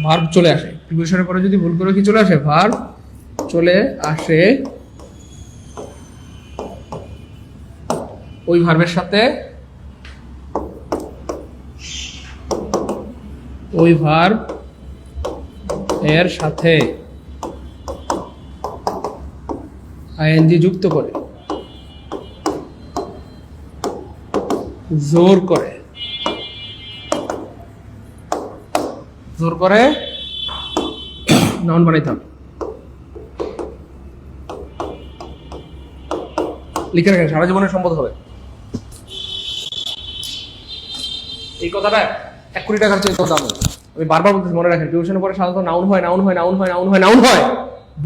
ভার্ব চলে আসে, প্রিপোজিশনের পরে যদি ভুল করে কি চলে আসে? ভার্ব চলে আসে, ওই ভার্বের সাথে ওই ভার্ব এর সাথে আইএনজি যুক্ত করে, জোর করে নাউন বানাইতে হবে। লিখে রাখেন, সারা জীবনের সম্পদ হবে। এই কথাটা 1 কোটি টাকার চেয়ে দাম। আমি বারবার বলতেছি, মনে রাখেন, প্রিপোজিশনের পরে সাধারণত নাউন হয়, নাউন হয়, নাউন হয়, নাউন হয়, নাউন হয়।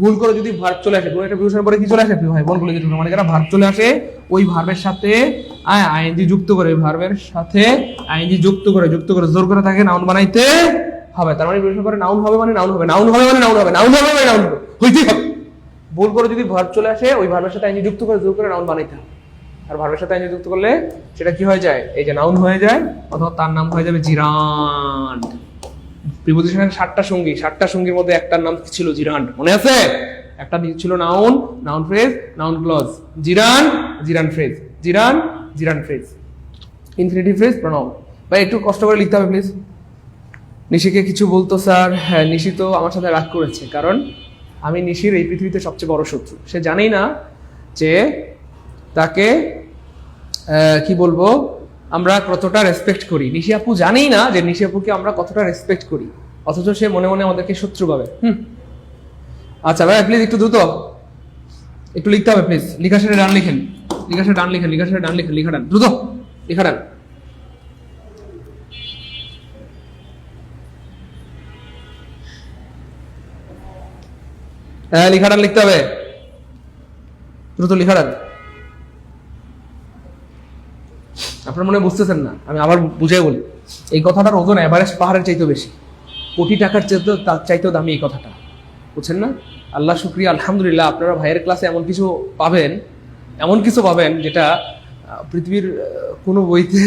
ভুল করে যদি ভার্ব চলে আসে, কোনো একটা প্রিপোজিশনের পরে কি চলে আসে? হয় বল বলে কিছু, মানে যারা ভার্ব চলে আসে, ওই ভার্বের সাথে আইএনজি যুক্ত করে, ওই ভার্বের সাথে আইএনজি যুক্ত করে জোর করে তাকে নাউন বানাইতে হবে। তার মানে প্রিপোজিশন পরে নাউন হবে মানে নাউন হবে, নাউন হবে মানে নাউন হবে, নাউন হবে মানে নাউন হবে, হইতেই হবে। ভুল করে যদি ভার্ব চলে আসে, ওই ভার্বের সাথে আইএনজি যুক্ত করে জোর করে নাউন বানাইতে হবে। আর ভার্বের সাথে আইনজি যুক্ত করলে সেটা কি হয়ে যায়, এই যে নাউন হয়ে যায়, অথবা তার নাম হয়ে যাবে জিরান্ড। প্রিপোজিশনের 7টা সঙ্গী, 7টা সঙ্গীর মধ্যে একটার নাম ছিল জিরান্ড, মনে আছে? একটা ছিল noun, noun phrase, noun clause, gerund, gerund phrase, gerund, gerund phrase, infinitive phrase, pronoun. ভাই একটু কষ্ট করে লিখতে হবে প্লিজ। নিশিকে কিছু বলতো স্যার। হ্যাঁ, নিশি তো আমার সাথে রাগ করেছে, কারণ আমি নিশির এই পৃথিবীতে সবচেয়ে বড় শত্রু। সে জানেই না যে তাকে কি বলবো আমরা কতটা রেসপেক্ট করি। নিশি আপু জানেই না যে নিশি আপুকে আমরা কতটা রেসপেক্ট করি, অথচ সে মনে মনে আমাদেরকে শত্রু ভাবে। আচ্ছা ভাই প্লিজ একটু দ্রুত একটু লিখতে হবে প্লিজ। লিখার সাথে ডান লিখেন, লিখার সাথে ডান লিখেন, লিখার সাথে ডান লিখেন, লিখা ডান, দ্রুত লিখা ডান। হ্যাঁ লিখা ডান লিখতে হবে, দ্রুত লিখা ডান। আপনার মনে বুঝতেছেন না, আমি আবার বুঝাই বলি। এই কথাটার ওজন এভারেস্ট পাহাড়ের চাইতেও বেশি, কোটি টাকার চাইতেও দামি এই কথাটা, বুঝছেন না? আল্লাহ শুকরিয়া, আলহামদুলিল্লাহ, আপনারা ভাইয়ের ক্লাসে এমন কিছু পাবেন যেটা পৃথিবীর কোনো বইতে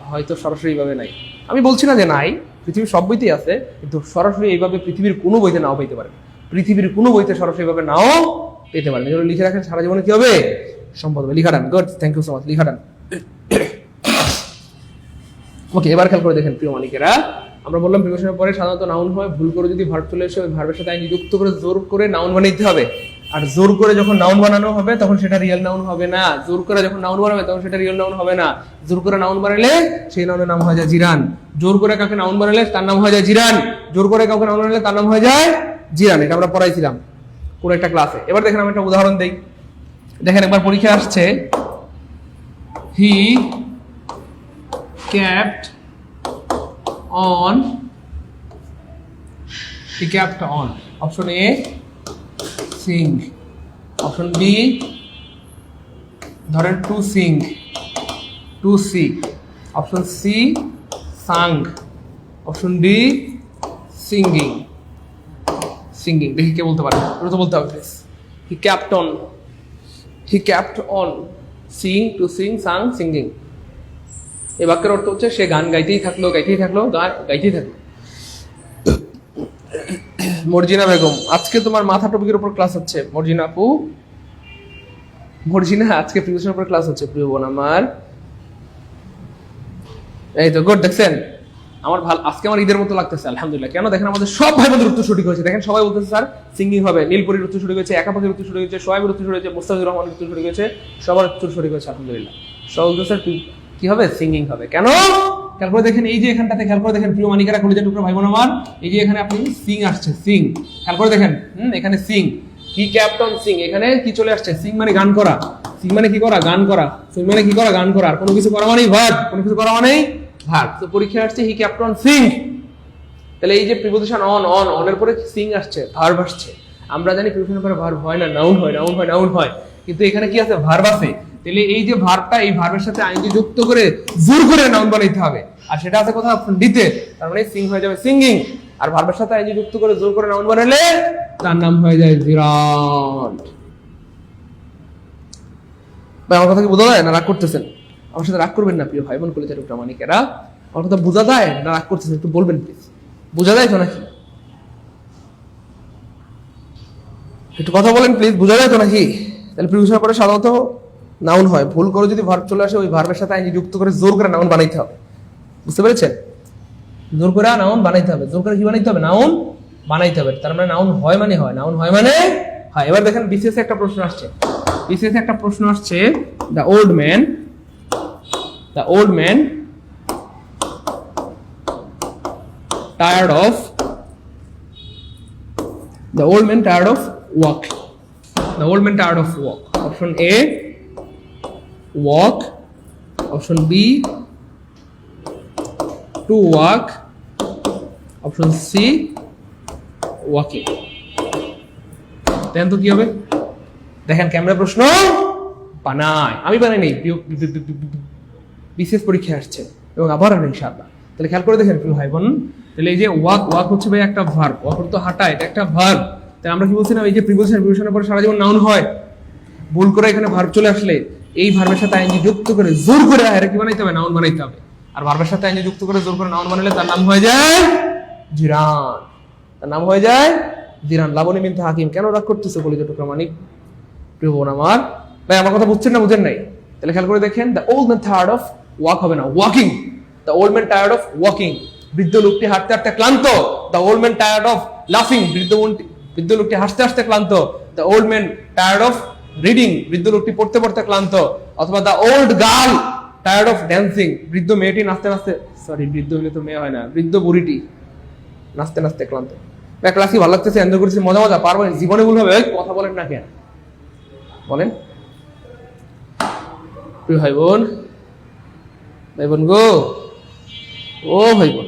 হয়তো সরাসরি ভাবে নাই। আমি বলছি না যে নাই, পৃথিবীর সব বইতেই আছে, কিন্তু সরাসরি এইভাবে পৃথিবীর কোনো বইতে নাও পেতে পারেন, পৃথিবীর কোনো বইতে সরাসরি ভাবে নাও পেতে পারেন। এগুলো লিখে রাখেন, সারা জীবনে কি হবে সম্ভব হবে। লিখা done, good, thank you so much, লিখা ডান। ওকে, এবার খেয়াল করে দেখেন প্রিয় মালিকেরা, আমরা বললাম প্রিপোজিশনের পরে সাধারণত নাউন হয়, ভুল করে যদি ভার্ব চলে আসে ওই ভার্বের সাথে আইনজি যুক্ত করে জোর করে নাউন বানাইতে হবে। আর জোর করে যখন নাউন বানানো হবে তখন সেটা রিয়েল নাউন হবে না। জোর করে যখন নাউন বানাবে তখন সেটা রিয়েল নাউন হবে না। জোর করে নাউন বানালে সেই নাউনের নাম হয়ে যায় জিরান। জোর করে কাউকে নাউন বানালে তার নাম হয়ে যায় জিরান। জোর করে কাউকে নাউন বানালে তার নাম হয়ে যায় জিরান। এটা আমরা পড়াইছিলাম পুরো একটা ক্লাসে। এবার দেখেন আমি একটা উদাহরণ দেই। দেখেন একবার পরীক্ষা আসছে, হি kept on. Option A, sing. Option B, ধরেন to sing, to see. Option C, sang. Option D, singing. দেখি কে বলতে পারে, ওটা তো বলতে হবে please. He kept on sing, to sing, sang, singing. এই বাক্যের অর্থ হচ্ছে সে গান গাইতেই থাকলো। মর্জিনা বেগম, আজকে তোমার মাথা টপিকের উপর ক্লাস হচ্ছে। মর্জিনা আপু, মর্জিনা আজকে প্রিপারেশনের উপর ক্লাস হচ্ছে প্রিয় বোন আমার। এই তো গুড, দেখছেন আমার ভালো, আজকে আমার ঈদের মতো লাগতেছে আলহামদুলিল্লাহ। কেন দেখেন আমাদের সব ভাই বোনদের উত্তর সঠিক হয়েছে। দেখেন সবাই বলতেছে স্যার সিঙ্গিং হবে। নীলপরির উত্তর সঠিক হয়েছে, একা পাখির উত্তর সঠিক হয়েছে, সোহাইবের উত্তর সঠিক হয়েছে, মুস্তাফিজুর রহমানের উত্তর সঠিক হয়েছে, সবার উত্তর সঠিক হয়েছে আলহামদুলিল্লাহ। সবাই বলতেছে স্যার কি হবে, সিঙ্গিং হবে। কেন খেয়াল করে দেখেন, এই যে এখানটাতে খেয়াল করে দেখেন প্রিয় মানিকারা, কলিজা টুকরা ভাই বোন আমার, এই যে এখানে আপনি সিং আসছে, সিং খেয়াল করে দেখেন, এখানে সিং, হি ক্যাপ্ট অন সিং, এখানে কি চলে আসছে, সিং মানে গান করা, সিং মানে কি করা, গান করা, সিং মানে কি করা, গান করা। আর কোনো কিছু করা মানেই ভার্ব, কোনো কিছু করা মানেই ভার্ব। তো পরীক্ষা আসছে হি ক্যাপ্ট অন সিং, তাহলে এই যে প্রিপোজিশন অন এর পরে সিং আসছে, ভার্ব আসছে। আমরা জানি প্রিপোজিশনের পরে ভার্ব হয় না, নাউন হয়, কিন্তু এখানে কি আছে, ভার্ব আছে। তাহলে এই যে ভার্বটা, এই ভার্বের সাথে আইনজি যুক্ত করে জোর করে নাউন বানাইতে হবে। আর সেটা আছে কোথাও অপশন ডিতে, তার মানে সিং হয়ে যাবে সিঙ্গিং। আর ভার্বের সাথে আইনজি যুক্ত করে জোর করে নাউন বানালে তার নাম হয়ে যায় জিরান্ড। ভাই আমার কথা কি বোঝা যায় না? রাগ করতেছেন? আমার সাথে রাগ করবেন না প্রিয় ভাই বোন, কলিজার টুকরা মানিকেরা। আমার কথা বোঝা যায় না? রাগ করতেছেন একটু বলবেন প্লিজ। বোঝা যায় তো নাকি? একটু কথা বলেন প্লিজ, বোঝা যায় তো নাকি? তাহলে প্রিপোজিশনের পরে সাধারণত নাউন হয়, ভুল করে যদি ভার্ব চলে আসে ওই ভার্বের সাথে আইনজি যুক্ত করে জোর করে নাউন বানাইতে হবে। বুঝতে পেরেছেন? জোর করে নাউন বানাইতে হবে। জোর করে কি বানাইতে হবে? নাউন বানাইতে হবে। তার মানে নাউন হয় মানে হয়, নাউন হয় মানে হয়। এবার দেখেন বিসিএস একটা প্রশ্ন আসছে, the old man tired of walk. Option A, walk. Option B, to walk. Option C, walking. দেন তো কি হবে? দেখেন ক্যামেরা প্রশ্ন বানায়, আমি বানাই নেই, বিশেষ পরীক্ষা আসছে এবং আবার ইনশাআল্লাহ। তাহলে খেয়াল করে দেখেন প্রিয় ভাই বোন, তাহলে এই যে ওয়াক হচ্ছে ভাই একটা ভার্ব, ওয়াক তো হাঁটা, এটা একটা ভার্ব। তাহলে আমরা কি বলছিলাম, এই যে প্রিপোজিশনের পরে সারা জীবন নাউন হয়, ভুল করে এখানে ভার্ব চলে আসলে এই ভার্বের সাথে আইএনজি যুক্ত করে জোর করে এর কি বানাইতে হবে, নাউন বানাইতে হবে। আর ভার্বের সাথে আইএনজি যুক্ত করে জোর করে নাউন বানালে তার নাম হয়ে যায় জিরান, তার নাম হয়ে যায় জিরান। লাবণী বিনতে হাকিম, কেন রাগ করতেছে কলিজা টুকরা মানিক? প্রিয় বোন আমার, ভাই আমার কথা বুঝছেন না বুঝেন নাই? তাহলে খেয়াল করে দেখেন, the old man tired of walk হবে না, walking. The old man tired of walking, বৃদ্ধ লোকটি হাঁটতে হাঁটতে ক্লান্ত। The old man tired of লাফিং, বৃদ্ধ লোকটি হাসতে হাসতে ক্লান্ত। The old man tired of reading, বৃদ্ধ লোকটি পড়তে পড়তে ক্লান্ত। অথবা the old girl tired of dancing, বৃদ্ধ মেয়েটি নাচতে নাচতে, সরি বৃদ্ধ হলে তো মেয়ে হয় না, বৃদ্ধ বুড়িটি নাচতে নাচতে ক্লান্ত। ক্লাস কি ভালো লাগতেছে, এনজয় করছি, মজা মজা পারবেন, জীবনে ভুল হবে, কথা বলেন না কেন বলেন? প্রিয় ভাই বোন, ভাই বোন গো, ও ভাই বোন,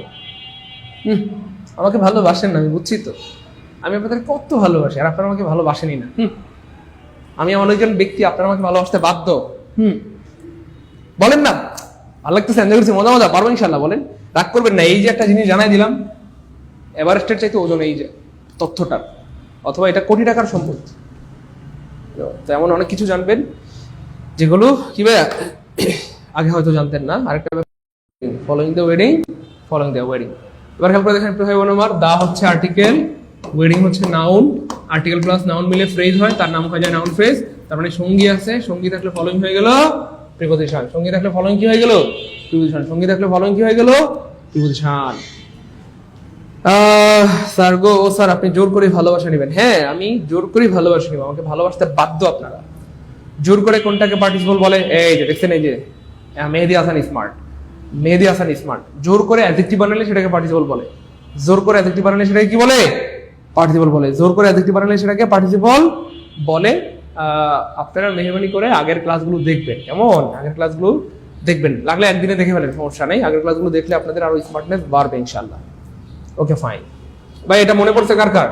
আমাকে ভালোবাসেন না, আমি বুঝছি তো, আমি আপনাদের কত ভালোবাসি, আর আপনারা আমাকে ভালোবাসেনই না। আমি এমন একজন ব্যক্তি, আপনারা আমাকে ভালোবাসতে বাধ্য। বলেন না, ভালো লাগতেছে, এনজয় করছি, মজা মজা পারবো ইনশাল্লাহ, বলেন, রাগ করবেন না। এই যে একটা জিনিস জানাই দিলাম, এভারেস্টের চাইতে ওজন এই যে তথ্যটা, অথবা এটা কোটি টাকার সম্পদ। তো এমন অনেক কিছু জানবেন যেগুলো কি ভাই আগে হয়তো জানতেন না। আরেকটা following the wedding, following the wedding. এবার খেয়াল করে দেখেন প্রিয় ভাই বোন আমার, দা হচ্ছে আর্টিকেল, ওয়েডিং হচ্ছে নাউন, আর্টিকেল প্লাস নাউন মিলে ফ্রেজ হয়, তার নাম হয়ে যায় নাউন ফ্রেজ। তার মানে সঙ্গী আছে, সঙ্গী থাকলে ফলোইং হয়ে গেল প্রিপজিশন, সঙ্গী থাকলে ফলোইং কি হয়ে গেল প্রিপজিশন, সঙ্গী থাকলে ফলোইং কি হয়ে গেল প্রিপজিশন। স্যার গো, ও স্যার আপনি জোর করে ভালোবাসা নেবেন? হ্যাঁ, আমি জোর করে ভালোবাসা নিব, আমাকে ভালোবাসতে বাধ্য আপনারা। জোর করে কোনটাকে পার্টিসিপল বলে? এই যে দেখছেন, এই যে মেহেদি হাসান স্মার্ট, মেহেদি হাসান স্মার্ট, জোর করে অ্যাডজেক্টিভ বানালে সেটাকে পার্টিসিপল বলে। জোর করে অ্যাডজেক্টিভ বানালে সেটাকে কি বলে? পার্টিসিপল বলে। জোর করে অ্যাডজেক্টিভ বানালে সেটাকে পার্টিসিপল বলে। আপনারা মেহরবানি করে আগের ক্লাসগুলো দেখবেন, কেমন? আগের ক্লাসগুলো দেখবেন, লাগলে একদিনে দেখে ফেলেন, সমস্যা নেই। আগের ক্লাসগুলো দেখলে আপনাদের আরো স্মার্টনেস বাড়বে ইনশাআল্লাহ। ওকে ফাইন ভাই, এটা মনে পড়ছে কার কার?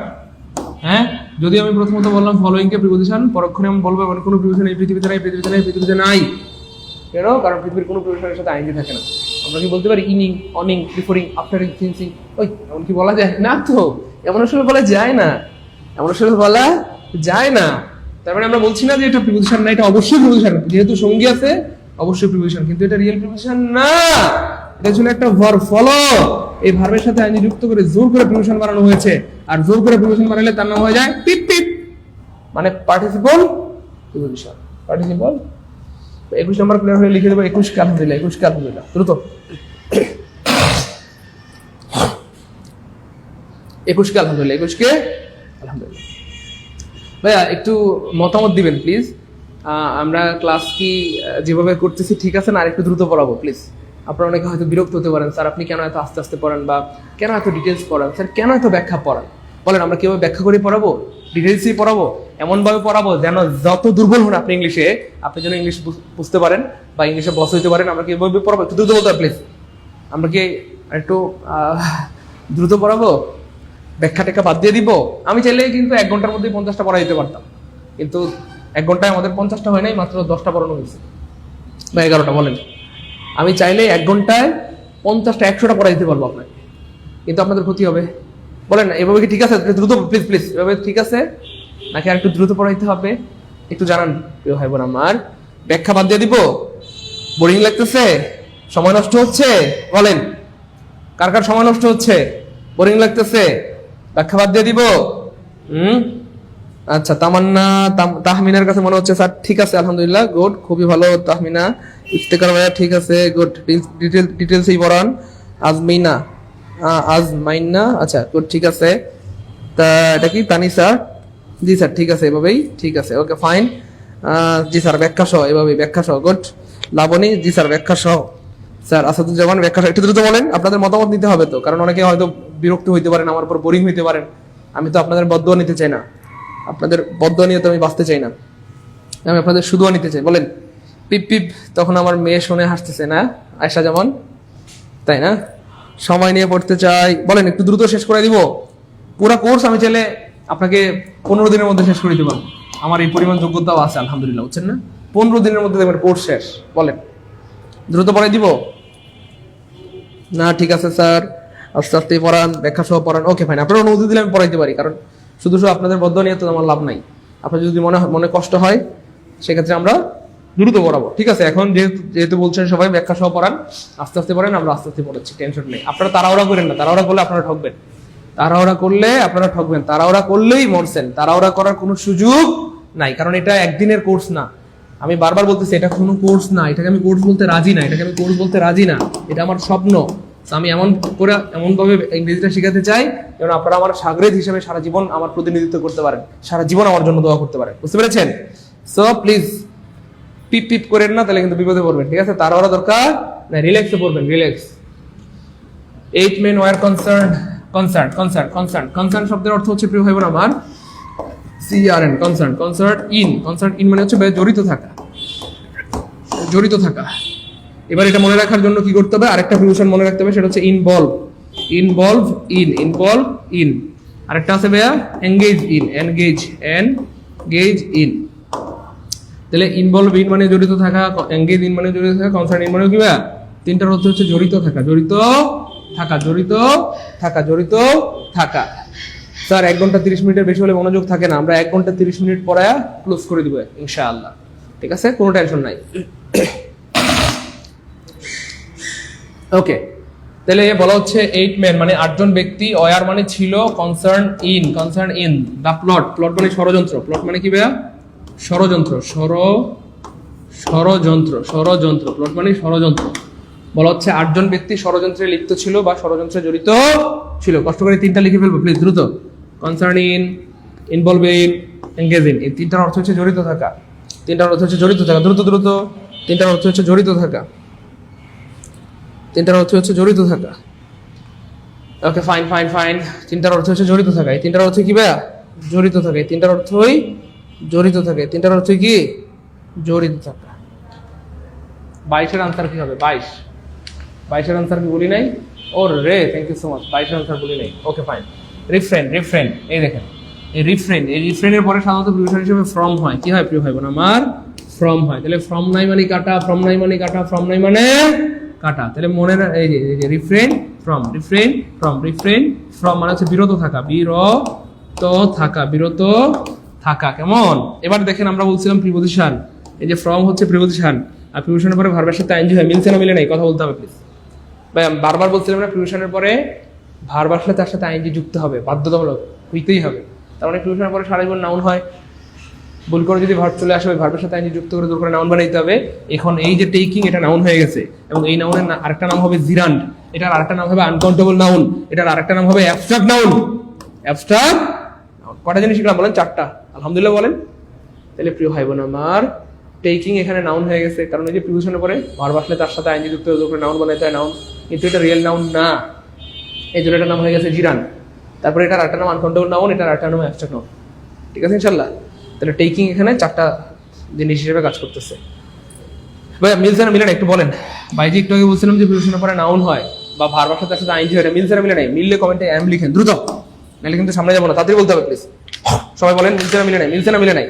হ্যাঁ, যদি আমি প্রথমত বললাম ফলোইং কে প্রিপজিশন, পরক্ষণে আমি বলবো এমন কোনো প্রিপজিশন এই পৃথিবীতে নাই, পৃথিবীতে নাই, পৃথিবীতে নাই। কেন? কারণ পৃথিবীর কোনো প্রিপজিশনের সাথে আইএনজি থাকে না। আমরা কি বলতে পারি ইনিং, অনিং, বিফোরিং, আফটারিং, সিন্সিং? ওই এমন কি বলা যায় না তো, এমন আসলে বলা যায় না, এমন আসলে বলা যায় না। তার মানে আমরা বলছি না যে এটা প্রিপজিশন না, এটা অবশ্যই প্রিপজিশন, যেহেতু সঙ্গী আছে অবশ্যই প্রিপজিশন, কিন্তু এটা রিয়েল প্রিপজিশন না, এটা ছিল একটা ভার্ব। ফলো, এই ভার্বের সাথে আইএনজি যুক্ত করে জোর করে প্রিপজিশন বানানো হয়েছে, আর জোর করে প্রিপজিশন বানালে তার নাম হয়ে যায় পিপ পিপ, মানে পার্টিসিপল প্রিপজিশন, পার্টিসিপল। 21 নম্বর ক্লিয়ার হয়ে লিখে দেবো 21 কে আলহামদুলিল্লাহ, 21 কে আলহামদুলিল্লাহ, দ্রুত 21 কে আলহামদুলিল্লাহ, 21 কে আলহামদুলিল্লাহ। ভাইয়া একটু মতামত দিবেন প্লিজ, আমরা ক্লাস কি যেভাবে করতেছি ঠিক আছে না, আর একটু দ্রুত পড়াবো প্লিজ? আপনারা অনেকে হয়তো বিরক্ত হতে পারেন, স্যার আপনি কেন এত আস্তে আস্তে পড়ান, বা কেন এত ডিটেলস পড়ান, স্যার কেন এত ব্যাখ্যা পড়ান? বলেন, আমরা কিভাবে ব্যাখ্যা করে পড়াবো, ডিটেলসই পড়াবো, এমন ভাবে পড়াবো যেন যত দুর্বল হন আপনি ইংলিশে, আপনি যেন ইংলিশ বুঝতে পারেন বা ইংলিশে বস হইতে পারেন। আমরা কিভাবে পড়াবো, একটু দ্রুত বলতে প্লিজ। আমরা কি একটু দ্রুত পড়াবো, ব্যাখ্যা টেখ্যা বাদ দিয়ে দিব? আমি চাইলে কিন্তু 1 ঘন্টার মধ্যে 50টা পড়া দিতে পারতাম, কিন্তু 1 ঘন্টায় আমাদের 50টা হয় নাই, মাত্র 10টা পড়ানো হয়েছে বা 11টা। বলেন, আমি চাইলে 1 ঘন্টায় 50টা 100টা পড়া দিতে পারবো আপনাকে, কিন্তু আপনাদের ক্ষতি হবে। বলেন এভাবে কি ঠিক আছে? দ্রুত প্লিজ প্লিজ, এভাবে ঠিক আছে নাকি আর একটু দ্রুত পড়াইতে হবে? একটু জানান প্রিয় ভাই বোন আমার। ব্যাখ্যা বাদ দিয়ে দিব? বোরিং লাগতেছে? সময় নষ্ট হচ্ছে? বলেন, কার কার সময় নষ্ট হচ্ছে, বোরিং লাগতেছে? ব্যাখ্যা বাদ দিয়ে দিব? আচ্ছা, তামান্না, তাহমিনার কাছে মনে হচ্ছে স্যার ঠিক আছে আলহামদুলিল্লাহ, গুড, খুবই ভালো তাহমিনা। ইফতেখার ভাইয়া ঠিক আছে, গুড, ডিটেলসই পড়ান। আজমিনা, আজমাইনা, আচ্ছা গুড, ঠিক আছে। তা এটা কি তানিসা? জি স্যার ঠিক আছে, এভাবেই ঠিক আছে, ওকে ফাইন। জি স্যার ব্যাখ্যা সহ, এভাবেই ব্যাখ্যা সহ, গুড। লাবণী, জি স্যার ব্যাখ্যা সহ। স্যার আসাদুজ্জামান ব্যাখ্যা সহ। একটু দ্রুত বলেন, আপনাদের মতামত নিতে হবে তো, কারণ অনেকে হয়তো বিরক্ত হইতে পারেন, আমার উপর বোরিং হইতে পারেন। আমি তো আপনাদের বদদোয়া নিতে চাই না, আপনাদের বদদোয়া নিয়ে তো আমি বাঁচতে চাই না, আমি আপনাদের শুধুও নিতে চাই। বলেন পিপ পিপ, তখন আমার মেয়ে শুনে হাসতেছে না, আয়সা যেমন, তাই না? সময় নিয়ে পড়তে চাই। বলেন একটু দ্রুত শেষ করে দিব। পুরো কোর্স আমি চাইলে আপনাকে 15 দিনের মধ্যে শেষ করে দিতে পারবো, আমার এই পরিমাণ যোগ্যতাও আছে আলহামদুলিল্লাহ, বুঝছেন না? 15 দিনের মধ্যে দেখবেন কোর্স শেষ। বলেন দ্রুত পড়াই দিব না? ঠিক আছে স্যার, আস্তে আস্তে পড়ান, ব্যাখ্যা সহ পড়ান। ওকে ফাইন, আপনারা অনুমতি দিলে আমি পড়াইতে পারি, কারণ শুধু শুধু আপনাদের বদ্ধ নিয়ে তো আমার লাভ নাই। আপনার যদি মনে কষ্ট হয় সেক্ষেত্রে আমরা দ্রুত পড়াবো, ঠিক আছে? এখন যেহেতু যেহেতু বলছেন সবাই ব্যাখ্যা সহ পড়ান, আস্তে আস্তে পড়েন, আমরা আস্তে আস্তে পড়াচ্ছি, টেনশন নেই। আপনারা তাড়াহুড়া করেন না, তাড়াহুড়া করলে আপনারা ঠকবেন, তাড়াহুড়া করলে আপনারা ঠকবেন, তাড়াহুড়া করলেই মরছেন, তাড়াহুড়া করার কোনো সুযোগ নাই, কারণ এটা একদিনের কোর্স না। আমি বারবার বলতেছি এটা কোনো কোর্স না, এটাকে আমি কোর্স বলতে রাজি না, এটাকে আমি কোর্স বলতে রাজি না, এটা আমার স্বপ্ন। আমি এমন করে এমন ভাবে ইংরেজিটা শিখাতে চাই যেন আপনারা আমার সাগরেদ হিসেবে সারা জীবন আমার প্রতিনিধিত্ব করতে পারেন, সারা জীবন আমার জন্য দোয়া করতে পারেন, বুঝতে পেরেছেন? সো প্লিজ পিপ পিপ করেন না, তাহলে কিন্তু বিপদে পড়বেন, ঠিক আছে? তাড়াহুড়া দরকার না, রিল্যাক্সে পড়বেন, relax. 8 men were concerned, concern শব্দের অর্থ হচ্ছে প্রিয় ভাই বোন আমার CRN, concerned in মানে হচ্ছে জড়িত থাকা, জড়িত থাকা। এবার এটা মনে রাখার জন্য কি করতে হবে? আরেকটা প্রিপোজিশন মনে রাখতে হবে, সেটা হচ্ছে ইনভলভ ইন। আরেকটা আছে ভাইয়া এনগেজ ইন। তাহলে ইনভলভ ইন মানে জড়িত থাকা, এনগেজ ইন মানে জড়িত থাকা, কনসার্ন ইন মানে কি ভাইয়া? তিনটার অর্থ হচ্ছে জড়িত থাকা। স্যার 1 ঘন্টা 30 মিনিটের বেশি হলে মনোযোগ থাকে না, আমরা 1 ঘন্টা 30 মিনিট পরে ক্লোজ করে দিব ইনশাআল্লাহ, ঠিক আছে? কোনো টেনশন নাই। ওকে, তাহলে বলা হচ্ছে 8 men মানে 8 জন ব্যক্তি, ওয়ার মানে ছিল, কনসার্ন ইন দা প্লট মানে ষড়যন্ত্র, প্লট মানে কি ভাইয়া? ষড়যন্ত্র, প্লট মানে ষড়যন্ত্র। বলা হচ্ছে 8 জন ব্যক্তি ষড়যন্ত্রে লিপ্ত ছিল বা ষড়যন্ত্রে জড়িত ছিল। কষ্ট করে 3টা লিখে ফেলবো প্লিজ, দ্রুত। Concern in, involve in, engage in, এই 3টার অর্থ হচ্ছে জড়িত থাকা, দ্রুত। 3টার অর্থ হচ্ছে জড়িত থাকা, ওকে ফাইন। 3টার অর্থ হচ্ছে জড়িত থাকা, এই 3টার অর্থ কি ভাইয়া? জড়িত থাকা, এই 3টার অর্থই জড়িত থাকা, এই 3টার অর্থ কি? জড়িত থাকা। 22-এর আনসার কি হবে? 22-এর আনসার কি বলি নাই? ওর রে, থ্যাংক ইউ সো মাচ, 22-এর আনসার বলি নাই। Okay fine. রিফ্রেন, এই দেখেন, এই রিফ্রেনের পরে সাধারণত প্রিপোজিশন হিসেবে ফ্রম হয়। কি হয় প্রিয় ভাই বোন আমার? ফ্রম হয়। তাহলে ফ্রম নাই মানে কাটা, তাহলে মনে এই যে রিফ্রেন ফ্রম মানে হচ্ছে বিরত থাকা, কেমন? এবার দেখেন আমরা বলছিলাম প্রিপোজিশন, এই যে ফ্রম হচ্ছে প্রিপোজিশন, আর প্রিপোজিশনের পরে ভার্বের সাথে আইএনজি হয়, মিলছে না মিলে নাই? কথা বলতে হবে প্লিজ ভাই। আমি বারবার বলছিলাম না, প্রিপোজিশনের পরে ভার্ব আসলে তার সাথে আইএনজি যুক্ত হবে, বাধ্যতামূলক হইতেই হবে। তার মানে প্রিপোজিশনের পরে সারা জীবন নাউন হয়, ভুল করে যদি ভার্ব চলে আসে ওই ভার্বের সাথে আইএনজি যুক্ত করে দূর করে নাউন বানাইতে হবে। এখন এই যে টেকিং, এটা নাউন হয়ে গেছে, এবং এই নাউনের আরেকটা নাম হবে জিরান্ড, এটার আরেকটা নাম হবে আনকাউন্টেবল নাউন, এটার আরেকটা নাম হবে অ্যাবস্ট্রাক্ট নাউন। কটা জিনিস শিখলাম বলেন? 4টা, আলহামদুলিল্লাহ বলেন। তাহলে প্রিয় ভাই বোন আমার, টেকিং এখানে নাউন হয়ে গেছে, কারণ এই যে প্রিপোজিশনের পরে ভার্ব আসলে তার সাথে আইএনজি যুক্ত করে দূর করে নাউন বানাইতে হয়, নাউন, কিন্তু এটা রিয়েল নাউন না, এই জন্য এটার নাম হয়ে গেছে জিরান্ড। তারপরে এটার আরেকটা নাম আনকাউন্টেবল নাউন, এটার আরেকটা নাম অ্যাবস্ট্রাক্ট নাউন, ঠিক আছে ইনশাআল্লাহ? তাহলে টেকিং এখানে 4টা জিনিস হিসেবে কাজ করতেছে। ভাই মিলছে না মিলে না একটু বলেন? ভাইজি একটু আগে বলছিলাম যে প্রিপোজিশনের পরে নাউন হয় বা ভার্বের সাথে আইএনজি হয়, মিলছে না মিলে নাই? মিললে কমেন্টে এম লিখেন দ্রুত, নাহলে কিন্তু সামনে যাবো না, তাড়াতাড়ি বলতে হবে প্লিজ। সবাই বলেন মিলছে না মিলে নাই?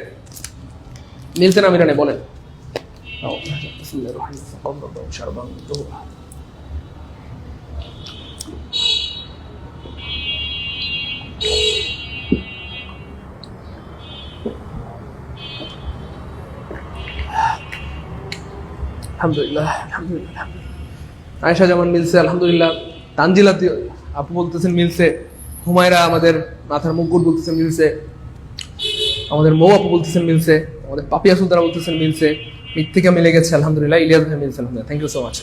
বলেন। আলহামদুলিল্লাহ। আয়েশা জামান মিলছে, আলহামদুলিল্লাহ। তানজিলা আপু বলতেছেন মিলছে, হুমায়রা আমাদের মাথার মুকুট বলতেছেন মিলছে, আমাদের মৌ আপু বলতেছেন মিলছে, আমাদের পাপিয়া সুলতানা বলতেছেন মিলছে, মৃত্তিকা মিলে গেছে আলহামদুলিল্লাহ, ইলিয়াস ভাই মিলছে আলহামদুলিল্লাহ, thank you so much.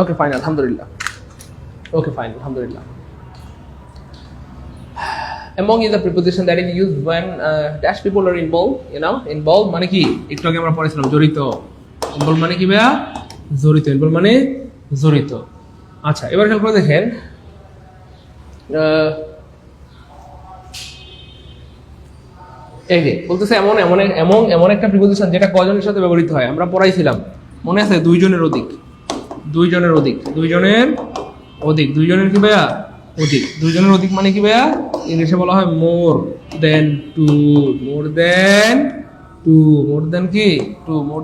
Okay fine, আলহামদুলিল্লাহ। Among is a preposition that is used when dash people are involved, involved মানে কি? একটু আগে আমরা পড়েছিলাম জড়িত। involved মানে কি ভাইয়া? involved মানে জড়িত। আচ্ছা, এবার খেয়াল করে দেখেন, এই যে বলতেছে এমন একটা প্রিপোজিশন যেটা কজনের সাথে ব্যবহৃত হয়, আমরা পড়াইছিলাম মনে আছে? 2 জনের অধিক, 2 জনের কি ভাইয়া? অধিক। 2 জনের অধিক মানে কি ভাইয়া? ইংলিশে বলা হয় মোর দেন টু, মোর দেন কি? মোর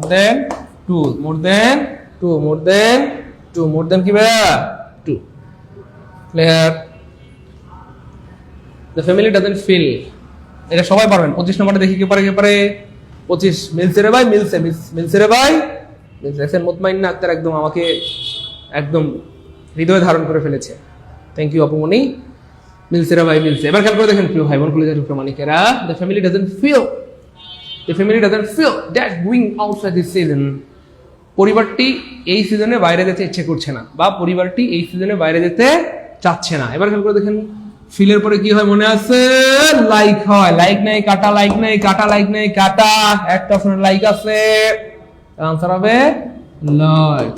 দেন কি ভাইয়া? 2। Clear? The family doesn't feel এটা সবাই পারবেন। 25 নম্বরটা দেখি কে পারে 25 মিলছে রে ভাই, মিলছে রে ভাই, মিলছে। মুতমাইন্না আক্তার একদম আমাকে একদম হৃদয়ে ধারণ করে ফেলেছে। Thank you Apumoni. মিলছে রে ভাই, মিলছে। এবার খেয়াল করে দেখেন প্রিয় ভাই বোন কলেজের প্রমাণিকেরা, the family doesn't feel that going outside this season. পরিবারটি এই সিজনে বাইরে যেতে ইচ্ছে করছে না, বা পরিবারটি এই সিজনে বাইরে যেতে চাচ্ছে না। এবার খেয়াল করে দেখেন ফিলের পরে কি হয় মনে আছে? লাইক হয়। লাইক নাই কাটা, লাইক নাই কাটা, লাইক নাই কাটা, একটা অপশনের লাইক আছে, আনসার হবে লাইক।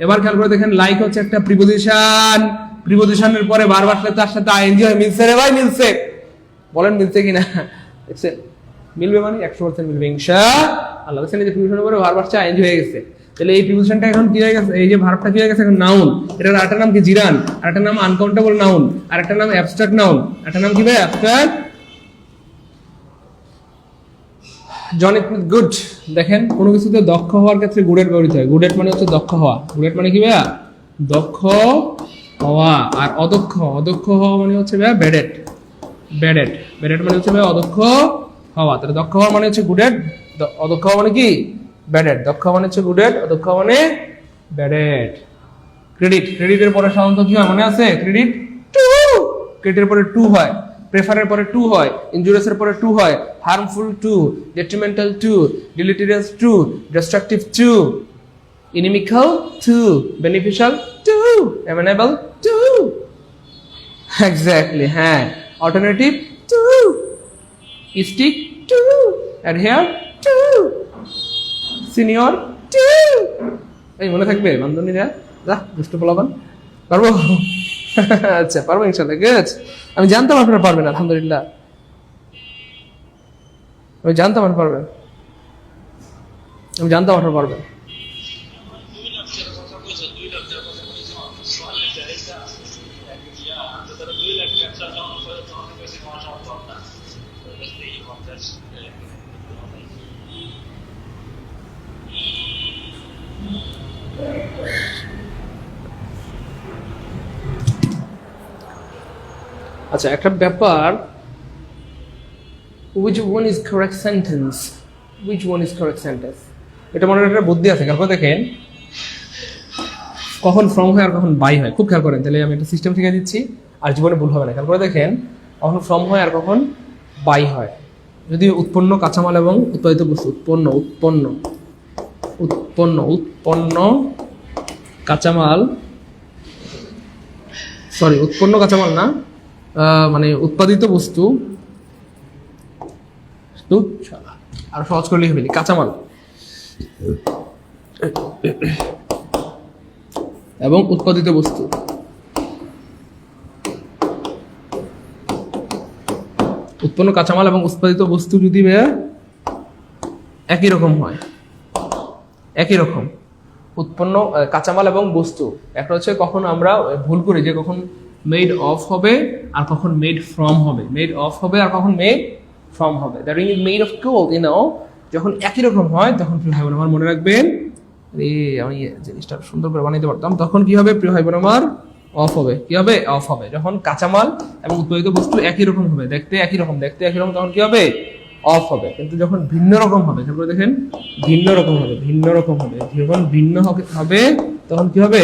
এবার খেয়াল করে দেখেন লাইক হচ্ছে একটা প্রিপোজিশন, প্রিপোজিশনের পরে বারবার তার সাথে আইএনজি হয়। মিলছে রে ভাই, মিলছে। বলেন মিলছে কিনা? দেখছেন মিলবে মানে 100% মিলবে ইনশাআল্লাহ। দেখছেন এই যে প্রিপোজিশনের পরে বারবার আইএনজি হয়ে গেছে, তাহলে এই প্রিপোজিশনটা এখন কি হয়ে গেছে? এই যে ভার্বটা কি হয়ে গেছে এখন নাউন। এটার আরেকটা নাম কি? জিরান। আরেকটা নাম আনকাউন্টেবল নাউন, আরেকটা নাম অ্যাবস্ট্রাক্ট নাউন, একটা নাম কি ভাই? Abstract. John it means good. দেখেন কোনো কিছুতে দক্ষ হওয়ার ক্ষেত্রে গুডেট ব্যবহৃত হয়। গুডেট মানে হচ্ছে দক্ষ হওয়া। গুডেট মানে কি ভাইয়া? দক্ষ হওয়া। আর অদক্ষ হওয়া মানে হচ্ছে ভাইয়া ব্যাডেট। ব্যাডেট মানে হচ্ছে ভাইয়া অদক্ষ হওয়া। তাহলে দক্ষ হওয়া মানে হচ্ছে গুডেট, অদক্ষ হওয়া মানে কি? ব্যাডেট। দক্ষ মানে হচ্ছে গুডেট, অদক্ষ মানে ব্যাডেট। ক্রেডিটের পরে সাধারণত কি হয় মনে আছে? ক্রেডিটের পরে টু হয়, প্রেফারের পরে টু হয়, ইনজুরিয়াসের পরে টু হয়, harmful to, detrimental to, deleterious to, destructive to, inimical to, beneficial to, amenable to. Exactly, হ্যাঁ। Alternative to, stick to, adhere to, senior to. এই মনে থাকবে বান্ধবীরা? যা দুষ্ট পোলাপান, পারবো? আচ্ছা পারবো ইনশাআল্লাহ। গুড। আমি জানতাম আপনারা পারবেন, আলহামদুলিল্লাহ আমি জানতাম আপনারা পারবেন, আমি জানতাম আপনারা পারবেন। আচ্ছা একটা ব্যাপার, which one is correct sentence? এটা মনে একটা বুদ্ধি আছে, খেয়াল করে দেখেন কখন ফ্রম হয় আর কখন বাই হয়, খুব খেয়াল করেন। তাহলে আমি একটা সিস্টেম শিখিয়ে দিচ্ছি আর জীবনে ভুল হবে না। খেয়াল করে দেখেন কখন ফ্রম হয় আর কখন বাই হয়। যদি উৎপন্ন কাঁচামাল এবং উৎপাদিত বস্তু, উৎপন্ন কাঁচামাল, উৎপন্ন কাঁচামাল না, মানে উৎপাদিত বস্তু, আর সহজ করে লিখে ফেলি, কাঁচামাল এবং উৎপাদিত বস্তু, উৎপন্ন কাঁচামাল এবং উৎপাদিত বস্তু যদি একই রকম হয়, একই রকম উৎপন্ন কাঁচামাল এবং বস্তু, একটা হচ্ছে কখন আমরা ভুল করি যে কখন মেড অফ হবে আর কখন মেড ফ্রম হবে, মেড অফ হবে আর কখন মেড ফ্রম হবে। The ring is made of gold, যখন একই রকম হয় তখন প্রিয় ভাই বোন আমার মনে রাখবেন, আমি জিনিসটা সুন্দর করে বানাইতে পারতাম, তখন কি হবে প্রিয় ভাই বোন আমার? অফ হবে। কি হবে? অফ হবে। যখন কাঁচামাল এবং উৎপাদিত বস্তু একই রকম হবে, দেখতে একই রকম, তখন কি হবে? অফ হবে। কিন্তু যখন ভিন্ন রকম হবে, তারপরে দেখেন ভিন্ন রকম হবে, যখন ভিন্ন হবে তখন কি হবে?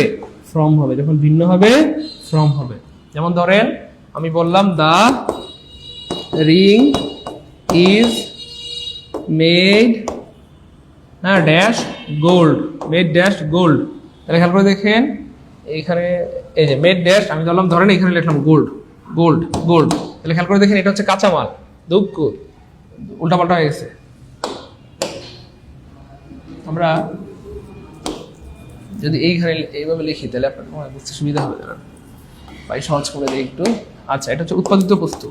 ফ্রম হবে। যখন ভিন্ন হবে ফ্রম হবে। যেমন ধরেন আমি বললাম the ring is made dash gold, made dash gold. তাহলে খেয়াল করে দেখেন এইখানে এই যে মেড ড্যাশ, আমি বললাম ধরেন এখানে লিখলাম গোল্ড। তাহলে খেয়াল করে দেখেন এটা হচ্ছে কাঁচামাল, দুঃখ উল্টাপাল্টা হয়ে গেছে। আমরা যদি এইখানে এইভাবে লিখি তাহলে আপনার বুঝতে সুবিধা হবে, ভাই সহজ করে দিই একটু। আচ্ছা এটা হচ্ছে উৎপাদিত বস্তু,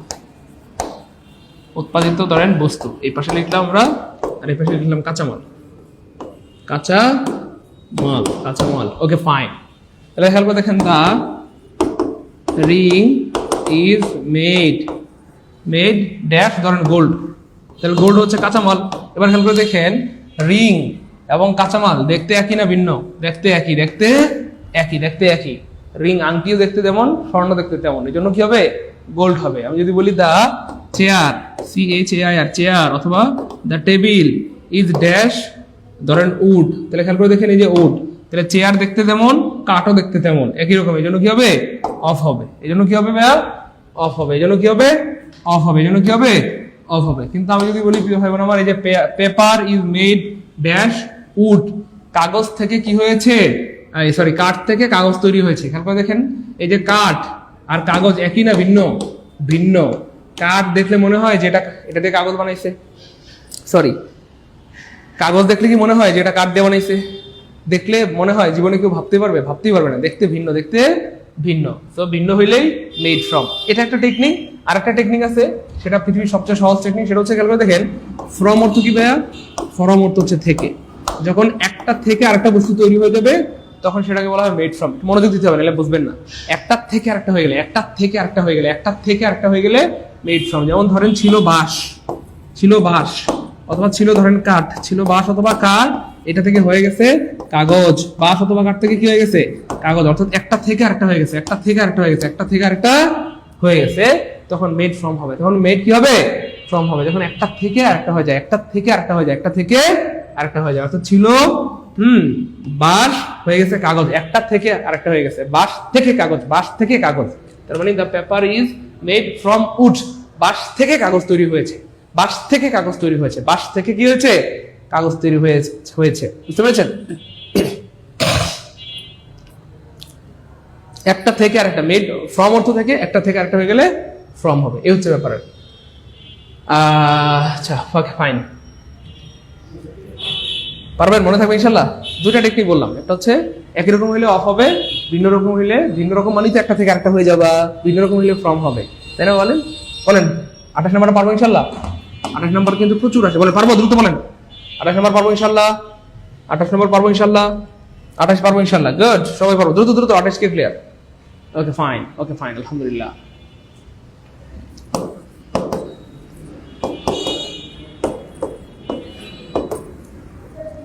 উৎপাদিত ধরেন বস্তু, এই পাশে লিখলাম আমরা আর এই পাশে লিখলাম কাঁচামাল, কাঁচামাল। Okay fine. তাহলে খেয়াল করে দেখেন দা রিং ইজ মেড ড্যাশ ধরেন গোল্ড, তাহলে গোল্ড হচ্ছে কাঁচামাল। এবার খেয়াল করে দেখেন রিং এবং কাঁচামাল দেখতে একই না ভিন্ন? দেখতে একই। রিং আংটিও দেখতে যেমন, স্বর্ণ দেখতে তেমন, এই জন্য কি হবে? গোল্ড হবে। আমি যদি বলি দা চেয়ার CHAIR চেয়ার অথবা দ্য টেবিল ইজ ড্যাশ ধরেন উড, তাহলে খেয়াল করে দেখেন এই যে উড, তাহলে চেয়ার দেখতে তেমন কাঠও দেখতে তেমন একই রকম, এই জন্য কি হবে অফ হবে, এই জন্য কি হবে ভাইয়া অফ হবে, এই জন্য কি হবে অফ হবে, এই জন্য কি হবে অফ হবে। কিন্তু আমি যদি বলি প্রিয় ভাই বোন আমার এই যে paper is made dash would, কাগজ থেকে কি হয়েছে, সরি কাঠ থেকে কাগজ তৈরি হয়েছে। খেয়াল করে দেখেন এই যে কাঠ আর কাগজ একই না ভিন্ন, ভিন্ন। কাঠ দেখলে মনে হয় যে এটা দিয়ে কাগজ বানাইছে, সরি কাগজ দেখলে কি মনে হয় যে এটা কাঠ দিয়ে বানাইছে, দেখলে মনে হয় জীবনে কেউ ভাবতেই পারবে না, দেখতে ভিন্ন, দেখতে ভিন্ন, তো ভিন্ন হইলেই মেড ফ্রম। এটা একটা টেকনিক। আর একটা টেকনিক আছে, সেটা পৃথিবীর সবচেয়ে সহজ টেকনিক, সেটা হচ্ছে খেয়াল করে দেখেন ফ্রম অর্থ কি ভাইয়া, ফ্রম অর্থ হচ্ছে থেকে। যখন একটা থেকে আরেকটা বস্তু তৈরি হয়ে যাবে তখন সেটাকে বলা হয় মেড ফ্রম। মনোযোগ দিতে হবে নাহলে বুঝবেন না। একটা থেকে আরেকটা হয়ে গেলে, একটা থেকে আরেকটা হয়ে গেলে, একটা থেকে আরেকটা হয়ে গেলে মেড ফ্রম। যেমন ধরেন ছিল বাঁশ, ছিল বাঁশ অথবা ছিল ধরেন কাঠ, ছিল বাঁশ অথবা কাঠ, এটা থেকে হয়ে গেছে কাগজ, বাঁশ অথবা কাঠ থেকে কি হয়ে গেছে কাগজ, অর্থাৎ একটা থেকে আরেকটা হয়ে গেছে, একটা থেকে আরেকটা হয়ে গেছে, একটা থেকে আরেকটা হয়ে গেছে, তখন মেড ফ্রম হবে। তখন মেড কি হবে ফ্রম হবে, যখন একটা থেকে আরেকটা হয়ে যায়, একটা থেকে আরেকটা হয়ে যায়, একটা থেকে আরেকটা হয়ে যায়। অর্থাৎ ছিল বাঁশ হয়ে গেছে কাগজ, একটা থেকে আরেকটা হয়ে গেছে, বাঁশ থেকে কাগজ, বাঁশ থেকে কাগজ। তার মানে the paper is made from would, বাঁশ থেকে কাগজ তৈরি হয়েছে, বাঁশ থেকে কাগজ তৈরি হয়েছে, বাঁশ থেকে কি হয়েছে কাগজ তৈরি হয়েছে। বুঝতে পেরেছেন? একটা থেকে আরেকটা, মেড ফ্রম অর্থ থেকে একটা থেকে আরেকটা হয়ে গেলে ফ্রম হবে, এই হচ্ছে ব্যাপার। আচ্ছা ওকে ফাইন, পারবেন, মনে থাকবে ইনশাল্লাহ। দুটা টেকনিক বললাম, একটা হচ্ছে একই রকম হইলে অফ হবে, ভিন্ন রকম হইলে, ভিন্ন রকম মানে তো একটা থেকে আরেকটা হয়ে যাবা, ভিন্ন রকম হইলে ফ্রম হবে, তাই না? বলেন বলেন 28 নম্বর পারবো ইনশাল্লাহ? 28 নম্বর কিন্তু প্রচুর আছে, বলে পারবো, দ্রুত বলেন। 28 নম্বর পারবো ইনশাল্লাহ, 28 নম্বর পারবো ইনশাল্লাহ, 28 পারবো ইনশাল্লাহ, গুড, সবাই পারবো, দ্রুত দ্রুত 28 কে clear. Okay fine, okay fine, আলহামদুলিল্লাহ।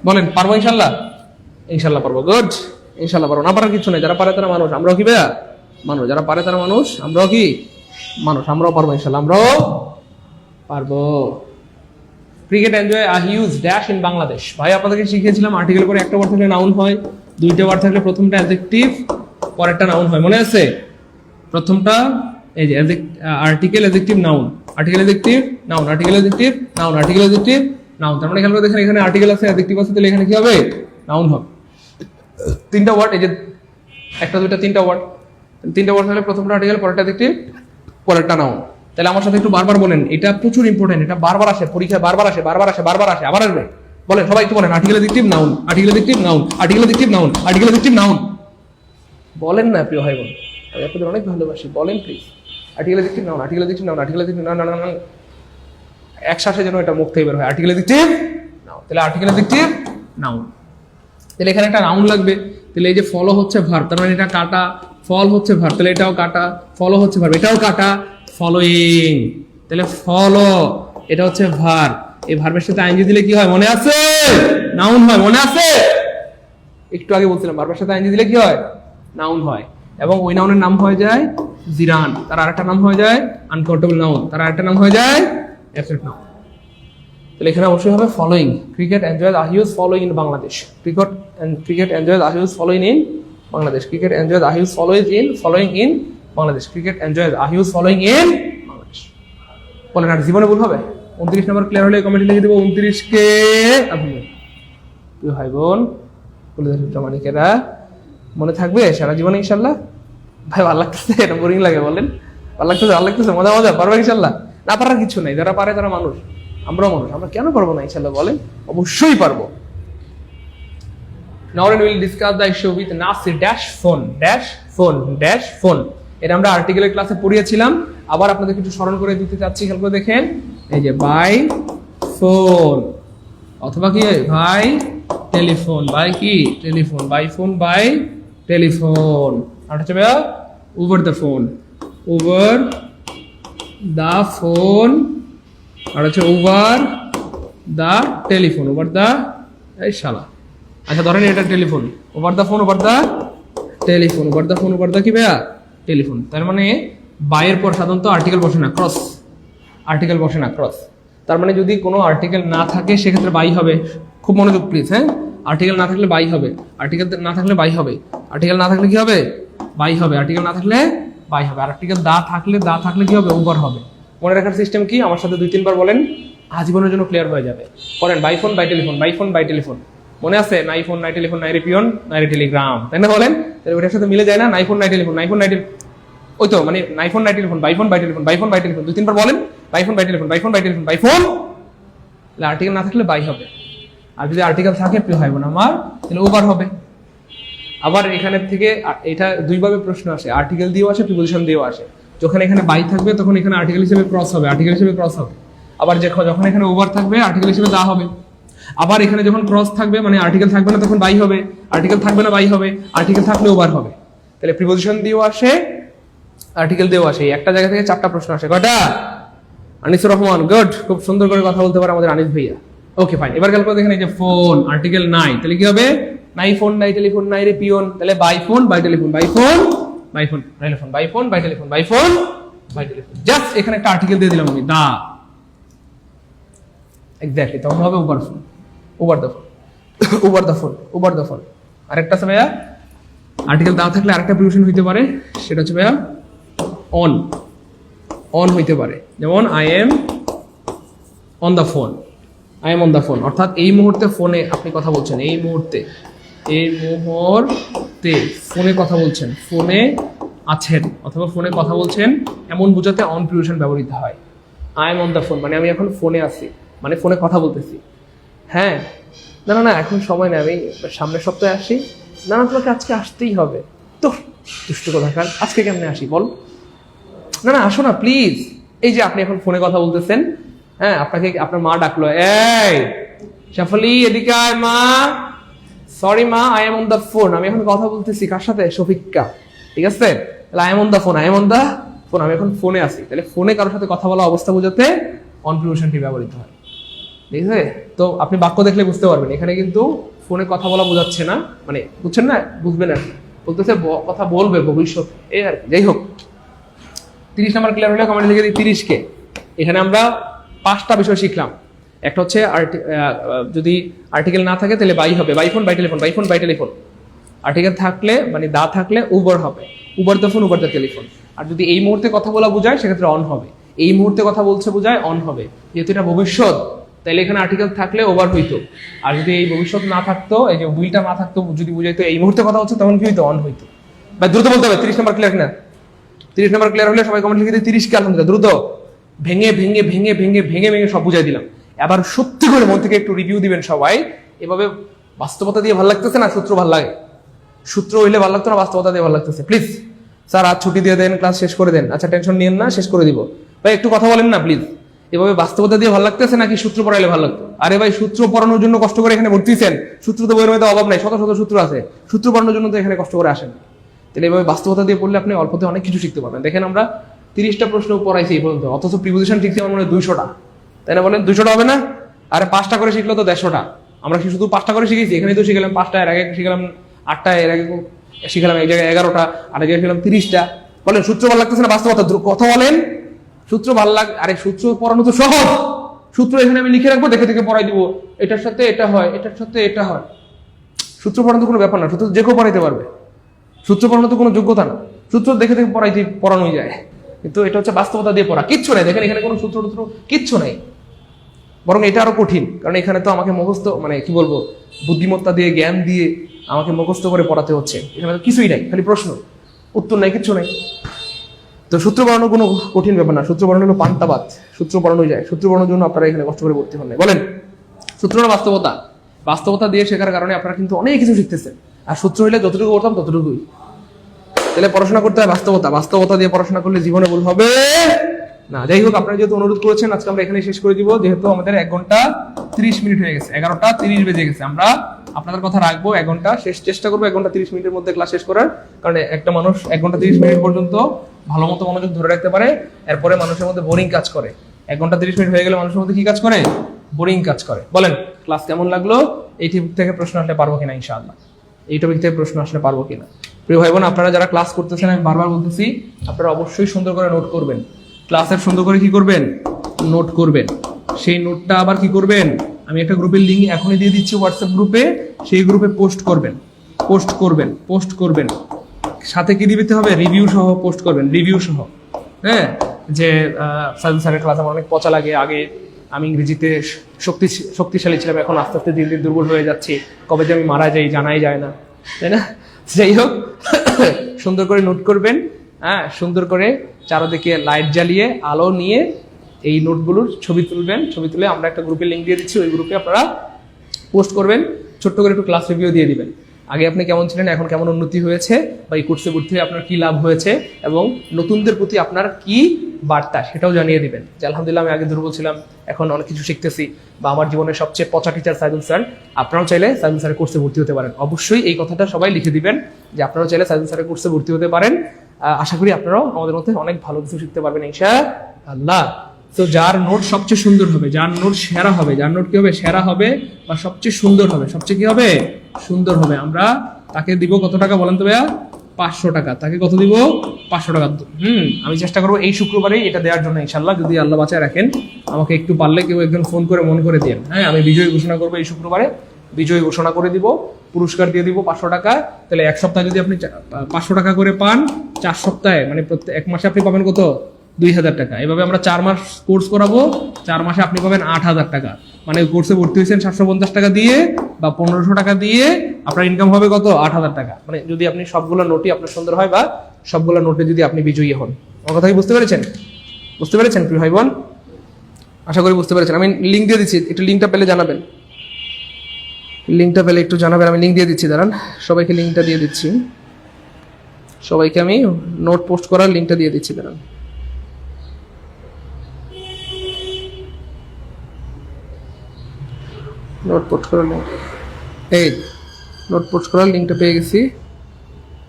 বলেন পারবো ইনশাল্লাহ? ইনশাল্লাহ পারবো, গুড, ইনশাল্লাহ পারবো। না পারার কিছু নেই, যারা পারে তারা মানুষ, আমরাও কি ভাইয়া মানুষ, যারা পারে তারা মানুষ, আমরাও কি মানুষ, আমরাও পারবো ইনশাল্লাহ, আমরাও পারবো। Cricket enjoy a huge dash in Bangladesh. ভাই আপনাদেরকে শিখিয়েছিলাম আর্টিকেল করে একটা ওয়ার্ড থাকলে নাউন হয়, দুইটা ওয়ার্ড থাকলে প্রথমটা অ্যাডজেক্টিভ পরেরটা নাউন হয়, মনে আছে? প্রথমটা এই যে article adjective noun, article adjective noun, article adjective noun, article adjective noun. তার মানে খেয়াল করে দেখেন এখানে আর্টিকেল আছে, অ্যাডজেক্টিভ আছে, তাহলে এখানে কি হবে নাউন হবে। তিনটা ওয়ার্ড, এই যে একটা দুইটা তিনটা ওয়ার্ড, তিনটা ওয়ার্ড থাকলে প্রথমটা আর্টিকেল পরেরটা অ্যাডজেক্টিভ পরেরটা নাউন। তাহলে আমার সাথে একটু বারবার বলেন, এটা প্রচুর ইম্পর্টেন্ট, এটা বারবার আসে পরীক্ষায়, বারবার আসে, বারবার আসে, বারবার আসে, আবার আসবে। বলেন সবাই একটু বলেন, article adjective noun, article adjective noun, article adjective noun, article adjective noun. বলেন না প্রিয় ভাই বোন, আমি আপনাদের অনেক ভালোবাসি, বলেন please. Article adjective noun, article adjective noun, article adjective noun, একসাথে যেন এটা মুখ থেকে বের হয়, আর্টিকেল অ্যাডজেক্টিভ নাউন। তাহলে আর্টিকেল অ্যাডজেক্টিভ নাউন, তাহলে এখানে একটা নাউন লাগবে। তাহলে এই যে ফলো হচ্ছে ভার্ব, তার মানে এটা কাটা, ফল হচ্ছে ভার্ব, তাহলে এটাও কাটা, ফলো হচ্ছে ভার্ব, এটাও কাটা, ফলোইং, তাহলে ফলো এটা হচ্ছে ভার্ব, এই ভার্বের সাথে আইএনজি দিলে কি হয় মনে আছে? নাউন হয়, মনে আছে? একটু আগে বলছিলাম ভার্বের সাথে আইএনজি দিলে কি হয়? নাউন হয়। এবং ওই নাউনের নাম হয়ে যায় জিরান, তার আরেকটা নাম হয়ে যায় আনকাউন্টেবল নাউন, তার আরেকটা নাম হয়ে যায় অ্যাবসেন্ট নাউন। তাহলে এখানে অবশ্যই হবে following. Cricket enjoy a huge following in Bangladesh, cricket enjoy a huge following in Bangladesh, cricket enjoy a huge following in Bangladesh, cricket enjoy a huge following in Bangladesh. বলেন আর জীবনে ভুল হবে? 29 নম্বর ক্লিয়ার হলে কমেন্টে লিখে দেবো 29 কে আপনি। প্রিয় ভাই বোন প্রামাণিকেরা, মনে থাকবে সারা জীবনে ইনশাল্লাহ? ভাই ভালো লাগতেছে, এটা বোরিং লাগে বলেন? ভালো লাগতেছে, ভালো লাগতেছে, মজা মজা, পারবে ইনশাল্লাহ? না পারার কিছু নাই, যারা পারে তারা মানুষ, আমরাও মানুষ, আমরা কেন পারবো না ইনশাল্লাহ? বলেন অবশ্যই পারবো। Now we will discuss the issue with Nasir dash phone, dash phone, dash phone. এটা আমরা আর্টিকেলের ক্লাসে পড়িয়েছিলাম, আবার আপনাদের কিছু স্মরণ করে দিতে চাচ্ছি, খেয়াল করে দেখেন। এই যে বাই ফোন অথবা কি বাই টেলিফোন, বাই কি telephone, by phone, by telephone. আর হচ্ছে ভাইয়া over the phone, over the phone, আর হচ্ছে over the telephone, over the এই শালা। আচ্ছা ধরেন এটা telephone, over the phone, over the telephone, over the phone, over the কি ভাইয়া টেলিফোন। তার মানে বাইয়ের পর সাধারণত আর্টিকেল বসে না, ক্রস আর্টিকেল বসে না, ক্রস। তার মানে যদি কোনো আর্টিকেল না থাকে সেক্ষেত্রে বাই হবে। খুব মনোযোগ প্লিজ, হ্যাঁ। আর্টিকেল না থাকলে বাই হবে, আর্টিকেল না থাকলে বাই হবে, আর্টিকেল না থাকলে কি হবে? বাই হবে, আর্টিকেল না থাকলে বাই হবে, আর আর্টিকেল দা থাকলে কি হবে? ওভার হবে। মনে রাখার সিস্টেম কি? আমার সাথে 2-3 বার বলেন, আজীবনের জন্য ক্লিয়ার হয়ে যাবে। করেন, by phone by telephone, by phone by telephone. মনে আছে? নাই ফোন নাই টেলিফোন নাই রিপিয়ন নাই টেলিগ্রাম, তাই না? বলেন, তাহলে ওটার সাথে মিলে যায় না? নাই ফোন নাই টেলিফোন, নাই ফোন নাই ওই তো মানে নাই ফোন নাই telephone, by phone by telephone, by phone by telephone. 2-3 বার বলেন, by phone by telephone, by phone by telephone, by phone. তাহলে আর্টিকেল না থাকলে বাই হবে, আর যদি আর্টিকেল থাকে প্রিয় ভাই বোন আমার, তাহলে ওভার হবে। আবার এখানে থেকে এটা দুইভাবে প্রশ্ন আসে, আর্টিকেল দিয়েও আসে, প্রিপোজিশন দিয়েও আসে। যখন এখানে বাই থাকবে তখন এখানে আর্টিকেল হিসেবে ক্রস হবে, আর্টিকেল হিসেবে ক্রস হবে। আবার যখন এখানে ওভার থাকবে আর্টিকেল হিসেবে দা হবে। আবার এখানে যখন ক্রস থাকবে মানে আর্টিকেল থাকবে না তখন বাই হবে, আর্টিকেল থাকবে না বাই হবে, আর্টিকেল থাকলে ওভার হবে। তাহলে প্রিপোজিশন দিয়েও আসে, আর্টিকেল দিয়েও আসে। একটা জায়গা থেকে 4টা প্রশ্ন আসে। কয়টা? আনিসুর রহমান, গুড, খুব সুন্দর করে কথা বলতে পারে আমাদের আনিস ভাইয়া। Okay fine. এবার গেল দেখেন, এই যে ফোন, আর্টিকেল নাই, তাহলে কি হবে? নাই ফোন নাই টেলিফোন নাই রে পিয়ন, তাহলে by phone by telephone, by phone by phone telephone, by phone by telephone, by phone by telephone. Just এখানে একটা আর্টিকেল দিয়ে দিলাম আমি, দা। এক্স্যাক্টলি, তখন হবে over phone, over the phone, over the phone, over the phone. আরেকটা আছে ভাইয়া, আর্টিকেল দা থাকলে আরেকটা প্রিপোজিশন হইতে পারে, সেটা হচ্ছে ভাইয়া অন, অন হইতে পারে। যেমন I am on the phone, I am on the phone, অর্থাৎ এই মুহূর্তে ফোনে আপনি কথা বলছেন, এই মুহূর্তে ফোনে কথা বলছেন, ফোনে আছেন অথবা ফোনে কথা বলছেন, এমন বোঝাতে অন প্রিপোজিশন ব্যবহৃত হয়। I am on the phone মানে আমি এখন ফোনে আছি, মানে ফোনে কথা বলতেছি। হ্যাঁ, না না না এখন সময় নেই, আমি সামনের সপ্তাহে আসি। না না, তোমাকে আজকে আসতেই হবে। তো দুষ্ট কোথাকার, আজকে কেমনে আসি বল? না না আসো না প্লিজ। এই যে আপনি এখন ফোনে কথা বলতেছেন, হ্যাঁ, আপনাকে আপনার মা ডাকলো, এই শাফলি এদিকে আয় মা। সরি মা, I am on the phone, আমি এখন কথা বলতেছি। কার সাথে? শফিকা। ঠিক আছে, তাহলে I am on the phone, I am on the phone, আমি এখন ফোনে আছি। তাহলে ফোনে কারোর সাথে কথা বলা অবস্থা বোঝাতে অন প্রিপোজিশনটি ব্যবহৃত হয়। ঠিক আছে, তো আপনি বাক্য দেখলে বুঝতে পারবেন এখানে কিন্তু ফোনে কথা বলা বোঝাচ্ছে না, মানে বুঝছেন না, বুঝবেন আর কি। বলতেছে কথা বলবে ভবিষ্যৎ, এই আর কি। যাই হোক, 30 নাম্বার ক্লিয়ার হলে কমেন্ট লিখে দিই 30 কে। এখানে আমরা 5টা বিষয় শিখলাম। একটা হচ্ছে যদি আর্টিকেল না থাকে তাহলে বাই হবে, by phone by telephone, by phone by telephone. Article থাকলে মানে দা থাকলে ওভার হবে, over the phone over the telephone. আর যদি এই মুহূর্তে কথা বলা বোঝায় সেক্ষেত্রে অন হবে, এই মুহূর্তে কথা বলছে বোঝায় অন হবে। যেহেতু এটা ভবিষ্যৎ তাহলে এখানে আর্টিকেল থাকলে ওভার হইতো, আর যদি এই ভবিষ্যৎ না থাকতো, এই যে উইলটা না থাকতো, যদি বুঝাইতো এই মুহূর্তে কথা হচ্ছে তখন কি হইতো? অন হইতো। বা দ্রুত বলতে হবে। 30 নাম্বার ক্লিয়ার না? 30 নাম্বার ক্লিয়ার হলে সবাই কমেন্ট লিখে দিই 30 কে। আলহামদুলিল্লাহ, দ্রুত ভেঙে ভেঙে ভেঙে ভেঙে ভেঙে ভেঙে সব বুঝাই দিলাম। এবার সত্যি করে মন থেকে একটু রিভিউ দিবেন সবাই। এভাবে বাস্তবতা দিয়ে ভালো লাগতেছে না সূত্র ভালো লাগে? সূত্র হইলে ভালো লাগতো না, বাস্তবতা দিয়ে ভালো লাগতেছে? প্লিজ স্যার আজ ছুটি দিয়ে দেন, ক্লাস শেষ করে দেন। আচ্ছা টেনশন নিয়েন না, শেষ করে দিব ভাই, একটু কথা বলেন না প্লিজ। এভাবে বাস্তবতা দিয়ে ভালো লাগতেছে নাকি সূত্র পড়াইলে ভালো লাগতো? আরে ভাই, সূত্র পড়ানোর জন্য কষ্ট করে এখানে ভর্তিছেন, সূত্র তো বইয়ের মধ্যে অভাব নাই, শত শত সূত্র আছে, সূত্র পড়ানোর জন্য তো এখানে কষ্ট করে আসেন। তাহলে এভাবে বাস্তবতা দিয়ে পড়লে আপনি অল্পতে অনেক কিছু শিখতে পারবেন। দেখেন আমরা 30টা প্রশ্ন পড়াইছি এই পর্যন্ত, অথচ প্রিপোজিশন শিখছি আমার মনে হয় 200টা, তাই না? বলেন 200টা হবে না? আরে 5টা করে শিখলো তো 150টা। আমরা শুধু 5টা করে শিখেছি, এখানে তো শিখলাম 5টা, এর আগে শিখলাম 8টা, এর আগে শিখলাম এক জায়গায় 11টা, আর এক জায়গায় শিখলাম 30টা। বলেন সূত্র ভালো লাগতেছে না বাস্তবতা? কথা বলেন, সূত্র ভালো লাগে? আরে সূত্র পড়ানো তো সহজ, সূত্র এখানে আমি লিখে রাখবো, দেখে দেখে পড়াই দিব, এটার সাথে এটা হয়, এটার সাথে এটা হয়। সূত্র পড়ানো তো কোনো ব্যাপার না, সূত্র যে কেউ পড়াইতে পারবে, সূত্র পড়ানো তো কোনো যোগ্যতা না, সূত্র দেখে দেখে পড়ানোই যায়। কিন্তু এটা হচ্ছে বাস্তবতা দিয়ে পড়া, কিচ্ছু নাই। দেখেন এখানে কোনো সূত্র টুত্র কিচ্ছু নাই, বরং এটা আরো কঠিন, কারণ এখানে তো আমাকে মুখস্থ, মানে কি বলবো, বুদ্ধিমত্তা দিয়ে জ্ঞান দিয়ে আমাকে মুখস্থ করে পড়াতে হচ্ছে। এখানে তো কিছুই নাই, খালি প্রশ্ন উত্তর নাই, কিচ্ছু নাই। তো সূত্র পড়ানো কোনো কঠিন ব্যাপার না, সূত্র পড়ানো হলো পান্তাবাদ, সূত্র পড়ানো যায়। সূত্র পড়ানোর জন্য আপনারা এখানে কষ্ট করে ভর্তি হন নাই। বলেন সূত্র না বাস্তবতা? বাস্তবতা দিয়ে শেখার কারণে আপনারা কিন্তু অনেক কিছু শিখতেছেন, আর সূত্র হইলে যতটুকু করতাম ততটুকুই। তাহলে পড়াশোনা করতে হয় বাস্তবতা, বাস্তবতা দিয়ে পড়াশোনা করলে জীবনে ভুল হবে না। যাই হোক, আপনারা যেহেতু অনুরোধ করেছেন আজকে আমরা এখানে শেষ করে দিব, যেহেতু আমাদের 1 ঘন্টা 30 মিনিট হয়ে গেছে, 11টা 30 বেজে গেছে। আমরা আপনাদের কথা রাখবো, 1 ঘন্টা শেষ চেষ্টা করবো 1 ঘন্টা 30 মিনিটের মধ্যে ক্লাস শেষ করার, কারণ একটা মানুষ 1 ঘন্টা 30 মিনিট পর্যন্ত ভালো মতো মনোযোগ ধরে রাখতে পারে, এরপরে মানুষের মধ্যে বোরিং কাজ করে। 1 ঘন্টা 30 মিনিট হয়ে গেলে মানুষের মধ্যে কি কাজ করে? বোরিং কাজ করে। বলেন ক্লাস কেমন লাগলো? এই টপিক থেকে প্রশ্ন আসলে পারবো কিনা ইনশাআল্লাহ, এই টপিক থেকে প্রশ্ন আসলে পারবো কিনা? প্রিয় ভাই বোন, আপনারা যারা ক্লাস করতেছেন, আমি বারবার বলতেছি আপনারা অবশ্যই সুন্দর করে নোট করবেন, ক্লাসের সুন্দর করে কি করবেন? নোট করবেন। সেই নোটটা আবার কি করবেন, আমি একটা গ্রুপের লিঙ্ক এখনই দিয়ে দিচ্ছি হোয়াটসঅ্যাপ গ্রুপে, সেই গ্রুপে পোস্ট করবেন। সাথে কি দিতে হবে, রিভিউ সহ পোস্ট করবেন, রিভিউ সহ। হ্যাঁ, যে সাইদুল স্যারের ক্লাস আমার অনেক পচা লাগে, আগে আমি ইংরেজিতে শক্তিশালী ছিলাম, এখন আস্তে আস্তে দিন দিন দুর্বল হয়ে যাচ্ছি, কবে যে আমি মারা যাই জানাই যায় না, তাই না? যাই হোক, সুন্দর করে নোট করবেন। হ্যাঁ, সুন্দর করে চারদিকে লাইট জ্বালিয়ে আলো নিয়ে এই নোটগুলোর ছবি তুলবেন। ছবি তুলে আমরা একটা গ্রুপে লিঙ্ক দিয়ে দিচ্ছি, ওই গ্রুপে আপনারা পোস্ট করবেন। ছোট্ট করে একটু ক্লাস রিভিউ দিয়ে দিবেন, আগে আপনি কেমন ছিলেন, এখন কেমন উন্নতি হয়েছে, বা এই কোর্সে ভর্তি হয়ে আপনার কি লাভ হয়েছে, এবং নতুনদের প্রতি আপনার কি বার্তা সেটাও জানিয়ে দিবেন। যে আলহামদুলিল্লাহ আমি আগে দুর্বল ছিলাম, এখন অনেক কিছু শিখতেছি, বা আমার জীবনের সবচেয়ে পচা টিচার সাইদুল স্যার, আপনারাও চাইলে সাইদুল স্যারের কোর্সে ভর্তি হতে পারেন। অবশ্যই এই কথাটা সবাই লিখে দিবেন যে আপনারাও চাইলে সাইদুল স্যারের কোর্সে ভর্তি হতে পারেন। আশা করি আপনারাও আমাদের মধ্যে অনেক ভালো কিছু শিখতে পারবেন ইনশাআল্লাহ। তো যার নোট সবচেয়ে সুন্দর হবে, যার নোট সেরা হবে, যার নোট কি হবে, সেরা হবে বা সবচেয়ে সুন্দর হবে, সবচেয়ে কি হবে, সুন্দর হবে, আমরা তাকে দিব কত টাকা বলেন তো ভাইয়া? 500 টাকা। তাকে কত দিব? 500 টাকা। আমি চেষ্টা করবো এই শুক্রবারেই এটা দেওয়ার জন্য ইনশাল্লাহ, যদি আল্লাহ বাঁচায় রাখেন। আমাকে একটু পারলে কেউ একজন ফোন করে মনে করে দিন। হ্যাঁ, আমি বিজয়ী ঘোষণা করবো এই শুক্রবারে, বিজয়ী ঘোষণা করে দিব, পুরস্কার দিয়ে দিব 500 টাকা। তাহলে এক সপ্তাহে যদি আপনি 500 টাকা করে পান, 4 সপ্তাহে মানে প্রত্যেক এক মাসে আপনি পাবেন কত? 2000 টাকা। এভাবে আমরা 4 মাস কোর্স করাবো, 4 মাসে আপনি পাবেন 8000 টাকা। মানে কোর্সে ভর্তি হয়েছেন 750 টাকা দিয়ে বা 1500 টাকা দিয়ে, আপনার ইনকাম হবে কত? 8000 টাকা। মানে যদি আপনি সবগুলো নোটই আপনার সুন্দর হয়, বা সবগুলো নোটে যদি আপনি বিজয়ী হন। আমার কথা কি বুঝতে পেরেছেন? বুঝতে পেরেছেন প্রিয় ভাই বোন? আশা করি বুঝতে পেরেছেন। আমি লিঙ্ক দিয়ে দিচ্ছি, একটু লিঙ্কটা পেলে জানাবেন, লিঙ্কটা পেলে একটু জানাবেন। আমি লিঙ্ক দিয়ে দিচ্ছি, দাঁড়ান, সবাইকে লিঙ্কটা দিয়ে দিচ্ছি, সবাইকে আমি নোট পোস্ট করার লিঙ্কটা দিয়ে দিচ্ছি, দাঁড়ান। নোট পোস্ট করার লিঙ্ক, এই নোট পোস্ট করার লিঙ্কটা পেয়ে গেছি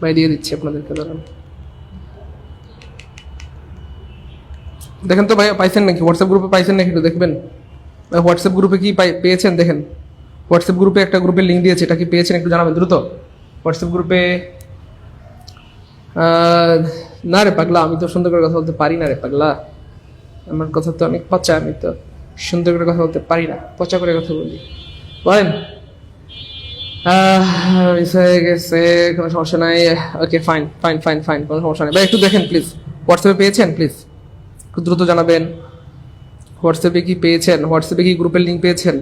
ভাই, দিয়ে দিচ্ছি আপনাদেরকে, দাঁড়ান। দেখেন তো ভাই, পাইছেন নাকি? হোয়াটসঅ্যাপ গ্রুপে পাইছেন নাকি একটু দেখবেন। হোয়াটসঅ্যাপ গ্রুপে কি পেয়েছেন দেখেন। হোয়াটসঅ্যাপ গ্রুপে একটা গ্রুপের লিঙ্ক দিয়েছে, এটা কি পেয়েছেন একটু জানাবেন দ্রুত। হোয়াটসঅ্যাপ গ্রুপে না রে পাগলা, আমি তো সুন্দর করে কথা বলতে পারি না রে পাগলা, আমার কথা তো অনেক পচা, আমি তো সুন্দর করে কথা বলতে পারি না, পচা করে কথা বলি। বলেন হয়ে গেছে, কোনো সমস্যা নাই। ওকে, ফাইন ফাইন ফাইন ফাইন, কোনো সমস্যা নেই ভাই। একটু দেখেন প্লিজ, হোয়াটসঅ্যাপে পেয়েছেন? প্লিজ একটু দ্রুত জানাবেন। হোয়াটসঅ্যাপে কি পেয়েছেন? হোয়াটসঅ্যাপে কি গ্রুপের লিঙ্ক পেয়েছেন?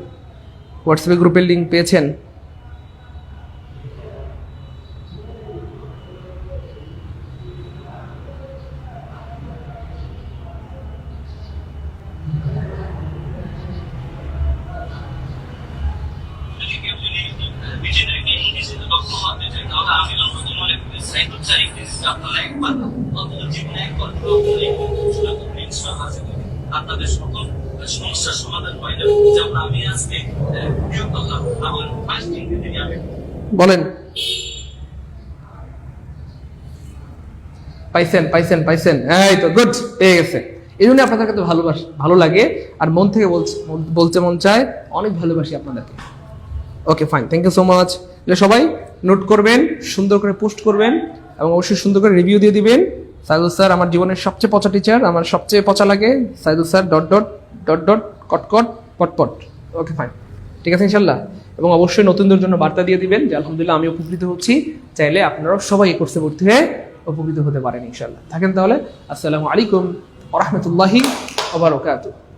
হোয়াটসঅ্যাপে গ্রুপের লিঙ্ক পেয়েছেন? আপনাদের সকল সমস্যার সমাধান হয় না, যেমন আমি আজকে আমার ফার্স্ট ইংরেজি আমি বলেন। পাইছেন পাইছেন পাইছেন, এই তো গুড, পেয়ে গেছে। এই জন্য আপনাদেরকে তো ভালো লাগে, আর মন থেকে বলতে মন চায়, অনেক ভালোবাসি আপনাদেরকে। Okay fine, thank you so much. সবাই নোট করবেন, সুন্দর করে পোস্ট করবেন, এবং অবশ্যই সুন্দর করে রিভিউ দিয়ে দিবেন। সাইদুল স্যার আমার জীবনের সবচেয়ে পচা টিচার, আমার সবচেয়ে পচা লাগে Saidul sir dot dot dot dot কটকট পটপট। ওকে ফাইন, ঠিক আছে ইনশাল্লাহ। এবং অবশ্যই নতুনদের জন্য বার্তা দিয়ে দিবেন যে আলহামদুলিল্লাহ আমি উপকৃত হচ্ছি, চাইলে আপনারাও সবাই এই কোর্সে ভর্তি হয়ে উপকৃত হতে পারেন ইনশাল্লাহ। থাকেন তাহলে, আসসালামু আলাইকুম ওয়া রাহমাতুল্লাহি ওয়া বারাকাতুহু।